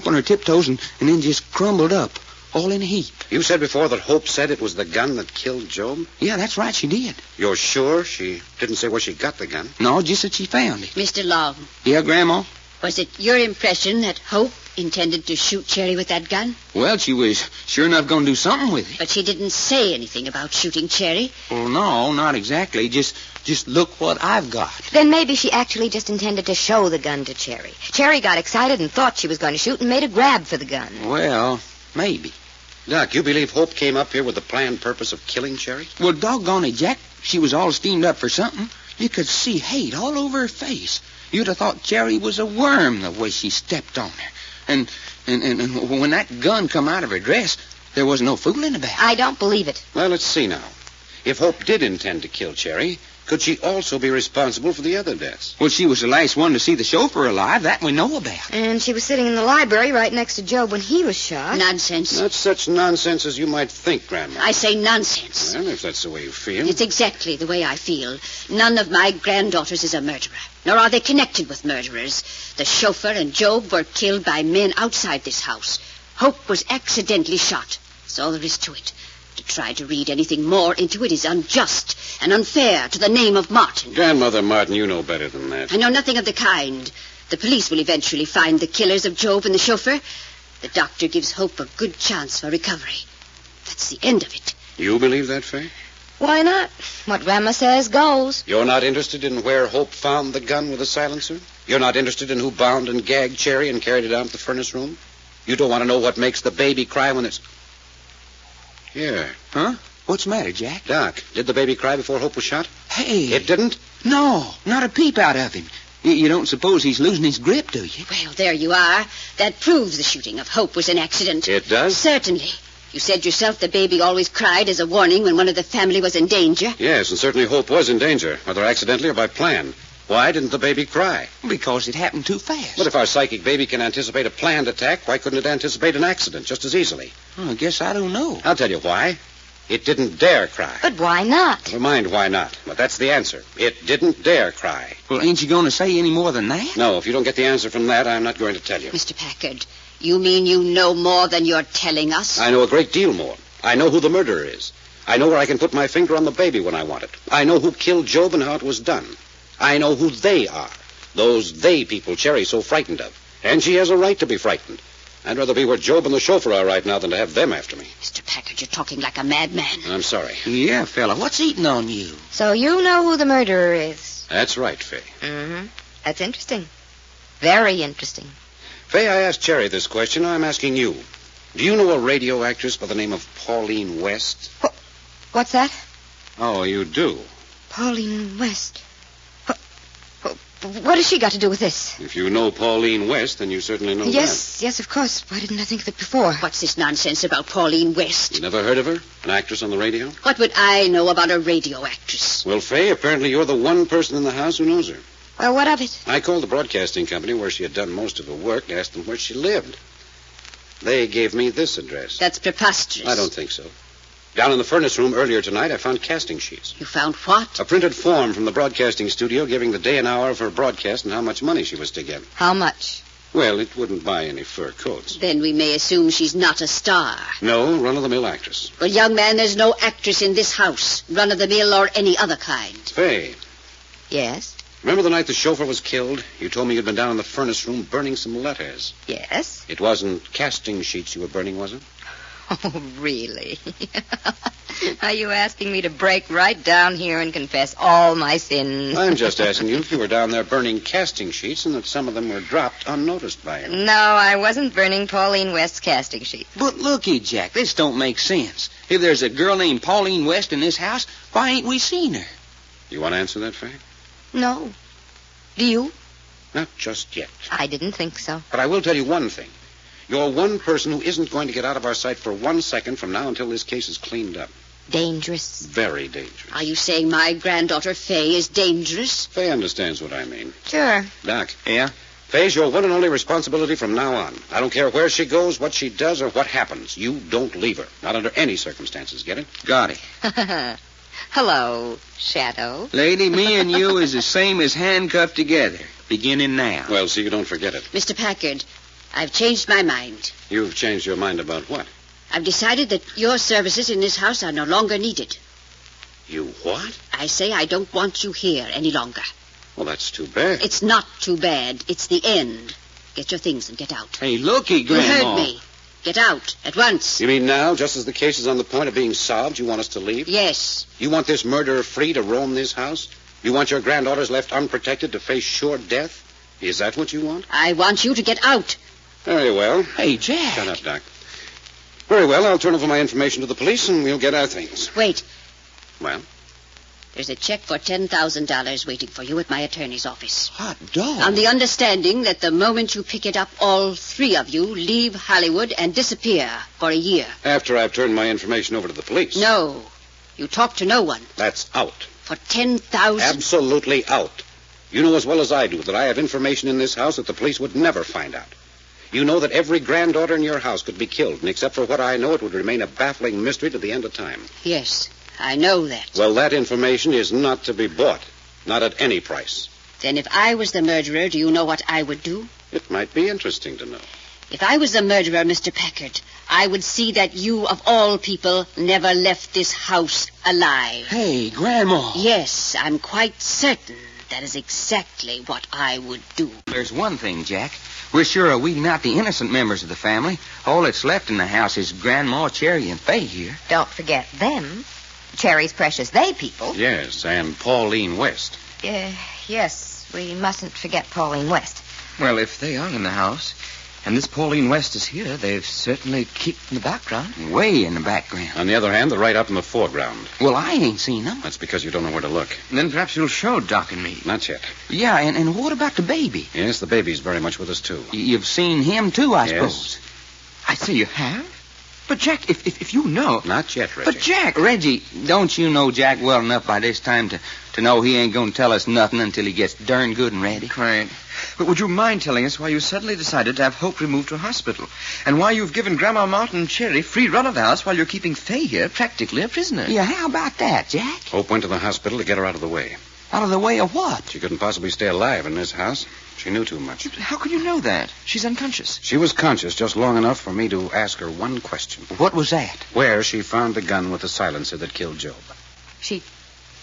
on her tiptoes, and then just crumbled up, all in a heap. You said before that Hope said it was the gun that killed Job? Yeah, that's right, she did. You're sure she didn't say where she got the gun? No, just that she found it. Mr. Long, Yeah, Grandma? was it your impression that Hope intended to shoot Cherry with that gun? Well, she was sure enough going to do something with it. But she didn't say anything about shooting Cherry. Well, no, not exactly. Just look what I've got. Then maybe she actually just intended to show the gun to Cherry. Cherry got excited and thought she was going to shoot and made a grab for the gun. Well, maybe. Doc, you believe Hope came up here with the planned purpose of killing Cherry? Well, doggone it, Jack. She was all steamed up for something. You could see hate all over her face. You'd have thought Cherry was a worm the way she stepped on her. And when that gun come out of her dress, there was no fooling about it. I don't believe it. Well, let's see now. If Hope did intend to kill Cherry, could she also be responsible for the other deaths? Well, she was the last one to see the chauffeur alive. That we know about. And she was sitting in the library right next to Job when he was shot. Nonsense. Not such nonsense as you might think, Grandma. I say nonsense. Well, if that's the way you feel. It's exactly the way I feel. None of my granddaughters is a murderer, nor are they connected with murderers. The chauffeur and Job were killed by men outside this house. Hope was accidentally shot. That's all there is to it. To try to read anything more into it is unjust and unfair to the name of Martin. Grandmother Martin, you know better than that. I know nothing of the kind. The police will eventually find the killers of Job and the chauffeur. The doctor gives Hope a good chance for recovery. That's the end of it. You believe that, Faye? Why not? What Grandma says goes. You're not interested in where Hope found the gun with the silencer? You're not interested in who bound and gagged Cherry and carried it out to the furnace room? You don't want to know what makes the baby cry when it's... Here. Huh? What's the matter, Jack? Doc, did the baby cry before Hope was shot? Hey. It didn't? No, not a peep out of him. You don't suppose he's losing his grip, do you? Well, there you are. That proves the shooting of Hope was an accident. It does? Certainly. You said yourself the baby always cried as a warning when one of the family was in danger. Yes, and certainly Hope was in danger, whether accidentally or by plan. Why didn't the baby cry? Because it happened too fast. But if our psychic baby can anticipate a planned attack, why couldn't it anticipate an accident just as easily? Well, I guess I don't know. I'll tell you why. It didn't dare cry. But why not? Never mind why not. But that's the answer. It didn't dare cry. Well, ain't you going to say any more than that? No, if you don't get the answer from that, I'm not going to tell you. Mr. Packard, you mean you know more than you're telling us? I know a great deal more. I know who the murderer is. I know where I can put my finger on the baby when I want it. I know who killed Job and how it was done. I know who they are. Those they people Cherry's so frightened of. And she has a right to be frightened. I'd rather be where Job and the chauffeur are right now than to have them after me. Mr. Packard, you're talking like a madman. I'm sorry. Yeah, fella. What's eating on you? So you know who the murderer is? That's right, Faye. Mm-hmm. That's interesting. Very interesting. Faye, I asked Cherry this question. Now I'm asking you. Do you know a radio actress by the name of Pauline West? What's that? Oh, you do? Pauline West. What has she got to do with this? If you know Pauline West, then you certainly know Yes, of course. Why didn't I think of it before? What's this nonsense about Pauline West? that. You never heard of her? An actress on the radio? What would I know about a radio actress? Well, Fay, apparently you're the one person in the house who knows her. Well, what of it? I called the broadcasting company where she had done most of her work and asked them where she lived. They gave me this address. That's preposterous. I don't think so. Down in the furnace room earlier tonight, I found casting sheets. You found what? A printed form from the broadcasting studio giving the day and hour of her broadcast and how much money she was to get. How much? Well, it wouldn't buy any fur coats. Then we may assume she's not a star. No, run-of-the-mill actress. Well, young man, there's no actress in this house, run-of-the-mill or any other kind. Fay, Yes? remember the night the chauffeur was killed? You told me you'd been down in the furnace room burning some letters. Yes? It wasn't casting sheets you were burning, was it? Oh, really? Are you asking me to break right down here and confess all my sins? I'm just asking you if you were down there burning casting sheets and that some of them were dropped unnoticed by you. No, I wasn't burning Pauline West's casting sheet. But looky, Jack, this don't make sense. If there's a girl named Pauline West in this house, why ain't we seen her? You want to answer that, Fay? No. Do you? Not just yet. I didn't think so. But I will tell you one thing. You're one person who isn't going to get out of our sight for 1 second from now until this case is cleaned up. Dangerous? Very dangerous. Are you saying my granddaughter Fay is dangerous? Fay understands what I mean. Sure. Doc. Yeah? Fay's your one and only responsibility from now on. I don't care where she goes, what she does, or what happens. You don't leave her. Not under any circumstances. Get it? Got it. Hello, Shadow. Lady, me and you is the same as handcuffed together, beginning now. Well, see, you don't forget it. Mr. Packard, I've changed my mind. You've changed your mind about what? I've decided that your services in this house are no longer needed. You what? I say I don't want you here any longer. Well, that's too bad. It's not too bad. It's the end. Get your things and get out. Hey, looky, You Grandma. heard me. Get out at once. You mean now, just as the case is on the point of being solved, you want us to leave? Yes. You want this murderer free to roam this house? You want your granddaughters left unprotected to face sure death? Is that what you want? I want you to get out. Very well. Hey, Jack. Shut up, Doc. Very well, I'll turn over my information to the police and we'll get our things. Wait. Well? There's a check for $10,000 waiting for you at my attorney's office. Hot dog. On the understanding that the moment you pick it up, all three of you leave Hollywood and disappear for a year. After I've turned my information over to the police. No. You talk to no one. That's out. For $10,000. Absolutely out. You know as well as I do that I have information in this house that the police would never find out. You know that every granddaughter in your house could be killed, and except for what I know, it would remain a baffling mystery to the end of time. Yes, I know that. Well, that information is not to be bought. Not at any price. Then if I was the murderer, do you know what I would do? It might be interesting to know. If I was the murderer, Mr. Packard, I would see that you, of all people, never left this house alive. Hey, Grandma. Yes, I'm quite certain that is exactly what I would do. There's one thing, Jack. We're sure are weeding out the innocent members of the family. All that's left in the house is Grandma, Cherry, and Fay here. Don't forget them. Cherry's precious they people. Yes, and Pauline West. Yes, we mustn't forget Pauline West. Well, if they are in the house, and this Pauline West is here, they've certainly kept in the background. Way in the background. On the other hand, they're right up in the foreground. Well, I ain't seen them. That's because you don't know where to look. Then perhaps you'll show Doc and me. Not yet. Yeah, and what about the baby? Yes, the baby's very much with us, too. You've seen him, too, I Yes. suppose. I say you have? But, Jack, if you know... Not yet, Reggie. But, Jack... Reggie, don't you know Jack well enough by this time to know he ain't going to tell us nothing until he gets darn good and ready? Quite. But would you mind telling us why you suddenly decided to have Hope removed to a hospital? And why you've given Grandma Martin and Cherry free run of the house while you're keeping Fay here practically a prisoner? Yeah, how about that, Jack? Hope went to the hospital to get her out of the way. Out of the way of what? She couldn't possibly stay alive in this house. She knew too much. How could you know that? She's unconscious. She was conscious just long enough for me to ask her one question. What was that? Where she found the gun with the silencer that killed Job. She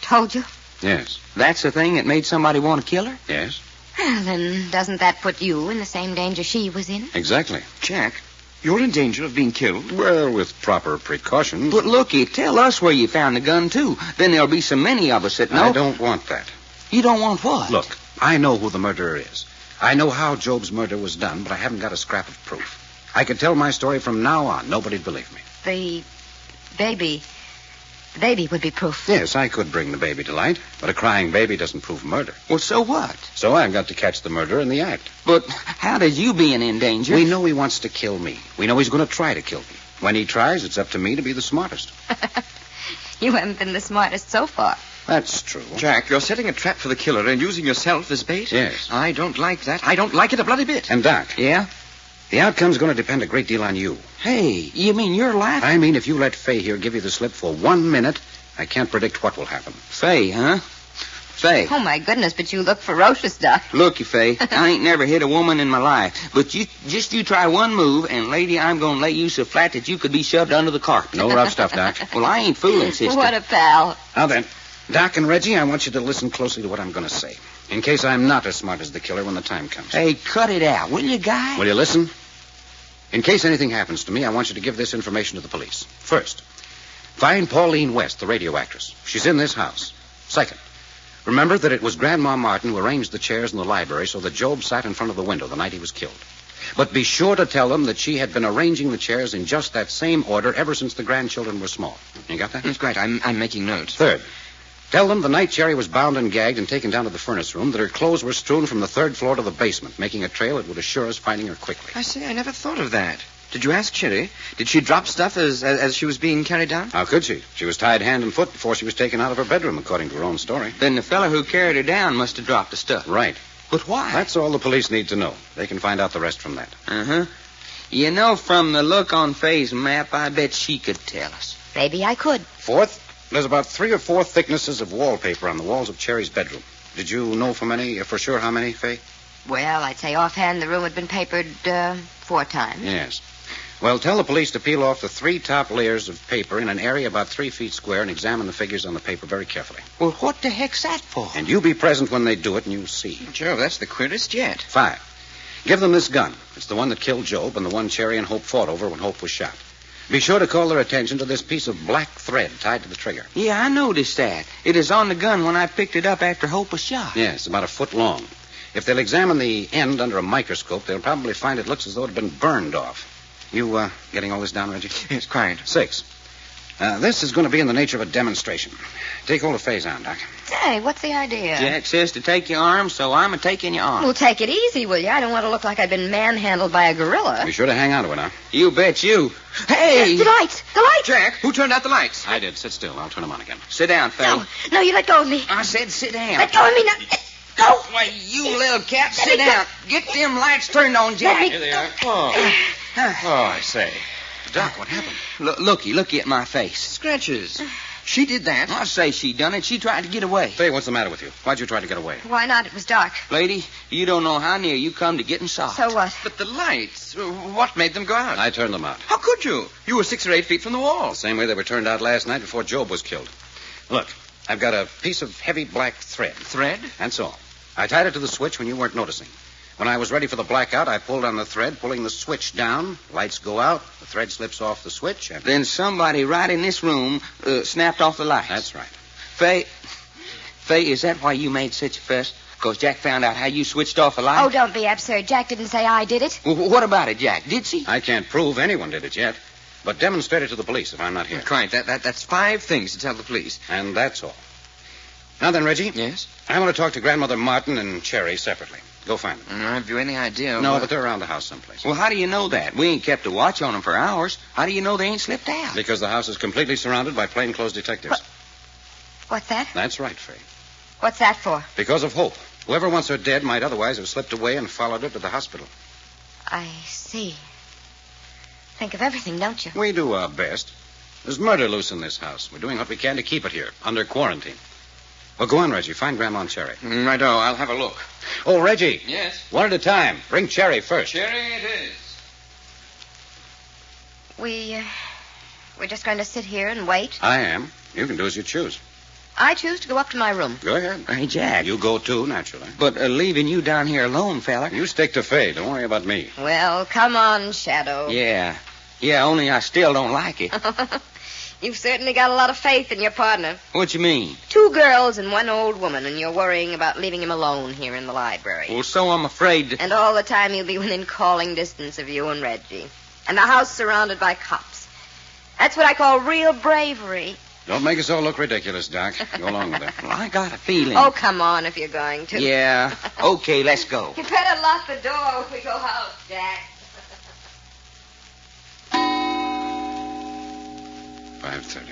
told you? Yes. That's the thing that made somebody want to kill her? Yes, Well, then doesn't that put you in the same danger she was in? exactly. Jack, you're in danger of being killed. Well, with proper precautions. But looky, tell us where you found the gun, too. Then there'll be so many of us that know. I don't want that. You don't want what? Look, I know who the murderer is. I know how Job's murder was done, but I haven't got a scrap of proof. I could tell my story from now on. Nobody'd believe me. The baby would be proof. Yes, I could bring the baby to light, but a crying baby doesn't prove murder. Well, so what? So I've got to catch the murderer in the act. But how does you being in danger? We know he wants to kill me. We know he's going to try to kill me. When he tries, it's up to me to be the smartest. You haven't been the smartest so far. That's true. Jack, you're setting a trap for the killer and using yourself as bait? Yes. I don't like that. I don't like it a bloody bit. And, Doc. Yeah? The outcome's going to depend a great deal on you. Hey, you mean you're laughing? I mean, if you let Fay here give you the slip for 1 minute, I can't predict what will happen. Fay, huh? Fay. Oh, my goodness, but you look ferocious, Doc. Looky, Fay, I ain't never hit a woman in my life. But you try one move, and, lady, I'm going to lay you so flat that you could be shoved under the carpet. No rough stuff, Doc. Well, I ain't fooling, sister. What a pal. Now then, Doc and Reggie, I want you to listen closely to what I'm going to say, in case I'm not as smart as the killer when the time comes. Hey, cut it out, will you, guy? Will you listen? In case anything happens to me, I want you to give this information to the police. First, find Pauline West, the radio actress. She's in this house. Second, remember that it was Grandma Martin who arranged the chairs in the library so that Job sat in front of the window the night he was killed. But be sure to tell them that she had been arranging the chairs in just that same order ever since the grandchildren were small. You got that? That's great. I'm making notes. Third, tell them the night Cherry was bound and gagged and taken down to the furnace room that her clothes were strewn from the 3rd floor to the basement, making a trail that would assure us finding her quickly. I say, I never thought of that. Did you ask Cherry? Did she drop stuff as she was being carried down? How could she? She was tied hand and foot before she was taken out of her bedroom, according to her own story. Then the fella who carried her down must have dropped the stuff. Right. But why? That's all the police need to know. They can find out the rest from that. Uh-huh. You know, from the look on Fay's map, I bet she could tell us. Maybe I could. Fourth, there's about 3 or 4 thicknesses of wallpaper on the walls of Cherry's bedroom. Did you know for sure how many, Fay? Well, I'd say offhand the room had been papered 4 times. Yes. Well, tell the police to peel off the 3 top layers of paper in an area about 3 feet square and examine the figures on the paper very carefully. Well, what the heck's that for? And you be present when they do it, and you'll see. Joe, that's the queerest yet. 5, give them this gun. It's the one that killed Job and the one Cherry and Hope fought over when Hope was shot. Be sure to call their attention to this piece of black thread tied to the trigger. Yeah, I noticed that. It is on the gun when I picked it up after Hope was shot. Yes, about a foot long. If they'll examine the end under a microscope, they'll probably find it looks as though it had been burned off. You, getting all this down, Reggie? Yes, quite. 6. This is going to be in the nature of a demonstration. Take hold of Fay's arm, Doc. Say, what's the idea? Jack says to take your arm, so I'm a-taking your arm. Well, take it easy, will you? I don't want to look like I've been manhandled by a gorilla. Be sure to hang on to it, now. You bet you. Hey! The lights! The lights! Jack, who turned out the lights? I did. Sit still. I'll turn them on again. Sit down, Fay. No, you let go of me. I said sit down. Let go of me now. Go! Why, you little cat, sit down. Get them lights turned on, Jack. Let me... Here they are. Oh, I say. Doc, what happened? Looky at my face. Scratches. She did that. I say she done it. She tried to get away. Fay, what's the matter with you? Why'd you try to get away? Why not? It was dark. Lady, you don't know how near you come to getting soft. So what? But the lights, what made them go out? I turned them out. How could you? You were 6 or 8 feet from the wall. The same way they were turned out last night before Job was killed. Look, I've got a piece of heavy black thread. Thread? That's all. I tied it to the switch when you weren't noticing. When I was ready for the blackout, I pulled on the thread, pulling the switch down. Lights go out. The thread slips off the switch, and... Then somebody right in this room snapped off the lights. That's right. Fay, is that why you made such a fuss? Because Jack found out how you switched off the lights? Oh, don't be absurd. Jack didn't say I did it. Well, what about it, Jack? Did she? I can't prove anyone did it yet, but demonstrate it to the police if I'm not here. Quite. That's 5 things to tell the police. And that's all. Now then, Reggie. Yes? I want to talk to Grandmother Martin and Cherry separately. Go find them. Have you any idea? No, but they're around the house someplace. Well, how do you know that? We ain't kept a watch on them for hours. How do you know they ain't slipped out? Because the house is completely surrounded by plainclothes detectives. What's that? That's right, Fay. What's that for? Because of Hope. Whoever wants her dead might otherwise have slipped away and followed her to the hospital. I see. Think of everything, don't you? We do our best. There's murder loose in this house. We're doing what we can to keep it here, under quarantine. Well, go on, Reggie. Find Grandma and Cherry. Righto, I'll have a look. Oh, Reggie. Yes? One at a time. Bring Cherry first. Cherry it is. We're just going to sit here and wait. I am. You can do as you choose. I choose to go up to my room. Go ahead. Hey, Jack. You go too, naturally. But leaving you down here alone, fella. You stick to Fay. Don't worry about me. Well, come on, Shadow. Yeah, only I still don't like it. You've certainly got a lot of faith in your partner. What you mean? 2 girls and 1 old woman, and you're worrying about leaving him alone here in the library. Well, so I'm afraid to... And all the time he'll be within calling distance of you and Reggie. and the house surrounded by cops. That's what I call real bravery. Don't make us all look ridiculous, Doc. Go along with it. Well, I got a feeling. Oh, come on if you're going to. Yeah. Okay, let's go. You better lock the door when we go out, Jack. 5:30.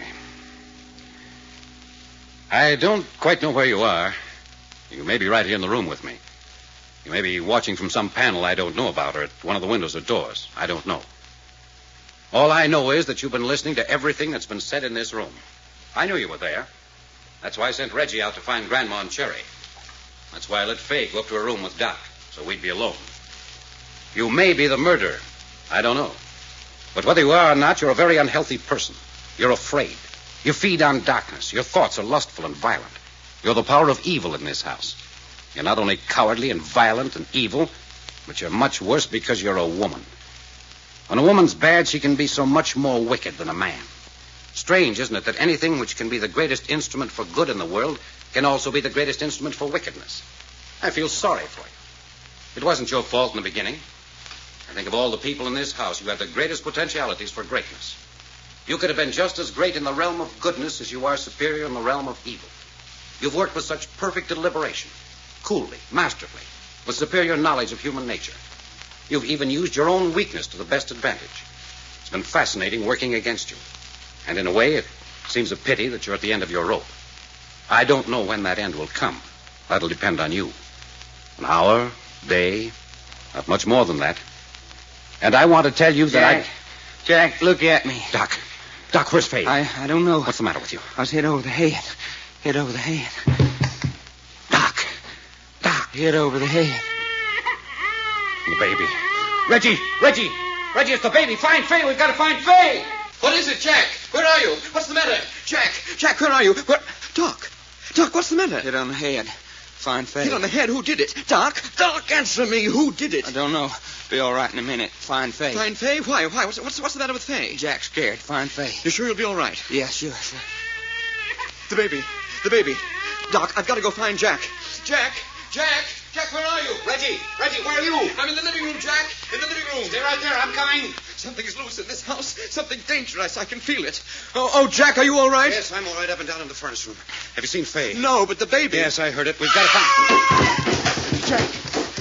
I don't quite know where you are. You may be right here in the room with me. You may be watching from some panel I don't know about, or at one of the windows or doors. I don't know. All I know is that you've been listening to everything that's been said in this room. I knew you were there. That's why I sent Reggie out to find Grandma and Cherry. That's why I let Faye go up to her room with Doc, so we'd be alone. You may be the murderer. I don't know. But whether you are or not, you're a very unhealthy person. You're afraid. You feed on darkness. Your thoughts are lustful and violent. You're the power of evil in this house. You're not only cowardly and violent and evil, but you're much worse because you're a woman. When a woman's bad, she can be so much more wicked than a man. Strange, isn't it, that anything which can be the greatest instrument for good in the world can also be the greatest instrument for wickedness? I feel sorry for you. It wasn't your fault in the beginning. I think of all the people in this house, you had the greatest potentialities for greatness. You could have been just as great in the realm of goodness as you are superior in the realm of evil. You've worked with such perfect deliberation, coolly, masterfully, with superior knowledge of human nature. You've even used your own weakness to the best advantage. It's been fascinating working against you. And in a way, it seems a pity that you're at the end of your rope. I don't know when that end will come. That'll depend on you. An hour, day, not much more than that. And I want to tell you that Jack, look at me. Doc, where's Faye? I don't know. What's the matter with you? I was hit over the head. Hit over the head. Doc. Hit over the head. The baby. Reggie, it's the baby. Find Faye. We've got to find Faye. What is it, Jack? Where are you? What's the matter? Jack, where are you? Doc, what's the matter? Hit on the head. Find Faye. Hit on the head? Who did it? Doc, answer me. Who did it? I don't know. Be all right in a minute. Find Faye. Find Faye? Why? What's the matter with Faye? Jack's scared. Find Faye. You sure you'll be all right? Yeah, sure. The baby. Doc, I've got to go find Jack. Jack, where are you? Reggie, where are you? I'm in the living room, Jack. In the living room. Stay right there. I'm coming. Something's loose in this house. Something dangerous. I can feel it. Oh, Jack, are you all right? Yes, I'm all right up and down in the furnace room. Have you seen Faye? No, but the baby. Yes, I heard it. We've got to find...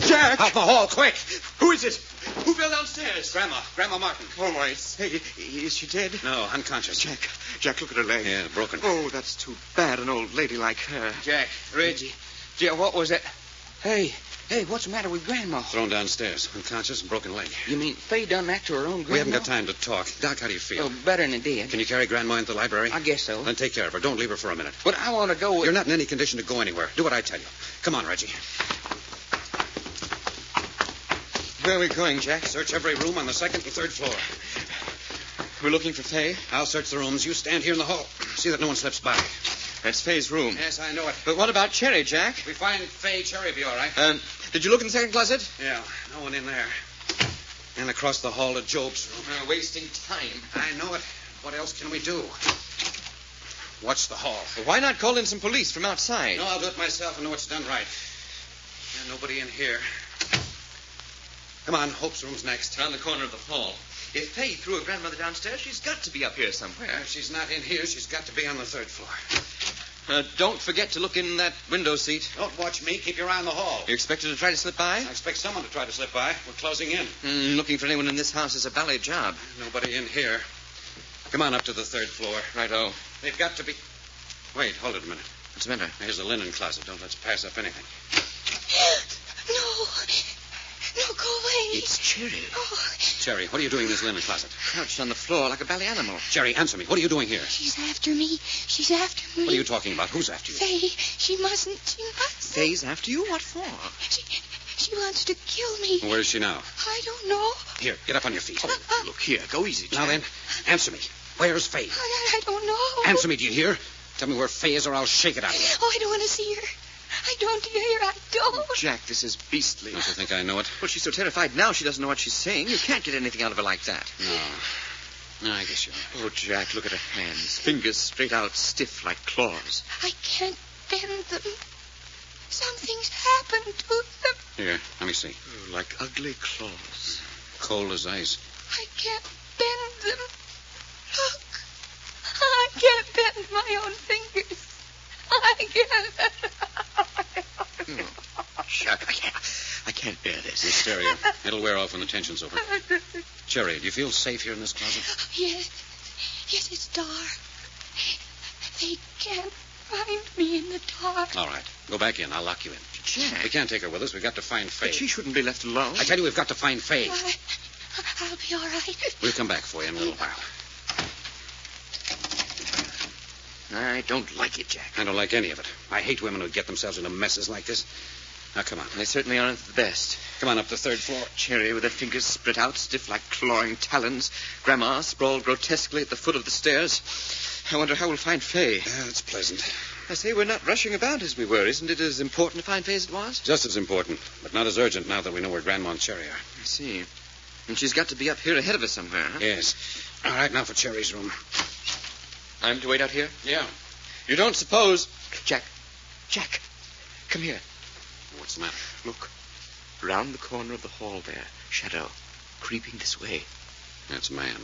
Jack! Out the hall, quick! Who is it? Who fell downstairs? Grandma Martin. Oh, my. Hey, is she dead? No, unconscious. Jack, look at her leg. Yeah, broken. Oh, that's too bad, an old lady like her. Jack, Reggie. What was it? Hey, what's the matter with Grandma? Thrown downstairs, unconscious and broken leg. You mean Faye done that to her own Grandma? We haven't got time to talk. Doc, how do you feel? Oh, better than it did. Can you carry Grandma into the library? I guess so. Then take care of her. Don't leave her for a minute. But I want to go... You're not in any condition to go anywhere. Do what I tell you. Come on, Reggie. Where are we going, Jack? Search every room on the second and third floor. We're looking for Faye? I'll search the rooms. You stand here in the hall. See that no one slips by. That's Faye's room. Yes, I know it. But what about Cherry, Jack? If we find Faye, Cherry will be all right. Did you look in the second closet? Yeah, no one in there. And across the hall to Job's room. We're wasting time. I know it. What else can we do? Watch the hall. Well, why not call in some police from outside? No, I'll do it myself. I know it's done right. There's nobody in here. Come on, Hope's room's next. Around the corner of the hall. If Faye threw her grandmother downstairs, she's got to be up here somewhere. If she's not in here, she's got to be on the third floor. Don't forget to look in that window seat. Don't watch me. Keep your eye on the hall. You expect her to try to slip by? I expect someone to try to slip by. We're closing in. Looking for anyone in this house is a ballet job. Nobody in here. Come on up to the third floor. Righto. They've got to be... Wait, hold it a minute. What's the matter? Here's the linen closet. Don't let's pass up anything. No, go away. It's Cherry. Oh. Cherry, what are you doing in this linen closet? Crouched on the floor like a ballet animal. Cherry, answer me. What are you doing here? She's after me. What are you talking about? Who's after you? Faye, she mustn't. Faye's after you? What for? She wants to kill me. Where is she now? I don't know. Here, get up on your feet. Look here. Go easy, Jack. Now then, answer me. Where's Faye? I don't know. Answer me, do you hear? Tell me where Faye is or I'll shake it out of you. Oh, I don't want to see her. I don't hear her. I don't. Jack, this is beastly. Don't you think I know it? Well, she's so terrified now she doesn't know what she's saying. You can't get anything out of her like that. No, I guess you're right. Oh, Jack, look at her hands. Fingers straight out, stiff like claws. I can't bend them. Something's happened to them. Here, let me see. Oh, like ugly claws. Cold as ice. I can't bend them. Look. I can't bend my own fingers. I can't. Chuck, I can't bear this. Hysteria. It'll wear off when the tension's over. Cherry, do you feel safe here in this closet? Yes. Yes, it's dark. They can't find me in the dark. All right. Go back in. I'll lock you in. Jack. We can't take her with us. We've got to find Faye. But she shouldn't be left alone. I tell you, we've got to find Faye. I'll be all right. We'll come back for you in a little while. I don't like it, Jack. I don't like any of it. I hate women who get themselves into messes like this. Now, come on. They certainly aren't the best. Come on up the third floor. Cherry with her fingers split out, stiff like clawing talons. Grandma sprawled grotesquely at the foot of the stairs. I wonder how we'll find Faye. That's pleasant. I say we're not rushing about as we were. Isn't it as important to find Faye as it was? Just as important, but not as urgent now that we know where Grandma and Cherry are. I see. And she's got to be up here ahead of us somewhere, huh? Yes. All right, now for Cherry's room. I'm to wait out here? Yeah. You don't suppose... Jack, come here. What's the matter? Look. Round the corner of the hall there. Shadow. Creeping this way. That's a man.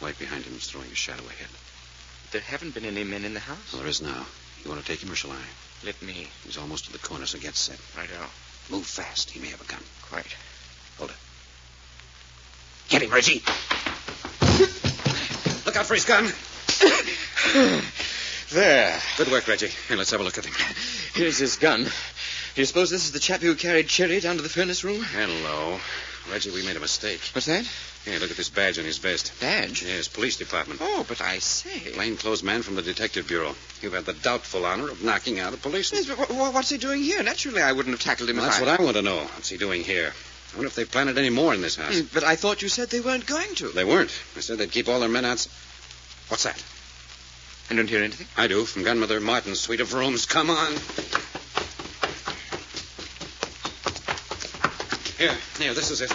Light behind him is throwing a shadow ahead. There haven't been any men in the house? Well, there is now. You want to take him or shall I? Let me. He's almost to the corner, so get set. Righto. Move fast. He may have a gun. Quite. Hold it. Get him, Reggie. Look out for his gun. There. Good work, Reggie. Here, let's have a look at him. Here's his gun. Do you suppose this is the chap who carried Cherry down to the furnace room? Hello. Reggie, we made a mistake. What's that? Here, look at this badge on his vest. Badge? Yes, police department. Oh, but I say. Plainclothes man from the detective bureau. You've had the doubtful honor of knocking out a policeman. Yes, but what's he doing here? Naturally, I wouldn't have tackled him. Well, that's what I want to know. What's he doing here? I wonder if they've planted any more in this house. But I thought you said they weren't going to. They weren't. They said they'd keep all their men out. What's that? I don't hear anything. I do, from Grandmother Martin's suite of rooms. Come on. Here, this is it.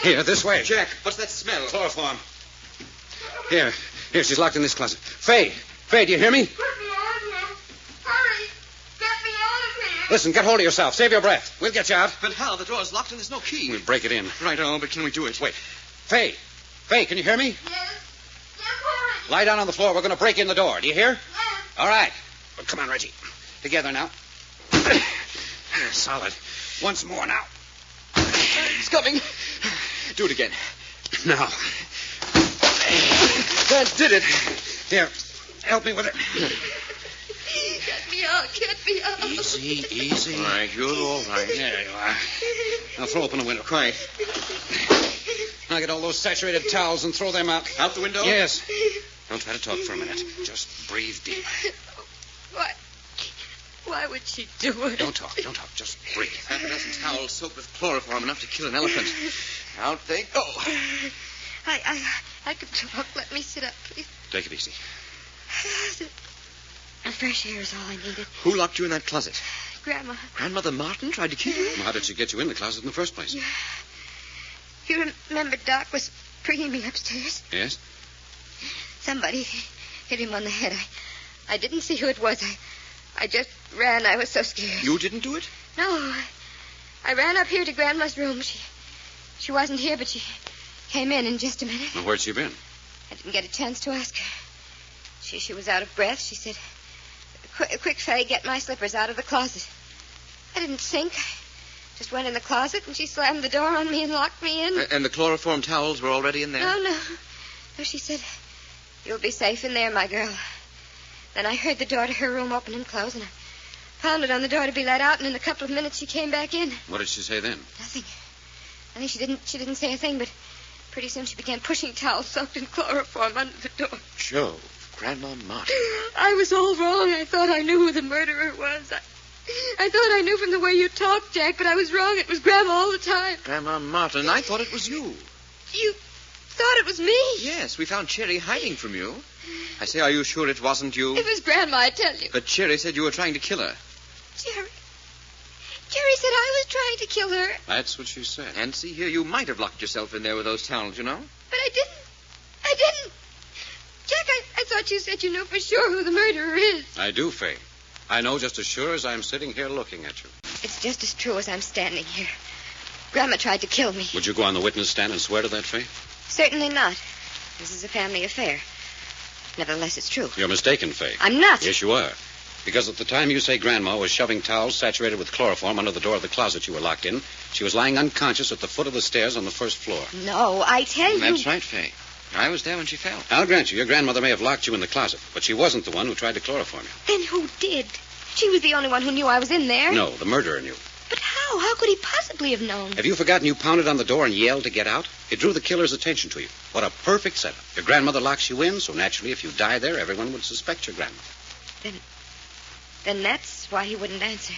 Here, this way. Jack, what's that smell? Chloroform. Here, she's locked in this closet. Faye, do you hear me? Get me out of here. Hurry. Get me out of here. Listen, get hold of yourself. Save your breath. We'll get you out. But how? The door's locked and there's no key. We'll break it in. Righto, but can we do it? Wait. Faye, can you hear me? Yes. Yes, hurry. Lie down on the floor. We're going to break in the door. Do you hear? Yes. All right. Well, come on, Reggie. Together now. Solid. Once more now. It's coming. Do it again. Now. That did it. Here, help me with it. Get me out. Get me out. Easy. All right, you're all right. There you are. Now throw open the window. Quiet. Now get all those saturated towels and throw them out. Out the window? Yes. Don't try to talk for a minute. Just breathe deep. Why would she do it? Don't talk. Just breathe. Half a dozen towels soaked with chloroform, enough to kill an elephant. Out they go. I can talk. Let me sit up, please. Take it easy. The fresh air is all I needed. Who locked you in that closet? Grandma. Grandmother Martin tried to kill you? Well, how did she get you in the closet in the first place? Yeah. You remember Doc was bringing me upstairs? Yes? Somebody hit him on the head. I didn't see who it was. I just ran. I was so scared. You didn't do it? No. I ran up here to Grandma's room. She wasn't here, but she came in just a minute. Well, where'd she been? I didn't get a chance to ask her. She was out of breath. She said, Quick, Faye, get my slippers out of the closet. I didn't think. I just went in the closet, and she slammed the door on me and locked me in. And the chloroform towels were already in there? No, she said, you'll be safe in there, my girl. Then I heard the door to her room open and close, and I pounded on the door to be let out, and in a couple of minutes she came back in. What did she say then? Nothing. I think she didn't say a thing, but pretty soon she began pushing towels soaked in chloroform under the door. Joe, Grandma Martin. I was all wrong. I thought I knew who the murderer was. I thought I knew from the way you talked, Jack, but I was wrong. It was Grandma all the time. Grandma Martin, I thought it was you. You thought it was me? Yes, we found Cherry hiding from you. I say, are you sure it wasn't you? It was Grandma, I tell you. But Cherry said you were trying to kill her. Jerry said I was trying to kill her. That's what she said. And see here, you might have locked yourself in there with those towels, you know. But I didn't. Jack, I thought you said you knew for sure who the murderer is. I do, Faye. I know just as sure as I'm sitting here looking at you. It's just as true as I'm standing here. Grandma tried to kill me. Would you go on the witness stand and swear to that, Fay? Certainly not. This is a family affair. Nevertheless, it's true. You're mistaken, Fay. I'm not. Yes, you are. Because at the time you say Grandma was shoving towels saturated with chloroform under the door of the closet you were locked in, she was lying unconscious at the foot of the stairs on the first floor. No, I tell you. That's right, Fay. I was there when she fell. I'll grant you, your grandmother may have locked you in the closet, but she wasn't the one who tried to chloroform you. Then who did? She was the only one who knew I was in there. No, the murderer knew. But how? How could he possibly have known? Have you forgotten you pounded on the door and yelled to get out? It drew the killer's attention to you. What a perfect setup. Your grandmother locks you in, so naturally if you die there, everyone would suspect your grandmother. Then that's why he wouldn't answer.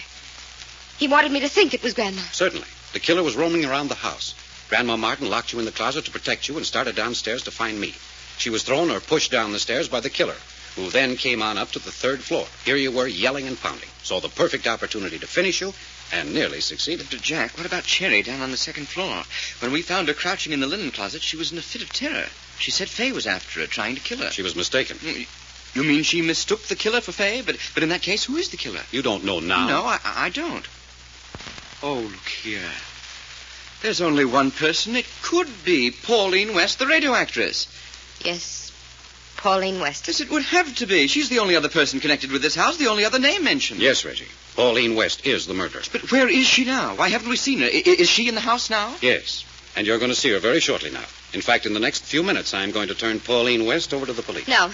He wanted me to think it was Grandma. Certainly. The killer was roaming around the house. Grandma Martin locked you in the closet to protect you and started downstairs to find me. She was thrown or pushed down the stairs by the killer, who then came on up to the third floor. Here you were, yelling and pounding. Saw the perfect opportunity to finish you, and nearly succeeded. But, Jack, what about Cherry down on the second floor? When we found her crouching in the linen closet, she was in a fit of terror. She said Fay was after her, trying to kill her. She was mistaken. You mean she mistook the killer for Fay? But in that case, who is the killer? You don't know now. No, I don't. Oh, look here. There's only one person. It could be Pauline West, the radio actress. Yes, Pauline West. Yes, it would have to be. She's the only other person connected with this house, the only other name mentioned. Yes, Reggie. Pauline West is the murderer. But where is she now? Why haven't we seen her? Is she in the house now? Yes, and you're going to see her very shortly now. In fact, in the next few minutes, I'm going to turn Pauline West over to the police. No,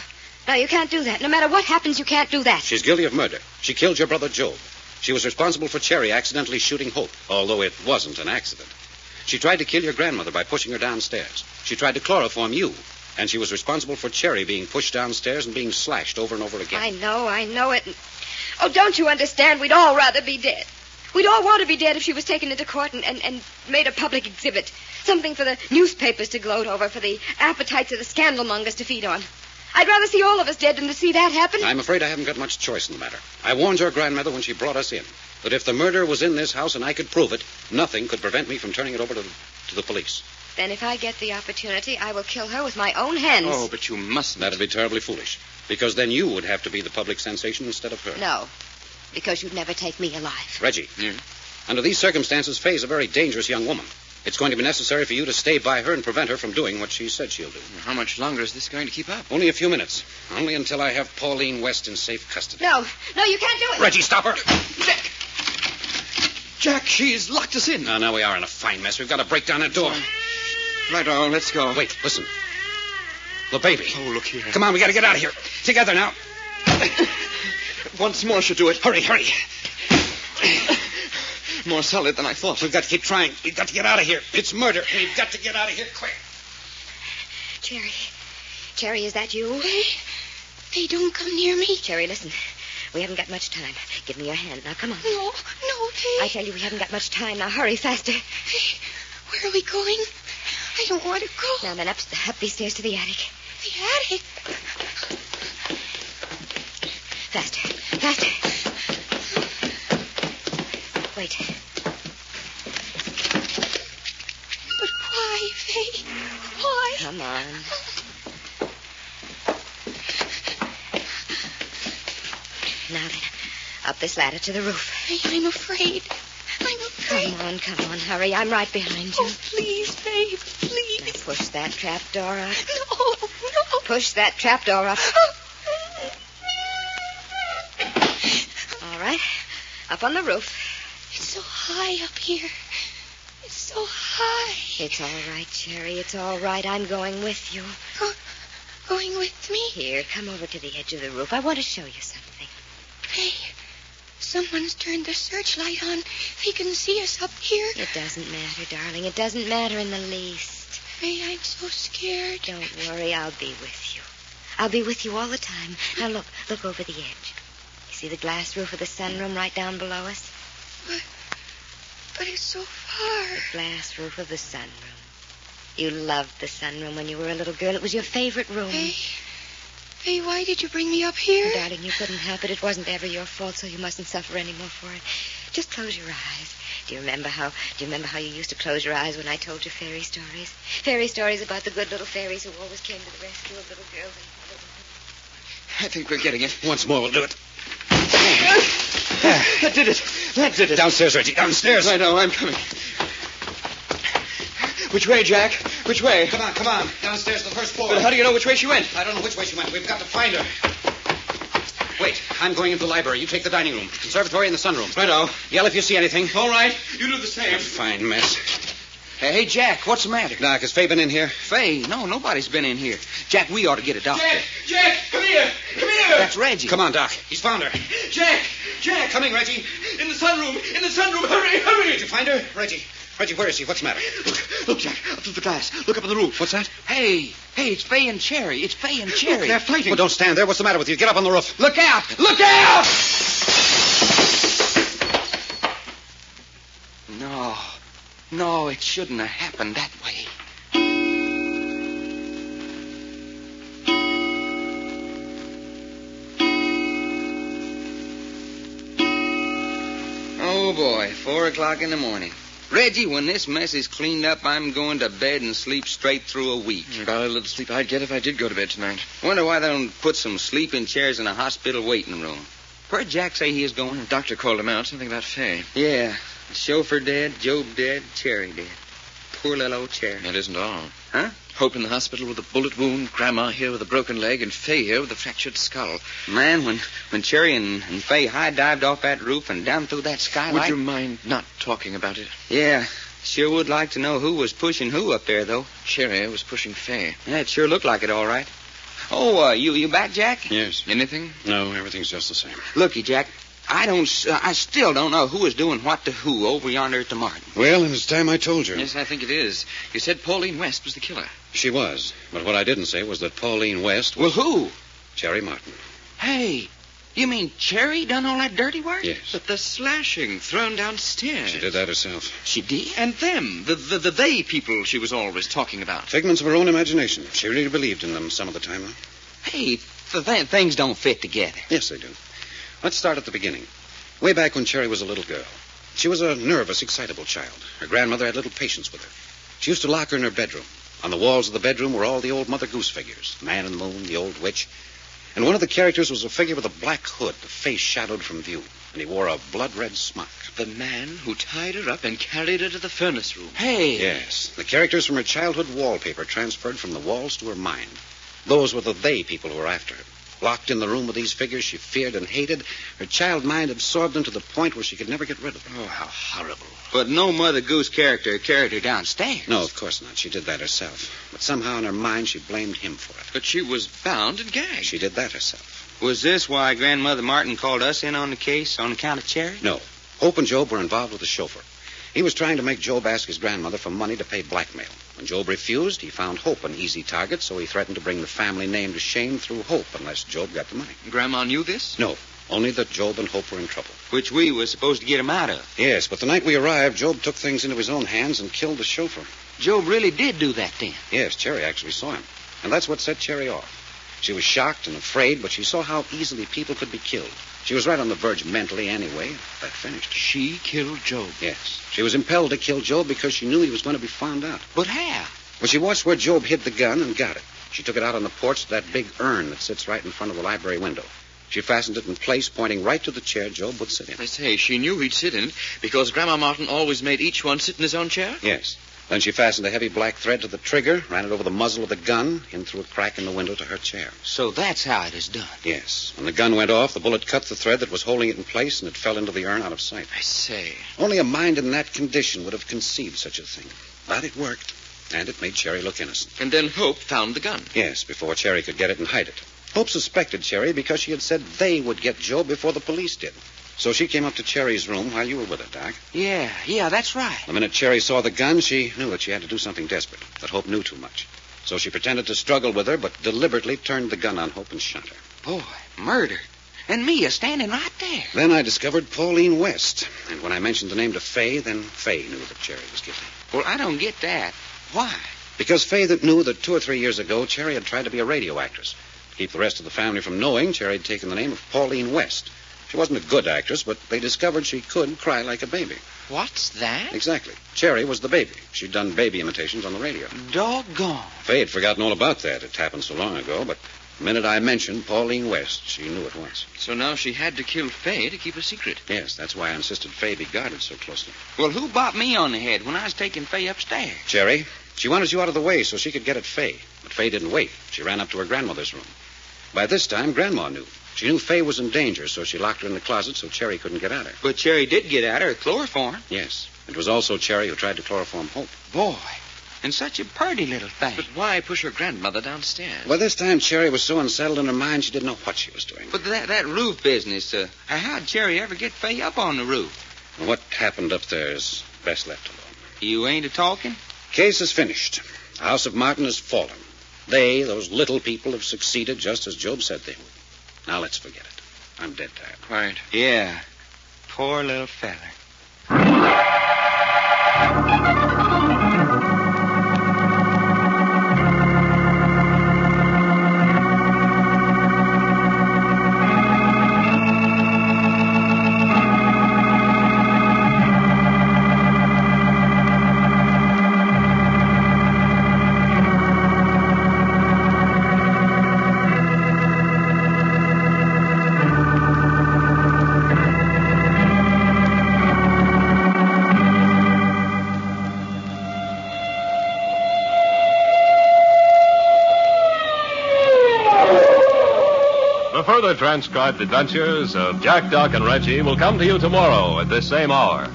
you can't do that. No matter what happens, you can't do that. She's guilty of murder. She killed your brother Job. She was responsible for Cherry accidentally shooting Hope, although it wasn't an accident. She tried to kill your grandmother by pushing her downstairs. She tried to chloroform you, and she was responsible for Cherry being pushed downstairs and being slashed over and over again. I know it. Oh, don't you understand? We'd all rather be dead. We'd all want to be dead if she was taken into court and made a public exhibit. Something for the newspapers to gloat over, for the appetites of the scandalmongers to feed on. I'd rather see all of us dead than to see that happen. I'm afraid I haven't got much choice in the matter. I warned your grandmother when she brought us in that if the murder was in this house and I could prove it, nothing could prevent me from turning it over to the police. Then if I get the opportunity, I will kill her with my own hands. Oh, but you mustn't. That'd be terribly foolish, because then you would have to be the public sensation instead of her. No, because you'd never take me alive. Reggie, under these circumstances, Faye's a very dangerous young woman. It's going to be necessary for you to stay by her and prevent her from doing what she said she'll do. How much longer is this going to keep up? Only a few minutes. Only until I have Pauline West in safe custody. No, you can't do it. Reggie, stop her. Jack, she's locked us in. Now we are in a fine mess. We've got to break down that door. Right on, let's go. Wait, listen. The baby. Oh, look here. Come on, we got to get out of here. Together now. Once more should do it. Hurry. More solid than I thought. We've got to keep trying. We've got to get out of here. It's murder. We've got to get out of here quick. Cherry, is that you? They don't come near me. Cherry, listen. We haven't got much time. Give me your hand. Now, come on. No, Faye. I tell you, we haven't got much time. Now, hurry, faster. Faye, where are we going? I don't want to go. Now, then, up these stairs to the attic. The attic? Faster. Wait. But why, Faye? Why? Come on. Now then, up this ladder to the roof. I'm afraid. Come on, hurry. I'm right behind you. Oh, please, Faye, please. Now push that trap door up. No. Push that trap door up. All right, up on the roof. It's so high up here. It's so high. It's all right, Cherry. It's all right. I'm going with you. Going with me? Here, come over to the edge of the roof. I want to show you something. Hey, someone's turned the searchlight on. They can see us up here. It doesn't matter, darling. It doesn't matter in the least. Faye, I'm so scared. Don't worry. I'll be with you. I'll be with you all the time. Now, look over the edge. You see the glass roof of the sunroom right down below us? But it's so far. The glass roof of the sunroom. You loved the sunroom when you were a little girl. It was your favorite room. Faye, why did you bring me up here? Darling, you couldn't help it. It wasn't ever your fault, so you mustn't suffer any more for it. Just close your eyes. Do you remember how you used to close your eyes when I told you fairy stories? Fairy stories about the good little fairies who always came to the rescue of little girls. I think we're getting it. Once more, we'll do it. That did it. Downstairs, Reggie. Downstairs. I know. I'm coming. Which way, Jack? Which way? Come on. Downstairs to the first floor. But how do you know which way she went? I don't know which way she went. We've got to find her. Wait, I'm going into the library. You take the dining room. Conservatory and the sunroom. Righto. Yell if you see anything. All right. You do the same. A fine mess. Hey, Jack, what's the matter? Doc, has Fay been in here? Fay? No, nobody's been in here. Jack, we ought to get a doctor. Jack, come here. Come here. That's Reggie. Come on, Doc. He's found her. Jack. Coming, Reggie. In the sunroom. Hurry. Did you find her? Reggie, where is she? What's the matter? Look, Jack, up through the glass. Look up on the roof. What's that? Hey, it's Fay and Cherry. It's Fay and Cherry. Look, they're fighting. Well, don't stand there. What's the matter with you? Get up on the roof. Look out! No, it shouldn't have happened that way. Oh, boy, 4 o'clock in the morning. Reggie, when this mess is cleaned up, I'm going to bed and sleep straight through a week. About a little sleep I'd get if I did go to bed tonight. Wonder why they don't put some sleeping chairs in a hospital waiting room. Where'd Jack say he is going? The doctor called him out. Something about Fay. Yeah. The chauffeur dead, Job dead, Cherry dead. Poor little old Cherry. That isn't all. Huh? Hope in the hospital with a bullet wound, Grandma here with a broken leg, and Fay here with a fractured skull. Man, when Cherry and Fay high-dived off that roof and down through that skylight... Would you mind not talking about it? Yeah. Sure would like to know who was pushing who up there, though. Cherry was pushing Fay. Yeah, it sure looked like it, all right. Oh, you back, Jack? Yes. Anything? No, everything's just the same. Looky, Jack, I still don't know who is doing what to who over yonder at the Martin. Well, it's time I told you. Yes, I think it is. You said Pauline West was the killer. She was. But what I didn't say was that Pauline West was... Well, who? Cherry Martin. Hey, you mean Cherry done all that dirty work? Yes. But the slashing thrown downstairs. She did that herself. She did? And them, the they people she was always talking about. Figments of her own imagination. She really believed in them some of the time, though. Hey, things don't fit together. Yes, they do. Let's start at the beginning. Way back when Cherry was a little girl. She was a nervous, excitable child. Her grandmother had little patience with her. She used to lock her in her bedroom. On the walls of the bedroom were all the old Mother Goose figures. The Man in the Moon, the Old Witch. And one of the characters was a figure with a black hood, the face shadowed from view. And he wore a blood-red smock. The man who tied her up and carried her to the furnace room. Hey! Yes. The characters from her childhood wallpaper transferred from the walls to her mind. Those were the they people who were after her. Locked in the room with these figures she feared and hated, her child mind absorbed them to the point where she could never get rid of them. Oh, how horrible. But no Mother Goose character carried her downstairs. No, of course not. She did that herself. But somehow in her mind she blamed him for it. But she was bound and gagged. She did that herself. Was this why Grandmother Martin called us in on the case on account of Cherry? No. Hope and Job were involved with the chauffeur. He was trying to make Job ask his grandmother for money to pay blackmail. When Job refused, he found Hope an easy target, so he threatened to bring the family name to shame through Hope unless Job got the money. Grandma knew this? No, only that Job and Hope were in trouble. Which we were supposed to get him out of. Yes, but the night we arrived, Job took things into his own hands and killed the chauffeur. Job really did do that then? Yes, Cherry actually saw him. And that's what set Cherry off. She was shocked and afraid, but she saw how easily people could be killed. She was right on the verge mentally anyway. That finished. She killed Job? Yes. She was impelled to kill Job because she knew he was going to be found out. But how? Well, she watched where Job hid the gun and got it. She took it out on the porch to that big urn that sits right in front of the library window. She fastened it in place, pointing right to the chair Job would sit in. I say, she knew he'd sit in it because Grandma Martin always made each one sit in his own chair? Yes. Then she fastened a heavy black thread to the trigger, ran it over the muzzle of the gun, in through a crack in the window to her chair. So that's how it is done? Yes. When the gun went off, the bullet cut the thread that was holding it in place, and it fell into the urn out of sight. I say. Only a mind in that condition would have conceived such a thing. But it worked, and it made Cherry look innocent. And then Hope found the gun. Yes, before Cherry could get it and hide it. Hope suspected Cherry because she had said they would get Joe before the police did. So she came up to Cherry's room while you were with her, Doc. Yeah, that's right. The minute Cherry saw the gun, she knew that she had to do something desperate, that Hope knew too much. So she pretended to struggle with her, but deliberately turned the gun on Hope and shot her. Boy, murder. And me standing right there. Then I discovered Pauline West. And when I mentioned the name to Fay, then Fay knew that Cherry was guilty. Well, I don't get that. Why? Because Fay knew that 2 or 3 years ago, Cherry had tried to be a radio actress. To keep the rest of the family from knowing, Cherry had taken the name of Pauline West. She wasn't a good actress, but they discovered she could cry like a baby. What's that? Exactly. Cherry was the baby. She'd done baby imitations on the radio. Doggone. Fay had forgotten all about that. It happened so long ago, but The minute I mentioned Pauline West, she knew at once. So now she had to kill Fay to keep a secret. Yes, that's why I insisted Fay be guarded so closely. Well, who bopped me on the head when I was taking Fay upstairs? Jerry, she wanted you out of the way so she could get at Fay. But Fay didn't wait. She ran up to her grandmother's room. By this time, Grandma knew. She knew Fay was in danger, so she locked her in the closet so Cherry couldn't get at her. But Cherry did get at her, chloroform. Yes. It was also Cherry who tried to chloroform Hope. Boy, and such a purty little thing. But why push her grandmother downstairs? Well, this time Cherry was so unsettled in her mind she didn't know what she was doing. But that roof business, how'd Cherry ever get Fay up on the roof? What happened up there is best left alone. You ain't a-talking? Case is finished. The House of Martin has fallen. They, those little people, have succeeded just as Job said they would. Now let's forget it. I'm dead tired. Right. Yeah. Poor little feller. Further transcribed adventures of Jack, Doc, and Reggie will come to you tomorrow at this same hour.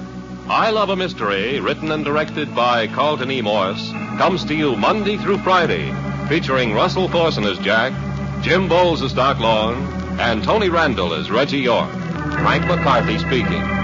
I Love a Mystery, written and directed by Carleton E. Morse, comes to you Monday through Friday, featuring Russell Thorson as Jack, Jim Bowles as Doc Long, and Tony Randall as Reggie York. Frank McCarthy speaking.